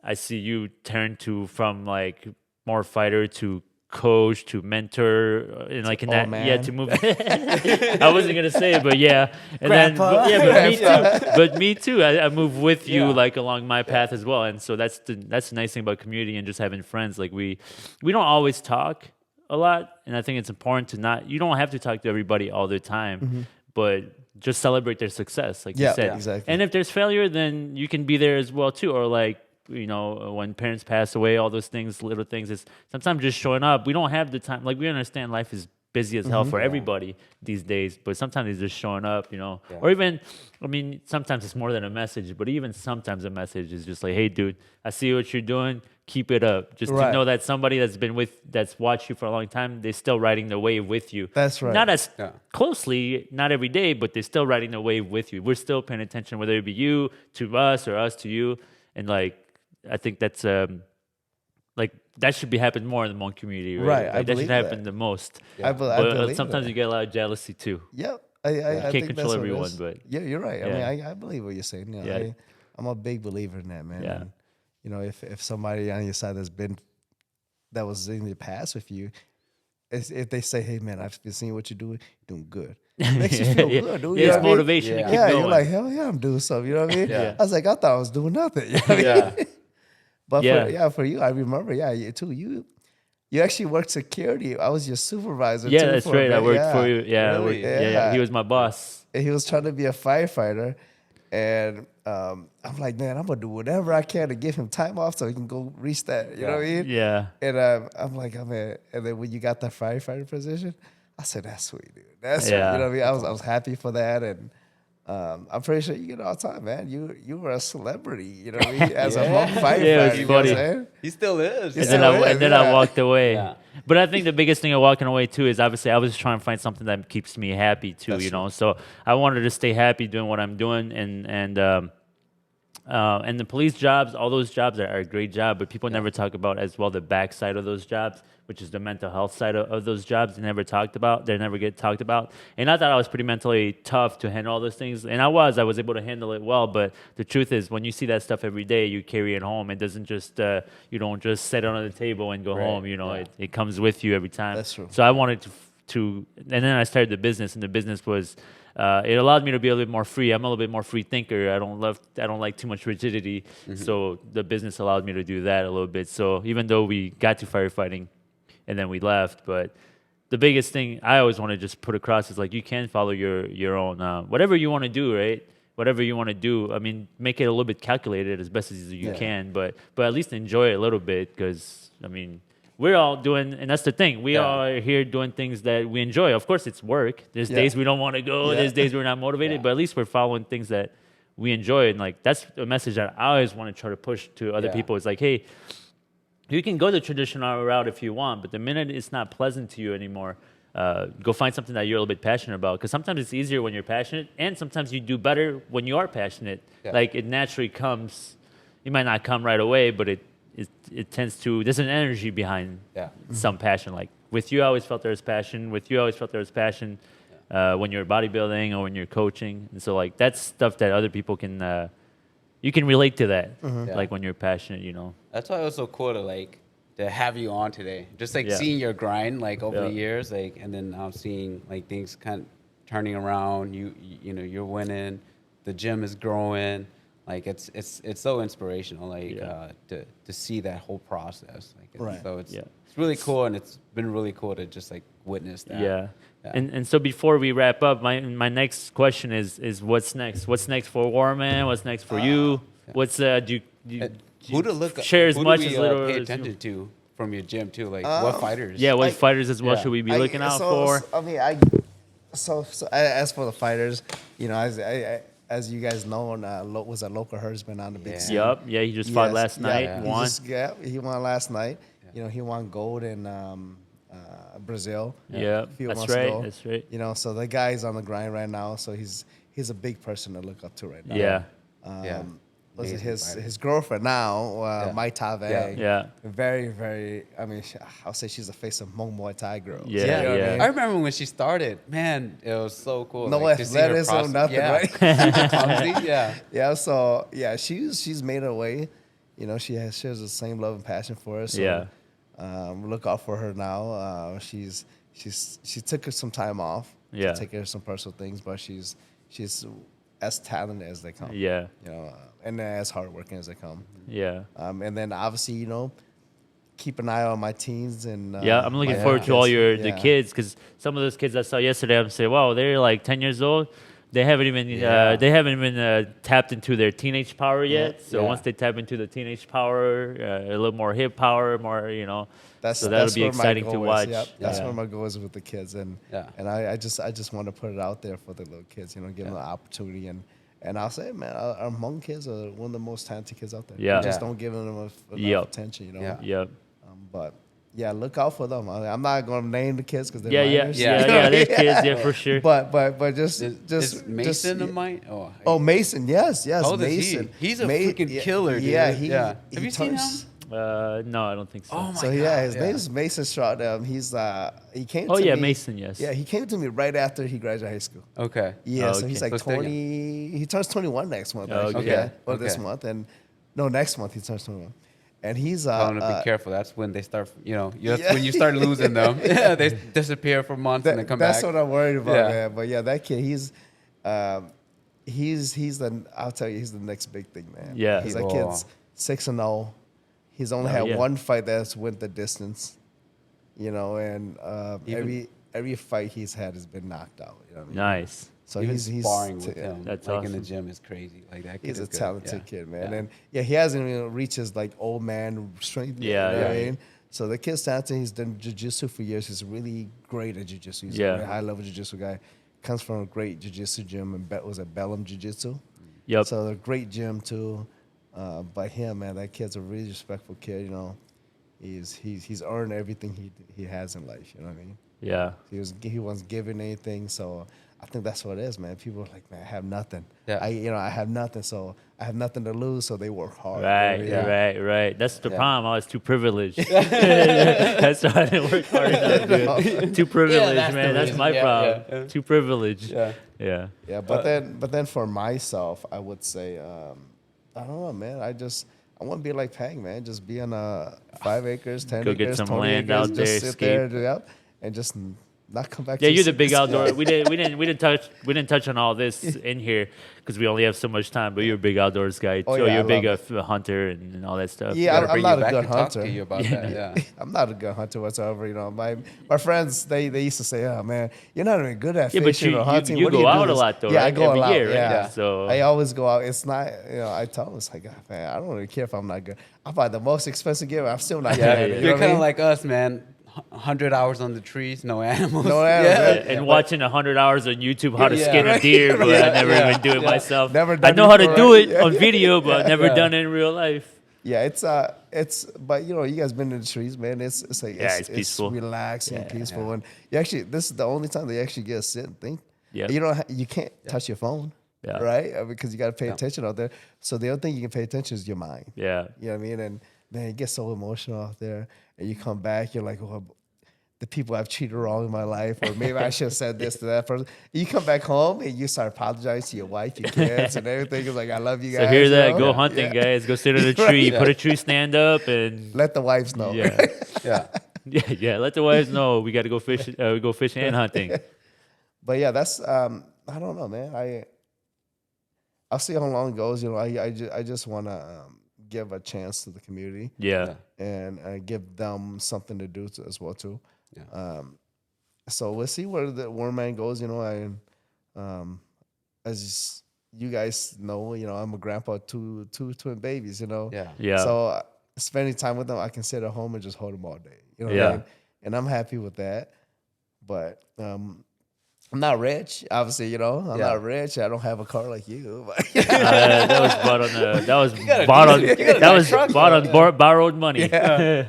Speaker 2: I see you turn from like more fighter to coach to mentor and like in that to move I wasn't gonna say it, but yeah, and
Speaker 1: Grandpa.
Speaker 2: but me too I move with you like along my path as well, and so that's the nice thing about community and just having friends. Like we don't always talk a lot, and I think it's important to you don't have to talk to everybody all the time, but just celebrate their success, like you said.
Speaker 3: Exactly.
Speaker 2: And if there's failure, then you can be there as well too, or like, you know, when parents pass away, all those things, little things, is sometimes just showing up. We don't have the time. Like, we understand life is busy as hell for everybody these days, but sometimes it's just showing up, you know. Or even, I mean, sometimes it's more than a message, but even sometimes a message is just like, hey, dude, I see what you're doing. Keep it up. Just to know that somebody that's watched you for a long time, they're still riding the wave with you.
Speaker 3: That's right.
Speaker 2: Not as closely, not every day, but they're still riding the wave with you. We're still paying attention, whether it be you to us or us to you. And like, I think that's like that should be happening more in the Hmong community, right? Like, that should happen the most.
Speaker 3: I believe
Speaker 2: sometimes you get a lot of jealousy too.
Speaker 3: Yep.
Speaker 2: You can't control everyone, but
Speaker 3: yeah, you're right. I mean, I believe what you're saying. You know, I'm a big believer in that, man.
Speaker 2: Yeah.
Speaker 3: And, you know, if somebody on your side that was in the past with you, if they say, hey man, I've been seeing what you're doing good. It makes you feel good, dude.
Speaker 2: It's motivation to keep going.
Speaker 3: You're like, hell yeah, I'm doing something. You know what I mean? I was like, I thought I was doing nothing. You know what I mean? But for you, I remember, you too. You actually worked security. I was your supervisor.
Speaker 2: Yeah,
Speaker 3: too,
Speaker 2: that's right. I worked for you. Yeah,
Speaker 1: Really?
Speaker 2: He was my boss.
Speaker 3: And he was trying to be a firefighter, and I'm like, man, I'm gonna do whatever I can to give him time off so he can go reach that. You know what I mean?
Speaker 2: Yeah.
Speaker 3: And I'm like, and then when you got that firefighter position, I said, that's sweet, dude. That's sweet. You know what I mean? I was happy for that, and I'm pretty sure you get it all the time, man. You were a celebrity, you know what I mean? As a Hmong firefighter, you know what I'm saying?
Speaker 1: He still is.
Speaker 2: And then I walked away. Yeah. But I think the biggest thing of walking away too is obviously I was trying to find something that keeps me happy too, you know. So I wanted to stay happy doing what I'm doing, and And the police jobs, all those jobs are a great job, but people never talk about as well the backside of those jobs, which is the mental health side of those jobs. They never talked about. They never get talked about. And I thought I was pretty mentally tough to handle all those things, and I was able to handle it well. But the truth is, when you see that stuff every day, you carry it home. It doesn't just you don't just set it on the table and go home. You know, it comes with you every time.
Speaker 3: That's true.
Speaker 2: So I wanted to, and then I started the business, and the business was. It allowed me to be a little bit more free. I'm a little bit more free thinker. I don't like too much rigidity. So the business allowed me to do that a little bit. So even though we got to firefighting and then we left, but the biggest thing I always want to just put across is like you can follow your own whatever you want to do, right? Whatever you want to do. I mean, make it a little bit calculated as best as you can, but at least enjoy it a little bit because I mean. We're all doing, and that's the thing. We all are here doing things that we enjoy. Of course, it's work. There's days we don't want to go. There's days we're not motivated. But at least we're following things that we enjoy. And like that's a message that I always want to try to push to other people. It's like, hey, you can go the traditional route if you want, but the minute it's not pleasant to you anymore, go find something that you're a little bit passionate about. Because sometimes it's easier when you're passionate, and sometimes you do better when you are passionate. Like it naturally comes. It might not come right away, but it tends to, there's an energy behind some passion. Like with you, I always felt there was passion. With you, I always felt there was passion when you're bodybuilding or when you're coaching. And so like that's stuff that other people can, you can relate to that. Like when you're passionate, you know.
Speaker 1: That's why it was so cool to have you on today. Just like seeing your grind like over the years, like, and then seeing like things kind of turning around. You know, you're winning. The gym is growing. Like it's so inspirational, like to see that whole process. Like so it's really cool, and it's been really cool to just like witness that.
Speaker 2: Yeah. And so before we wrap up, my next question is what's next? What's next for Warman? What's next for you? What's do you
Speaker 1: who to look
Speaker 2: share as
Speaker 1: who
Speaker 2: much
Speaker 1: do we,
Speaker 2: as little
Speaker 1: pay
Speaker 2: as
Speaker 1: attention to from your gym too? Like what fighters?
Speaker 2: Yeah, what fighters as well should we be looking out for?
Speaker 3: I mean, so as for the fighters, you know, as you guys know, was a local herdsman on the big scene.
Speaker 2: Yup. Yeah, he just fought last night. Won.
Speaker 3: He won last night. You know, he won gold in Brazil.
Speaker 2: Yeah, that's right. That's right.
Speaker 3: You know, so the guy's on the grind right now. So he's a big person to look up to right now.
Speaker 2: Yeah.
Speaker 3: Was it his girlfriend now, Mai Tave?
Speaker 2: Yeah.
Speaker 3: Very, very. I mean, I'll say she's the face of Muay Thai girl.
Speaker 2: Yeah.
Speaker 3: You know what I mean?
Speaker 1: I remember when she started. Man, it was so cool.
Speaker 3: No
Speaker 1: like,
Speaker 3: athletics or nothing, right?
Speaker 1: Clumsy,
Speaker 3: Yeah. So she's made her way. You know, she has the same love and passion for us. So, look out for her now. She took some time off to take care of some personal things, but she's as talented as they come.
Speaker 2: Yeah.
Speaker 3: You know, and as hardworking as they come.
Speaker 2: Yeah.
Speaker 3: And then obviously, you know, keep an eye on my teens and
Speaker 2: I'm looking forward to all the kids, because some of those kids I saw yesterday, I'm saying, wow, they're like 10 years old. They haven't even tapped into their teenage power yet. So once they tap into the teenage power, a little more hip power, more, you know, so that'll be exciting to watch.
Speaker 3: That's where my goal is with the kids, and I just want to put it out there for the little kids, you know, give them the opportunity, and I'll say, man, our Hmong kids are one of the most talented kids out there.
Speaker 2: Yeah,
Speaker 3: we just don't give them enough attention, you know. But yeah, look out for them. I'm not going to name the kids because they're minors.
Speaker 2: They're kids, for sure.
Speaker 3: But just
Speaker 1: is Mason a mine?
Speaker 3: Oh, Mason, yes.
Speaker 1: How old
Speaker 3: Mason.
Speaker 1: is he? He's a freaking killer, dude.
Speaker 3: Yeah,
Speaker 1: Have you seen him?
Speaker 2: No, I don't think so.
Speaker 1: Oh my
Speaker 3: God. His name is Mason Stroud. He came.
Speaker 2: Oh
Speaker 3: to
Speaker 2: yeah,
Speaker 3: me,
Speaker 2: Mason. Yes.
Speaker 3: Yeah, he came to me right after he graduated high school.
Speaker 1: Okay.
Speaker 3: Yeah, so he's like 20. He turns 21 next month. Actually.
Speaker 1: Okay.
Speaker 3: Or this month, and no, next month he turns 21. And he's
Speaker 1: tell them to be careful. That's when they start. You know, that's when you start losing them. They disappear for months and then come back.
Speaker 3: That's what I'm worried about, man. But yeah, that kid, he's the. I'll tell you, he's the next big thing, man.
Speaker 2: Yeah,
Speaker 3: he's like kid's 6-0. He's only had one fight that's went the distance, you know, and every fight he's had has been knocked out. You know what I mean?
Speaker 2: Nice.
Speaker 1: So he's sparring with him.
Speaker 2: That's
Speaker 1: like
Speaker 2: awesome.
Speaker 1: In the gym is crazy. Like that kid
Speaker 3: he's
Speaker 1: is
Speaker 3: a talented kid, man. And he hasn't even reached his like old man strength. You know what I mean? So the kid's talented. He's done jiu-jitsu for years. He's really great at jiu-jitsu. He's a very high-level jiu-jitsu guy. Comes from a great jiu-jitsu gym and was at Bellum Jiu-Jitsu.
Speaker 2: Yep.
Speaker 3: So a great gym too. But him, man, that kid's a really respectful kid. You know, he's earned everything he has in life. You know what I mean?
Speaker 2: Yeah.
Speaker 3: He wasn't given anything. So I think that's what it is, man. People are like, man, I have nothing.
Speaker 1: Yeah.
Speaker 3: I have nothing, so I have nothing to lose. So they work hard.
Speaker 2: Right. That's the problem. I was too privileged. That's why I didn't work hard enough, dude. Too privileged, man. That's my problem. Too privileged. Yeah.
Speaker 3: But then for myself, I would say, I don't know, man. I want to be like Pang, man. Just be on 5 acres, 10
Speaker 2: Go
Speaker 3: acres,
Speaker 2: get some
Speaker 3: 20
Speaker 2: land
Speaker 3: acres,
Speaker 2: out
Speaker 3: just
Speaker 2: there,
Speaker 3: sit
Speaker 2: escape.
Speaker 3: there, and just not come back.
Speaker 2: Yeah,
Speaker 3: to
Speaker 2: you're the big
Speaker 3: cities.
Speaker 2: outdoor. We didn't touch on all this in here because we only have so much time. But you're a big outdoors guy.
Speaker 3: Oh,
Speaker 2: So
Speaker 3: yeah,
Speaker 2: you're
Speaker 3: I
Speaker 2: a big
Speaker 3: love
Speaker 2: hunter and all that stuff.
Speaker 3: Yeah, I'm not a
Speaker 1: back
Speaker 3: good
Speaker 1: to talk to
Speaker 3: hunter.
Speaker 1: you about that. Yeah.
Speaker 3: I'm not a good hunter whatsoever. You know, my friends they used to say, "Oh man, you're not even good at
Speaker 2: Yeah, but
Speaker 3: fishing or hunting."
Speaker 2: you
Speaker 3: What do
Speaker 2: go
Speaker 3: do
Speaker 2: out a
Speaker 3: this?"
Speaker 2: lot though,
Speaker 3: Yeah,
Speaker 2: right?
Speaker 3: I go
Speaker 2: Every
Speaker 3: out.
Speaker 2: year, right?
Speaker 3: Yeah,
Speaker 2: So
Speaker 3: I always go out. It's not, I tell them, it's like, "Oh, man, I don't really care if I'm not good. I buy the most expensive gear. I'm still not good at it. You know
Speaker 1: You're
Speaker 3: what I
Speaker 1: kind of
Speaker 3: mean?
Speaker 1: like us, man. 100 hours on the trees, no animals.
Speaker 3: No animals,
Speaker 1: Yeah.
Speaker 2: and watching 100 hours on YouTube how to
Speaker 1: Yeah,
Speaker 2: skin a
Speaker 3: right.
Speaker 2: deer, but I
Speaker 1: Yeah,
Speaker 2: never
Speaker 1: yeah,
Speaker 2: even do it
Speaker 1: yeah.
Speaker 2: myself.
Speaker 3: Never
Speaker 2: I
Speaker 3: done
Speaker 2: know
Speaker 3: it
Speaker 2: how to
Speaker 3: before,
Speaker 2: do
Speaker 3: right?
Speaker 2: it on video, but I've never
Speaker 1: Yeah.
Speaker 2: done it in real life.
Speaker 3: Yeah, it's but you guys been in the trees, man. It's like
Speaker 2: It's peaceful.
Speaker 3: relaxing, peaceful, and you actually this is the only time they actually get to sit and think.
Speaker 2: Yeah.
Speaker 3: You can't touch your phone,
Speaker 2: Yeah.
Speaker 3: right? Because you got to pay attention out there. So the other thing you can pay attention is your mind.
Speaker 2: Yeah.
Speaker 3: You know what I mean? And man, you get so emotional out there, and you come back, you're like, oh, the people I've treated wrong in my life, or maybe I should have said this to that person. You come back home and you start apologizing to your wife, your kids, and everything. It's like, I love you guys.
Speaker 2: So hear that?
Speaker 3: you know?
Speaker 2: Go hunting, guys. Go sit on a tree. Put a tree stand up and
Speaker 3: Let the wives know.
Speaker 2: yeah,
Speaker 1: Yeah.
Speaker 2: Let the wives know we got to go fish. We go fishing and hunting.
Speaker 3: But yeah, that's I don't know, man. I'll see how long it goes. You know, I just want to give a chance to the community.
Speaker 2: Yeah.
Speaker 3: And give them something to do as well too.
Speaker 1: Yeah.
Speaker 3: So we'll see where the Warman goes. You know, as you guys know, I'm a grandpa, two twin babies. You know,
Speaker 2: Yeah.
Speaker 3: So spending time with them, I can sit at home and just hold them all day. You know, what
Speaker 2: Yeah.
Speaker 3: I mean? And I'm happy with that. But I'm not rich, obviously. You know, I'm not rich. I don't have a car like you. But
Speaker 2: That was bought on borrowed money.
Speaker 3: Yeah.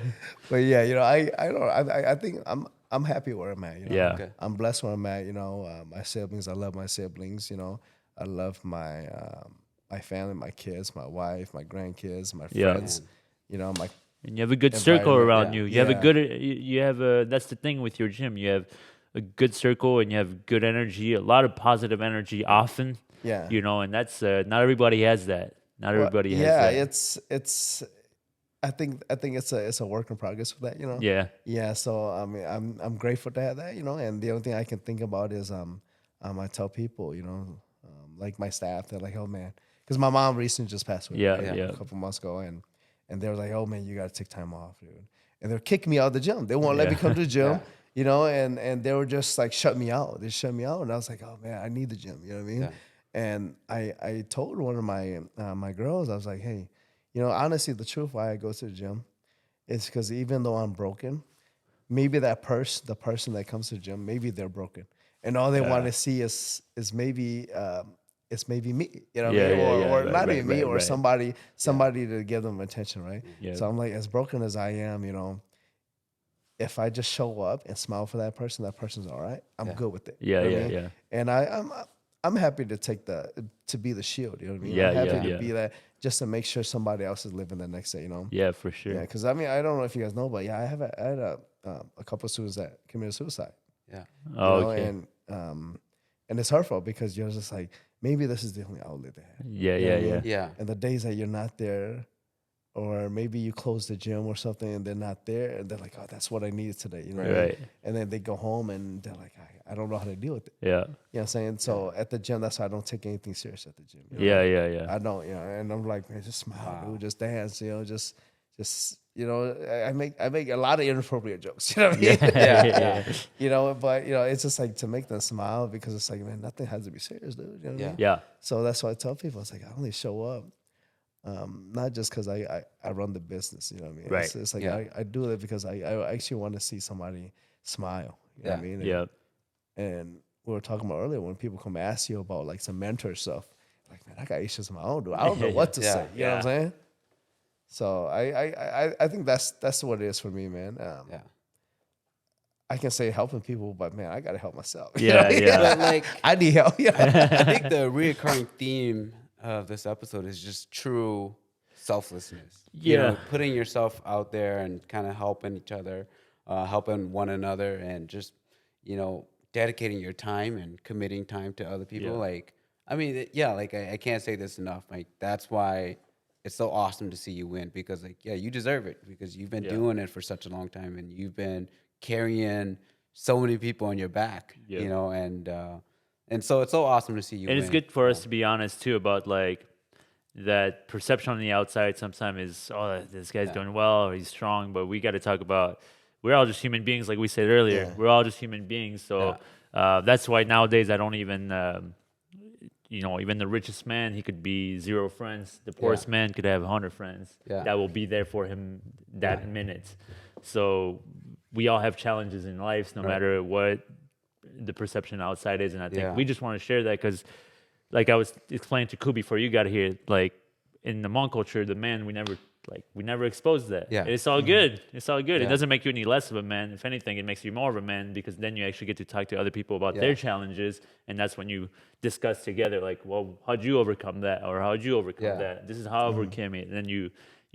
Speaker 3: But yeah, I think I'm happy where I'm at. You know?
Speaker 2: Yeah. Okay.
Speaker 3: I'm blessed where I'm at. You know, my siblings. I love my siblings. You know, I love my my family, my kids, my wife, my grandkids, my friends. You know, my
Speaker 2: and you have a good circle around you. You have a
Speaker 3: Yeah.
Speaker 2: good. You have a. That's the thing with your gym. You have a good circle and you have good energy. A lot of positive energy often.
Speaker 3: Yeah.
Speaker 2: You know, and that's not everybody has that. Not everybody has that.
Speaker 3: Yeah, it's. I think it's a work in progress for that. You know.
Speaker 2: Yeah.
Speaker 3: Yeah. So I mean, I'm grateful to have that. You know, and the only thing I can think about is I tell people, you know, like my staff, they're like, oh man, because my mom recently just passed away.
Speaker 2: Yeah,
Speaker 3: right?
Speaker 2: yeah.
Speaker 3: A couple months ago, and they were like, oh man, you got to take time off, dude. And they're kicking me out of the gym. They won't let me come to the gym. You know, and they were just like, shut me out. They shut me out, and I was like, oh man, I need the gym. You know what I mean?
Speaker 1: Yeah.
Speaker 3: And I told one of my my girls, I was like, hey, you know, honestly, the truth why I go to the gym is because even though I'm broken, maybe the person that comes to the gym, maybe they're broken, and all they want to see is maybe it's maybe me, you know, what I mean? Or not even me, or somebody to give them attention, right?
Speaker 2: Yeah.
Speaker 3: So I'm like, as broken as I am, you know, if I just show up and smile for that person's all right. I'm good with it.
Speaker 2: Yeah,
Speaker 3: you know what I mean?
Speaker 2: yeah.
Speaker 3: And I'm happy to to be the shield. You know what I mean?
Speaker 2: Yeah,
Speaker 3: I'm happy
Speaker 2: yeah.
Speaker 3: to be that, just to make sure somebody else is living the next day. You know?
Speaker 2: Yeah, for sure.
Speaker 3: Yeah, because I mean, I don't know if you guys know, but yeah, I had a couple of students that committed suicide.
Speaker 1: Yeah.
Speaker 2: Oh,
Speaker 3: You know,
Speaker 2: okay.
Speaker 3: and it's hurtful because you're just like, maybe this is the only outlet they have.
Speaker 2: Yeah,
Speaker 3: You know what I
Speaker 2: yeah,
Speaker 3: mean?
Speaker 2: yeah.
Speaker 1: Yeah.
Speaker 3: And the days that you're not there, or maybe you close the gym or something and they're not there, and they're like, oh, that's what I needed today. You know what I mean?
Speaker 2: Right.
Speaker 3: And then they go home and they're like, I don't know how to deal with it.
Speaker 2: Yeah.
Speaker 3: You know what I'm saying? So at the gym, that's why I don't take anything serious at the gym. you know?
Speaker 2: Yeah, yeah, yeah.
Speaker 3: I don't, you know, and I'm like, man, just smile, dude, just dance, you know, just, you know, I make a lot of inappropriate jokes, you know what I mean?
Speaker 2: Yeah.
Speaker 3: You know, but you know, it's just like to make them smile because it's like, man, nothing has to be serious, dude. You know what I mean?
Speaker 2: Yeah.
Speaker 3: So that's why I tell people, it's like I only show up, not just because I run the business, you know what I mean?
Speaker 2: Right.
Speaker 3: It's like
Speaker 1: Yeah.
Speaker 3: I do it because I actually want to see somebody smile. You know what I mean?
Speaker 2: Yeah.
Speaker 3: And we were talking about earlier when people come ask you about like some mentor stuff, like, man, I got issues of my own, dude. I don't know what to say. You know what I'm saying? So I think that's what it is for me, man.
Speaker 1: Yeah.
Speaker 3: I can say helping people, but man, I gotta help myself.
Speaker 2: Yeah, yeah.
Speaker 1: But like,
Speaker 3: I need help. Yeah.
Speaker 1: I think the reoccurring theme of this episode is just true selflessness. You know,
Speaker 2: Yeah.
Speaker 1: putting yourself out there and kind of helping each other, helping one another, and just, you know, dedicating your time and committing time to other people.
Speaker 2: Yeah.
Speaker 1: Like, I mean, yeah, like I can't say this enough. Like, that's why it's so awesome to see you win, because like, yeah, you deserve it, because you've been doing it for such a long time, and you've been carrying so many people on your back,
Speaker 2: Yeah.
Speaker 1: you know, and so it's so awesome to see you
Speaker 2: And
Speaker 1: win.
Speaker 2: it's good for us to be honest too about like that perception on the outside sometimes is, oh, this guy's doing well or he's strong, but we got to talk about we're all just human beings, like we said earlier.
Speaker 3: Yeah.
Speaker 2: We're all just human beings. So that's why nowadays I don't even, you know, even the richest man, he could be 0 friends. The poorest man could have 100 friends that will be there for him that minute. So we all have challenges in life, no matter what the perception outside is. And I think we just want to share that because, like I was explaining to Kou before you got here, like in the Hmong culture, the man, we never exposed that.
Speaker 1: Yeah.
Speaker 2: It's all good. It's all good.
Speaker 1: Yeah.
Speaker 2: It doesn't make you any less of a man. If anything, it makes you more of a man, because then you actually get to talk to other people about their challenges. And that's when you discuss together, like, well, how'd you overcome that? Or how'd you overcome that? This is how I overcame it. And then you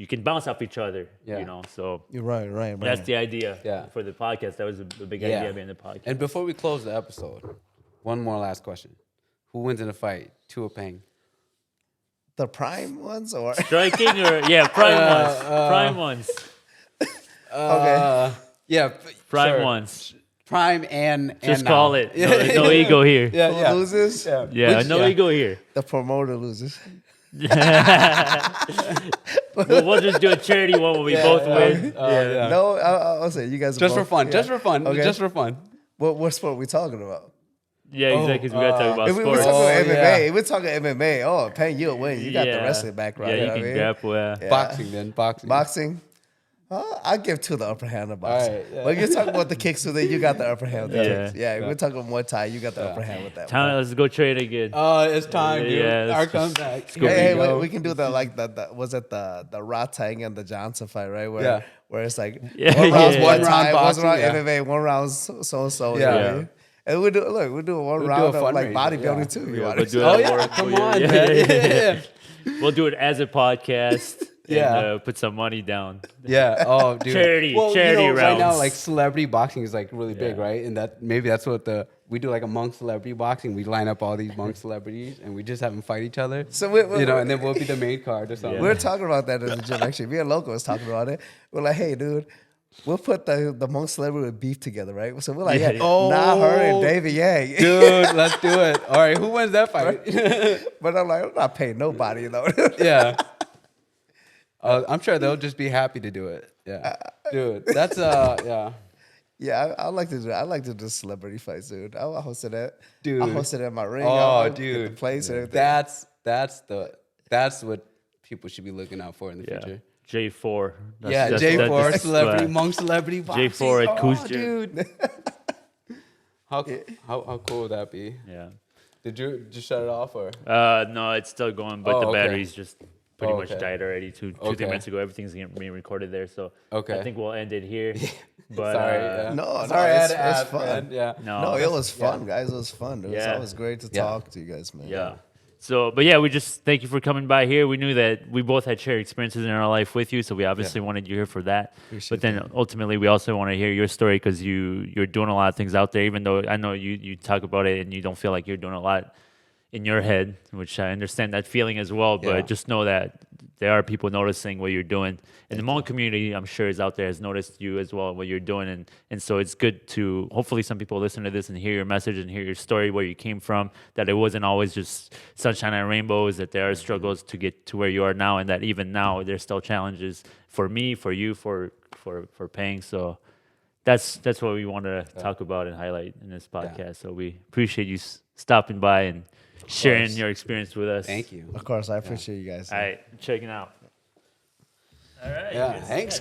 Speaker 2: can bounce off each other, you know? So
Speaker 3: You're right.
Speaker 2: that's the idea
Speaker 1: Yeah.
Speaker 2: for the podcast. That was a big idea behind the podcast.
Speaker 1: And before we close the episode, one more last question: who wins in a fight, Tu or Peng?
Speaker 3: The prime ones or
Speaker 2: Striking or prime ones.
Speaker 3: okay.
Speaker 1: Yeah,
Speaker 2: Prime
Speaker 1: sure.
Speaker 2: ones.
Speaker 1: Prime and
Speaker 2: Just
Speaker 1: now.
Speaker 2: call it. No ego here.
Speaker 3: Who loses?
Speaker 2: Yeah,
Speaker 1: Which-
Speaker 2: no ego here.
Speaker 3: The promoter loses.
Speaker 2: We'll just do a charity one when we both win.
Speaker 3: No, I'll say you guys are
Speaker 1: Just for
Speaker 3: both-
Speaker 1: fun.
Speaker 3: yeah.
Speaker 1: Just for fun.
Speaker 3: Okay.
Speaker 1: Just for fun.
Speaker 3: What sport are we talking about?
Speaker 2: Yeah, exactly. 'Cause we gotta talk about
Speaker 3: If we're
Speaker 2: sports.
Speaker 3: talking about
Speaker 1: Oh,
Speaker 3: MMA,
Speaker 1: yeah.
Speaker 3: if we're talking MMA, oh, Peng, you'll win. You got the wrestling background.
Speaker 2: Yeah,
Speaker 3: you
Speaker 2: you
Speaker 3: know
Speaker 2: can
Speaker 3: what I mean?
Speaker 2: grapple. Yeah.
Speaker 1: Boxing then. Boxing.
Speaker 3: Boxing, I'll give two the upper hand of boxing.
Speaker 1: right, yeah.
Speaker 3: But you're talking about the kicks, so then you got the upper hand with the
Speaker 2: Yeah.
Speaker 3: kicks. Yeah, we're talking Muay Thai, you got the upper hand with that one.
Speaker 2: Time, let's go trade again.
Speaker 1: It's time, dude.
Speaker 2: Yeah, let's
Speaker 1: Our
Speaker 2: just-
Speaker 1: comeback.
Speaker 2: go
Speaker 3: Hey,
Speaker 1: Here we go.
Speaker 3: we can do the like the was it the Ratang and the Johnson fight, right? Where it's like
Speaker 2: Yeah,
Speaker 3: one round's
Speaker 2: yeah.
Speaker 3: Muay
Speaker 1: One round
Speaker 3: Thai, one
Speaker 1: boxing,
Speaker 3: round
Speaker 1: yeah.
Speaker 3: MMA, one round's so.
Speaker 1: Yeah.
Speaker 2: Yeah.
Speaker 3: And we're doing one
Speaker 1: do
Speaker 3: round
Speaker 1: a
Speaker 3: of like
Speaker 1: fundraiser,
Speaker 3: bodybuilding
Speaker 1: yeah.
Speaker 3: too.
Speaker 2: Yeah,
Speaker 3: want
Speaker 2: we'll
Speaker 3: to
Speaker 2: do it
Speaker 1: Oh
Speaker 2: at
Speaker 1: yeah,
Speaker 2: work
Speaker 1: come
Speaker 2: for you.
Speaker 1: on,
Speaker 2: Yeah,
Speaker 1: man.
Speaker 2: yeah, yeah. We'll do it as a podcast.
Speaker 1: Yeah.
Speaker 2: And, put some money down.
Speaker 1: Yeah. Oh, dude.
Speaker 2: Charity
Speaker 1: Right now,
Speaker 2: rounds.
Speaker 1: like celebrity boxing is like really big,
Speaker 2: Yeah.
Speaker 1: right? And that's what we do, like a Hmong celebrity boxing. We line up all these Hmong celebrities and we just have them fight each other.
Speaker 3: So
Speaker 1: and then we'll be the main card or something.
Speaker 3: We were talking about that in the gym. Actually, me and Loco was talking about it. We're like, hey, dude, we'll put the Hmong celebrity with beef together, right? So we're like,
Speaker 2: Yeah.
Speaker 3: nah, her and David Yang.
Speaker 1: Dude, let's do it. All right, who wins that fight?
Speaker 3: But I'm like, I'm not paying nobody, you know.
Speaker 1: Yeah. I'm sure they'll just be happy to do it. Yeah. Dude, that's yeah.
Speaker 3: Yeah, I like to do. I like to do celebrity fights, dude. I hosted that.
Speaker 1: Dude.
Speaker 3: I hosted it at my ring.
Speaker 1: Oh,
Speaker 3: I'll get the
Speaker 1: dude.
Speaker 3: place and everything.
Speaker 1: That's what people should be looking out for in the
Speaker 2: Yeah.
Speaker 1: future.
Speaker 2: J4.
Speaker 1: Yeah, J4
Speaker 2: that's,
Speaker 1: celebrity, Hmong celebrity boxing.
Speaker 2: J4 at Kou's gym.
Speaker 1: dude. How cool would that be?
Speaker 2: Yeah.
Speaker 1: Did you just shut it off or?
Speaker 2: No, it's still going, but
Speaker 1: Oh,
Speaker 2: the
Speaker 1: okay.
Speaker 2: battery's just pretty much
Speaker 1: okay.
Speaker 2: died already. Two, 3
Speaker 1: Okay.
Speaker 2: minutes ago, everything's being recorded there. So
Speaker 1: Okay.
Speaker 2: I think we'll end it here. But
Speaker 1: Sorry. Yeah.
Speaker 3: No,
Speaker 1: Sorry, I had
Speaker 3: it's
Speaker 1: to ask,
Speaker 3: fun.
Speaker 1: man. Yeah.
Speaker 3: No, it was fun, guys. It was fun. It was
Speaker 2: Yeah.
Speaker 3: always great to
Speaker 1: Yeah.
Speaker 3: talk to you guys, man.
Speaker 2: Yeah. So, but yeah, we just thank you for coming by here. We knew that we both had shared experiences in our life with you, so we obviously wanted you here for that.
Speaker 3: Appreciate
Speaker 2: But then ultimately, we also want to hear your story because you're doing a lot of things out there. Even though I know you talk about it and you don't feel like you're doing a lot in your head, which I understand that feeling as well. But
Speaker 1: Yeah.
Speaker 2: just know that there are people noticing what you're doing, and the Hmong community, I'm sure, is out there, has noticed you as well, what you're doing, and so it's good to hopefully some people listen to this and hear your message and hear your story, where you came from, that it wasn't always just sunshine and rainbows, that there are struggles to get to where you are now, and that even now there's still challenges for me, for you, for Peng. So that's what we want to talk about and highlight in this podcast. So we appreciate you stopping by and sharing your experience with us.
Speaker 1: Thank you.
Speaker 3: Of course, I appreciate you guys.
Speaker 2: All right, checking out. All right.
Speaker 1: Yeah. Thanks.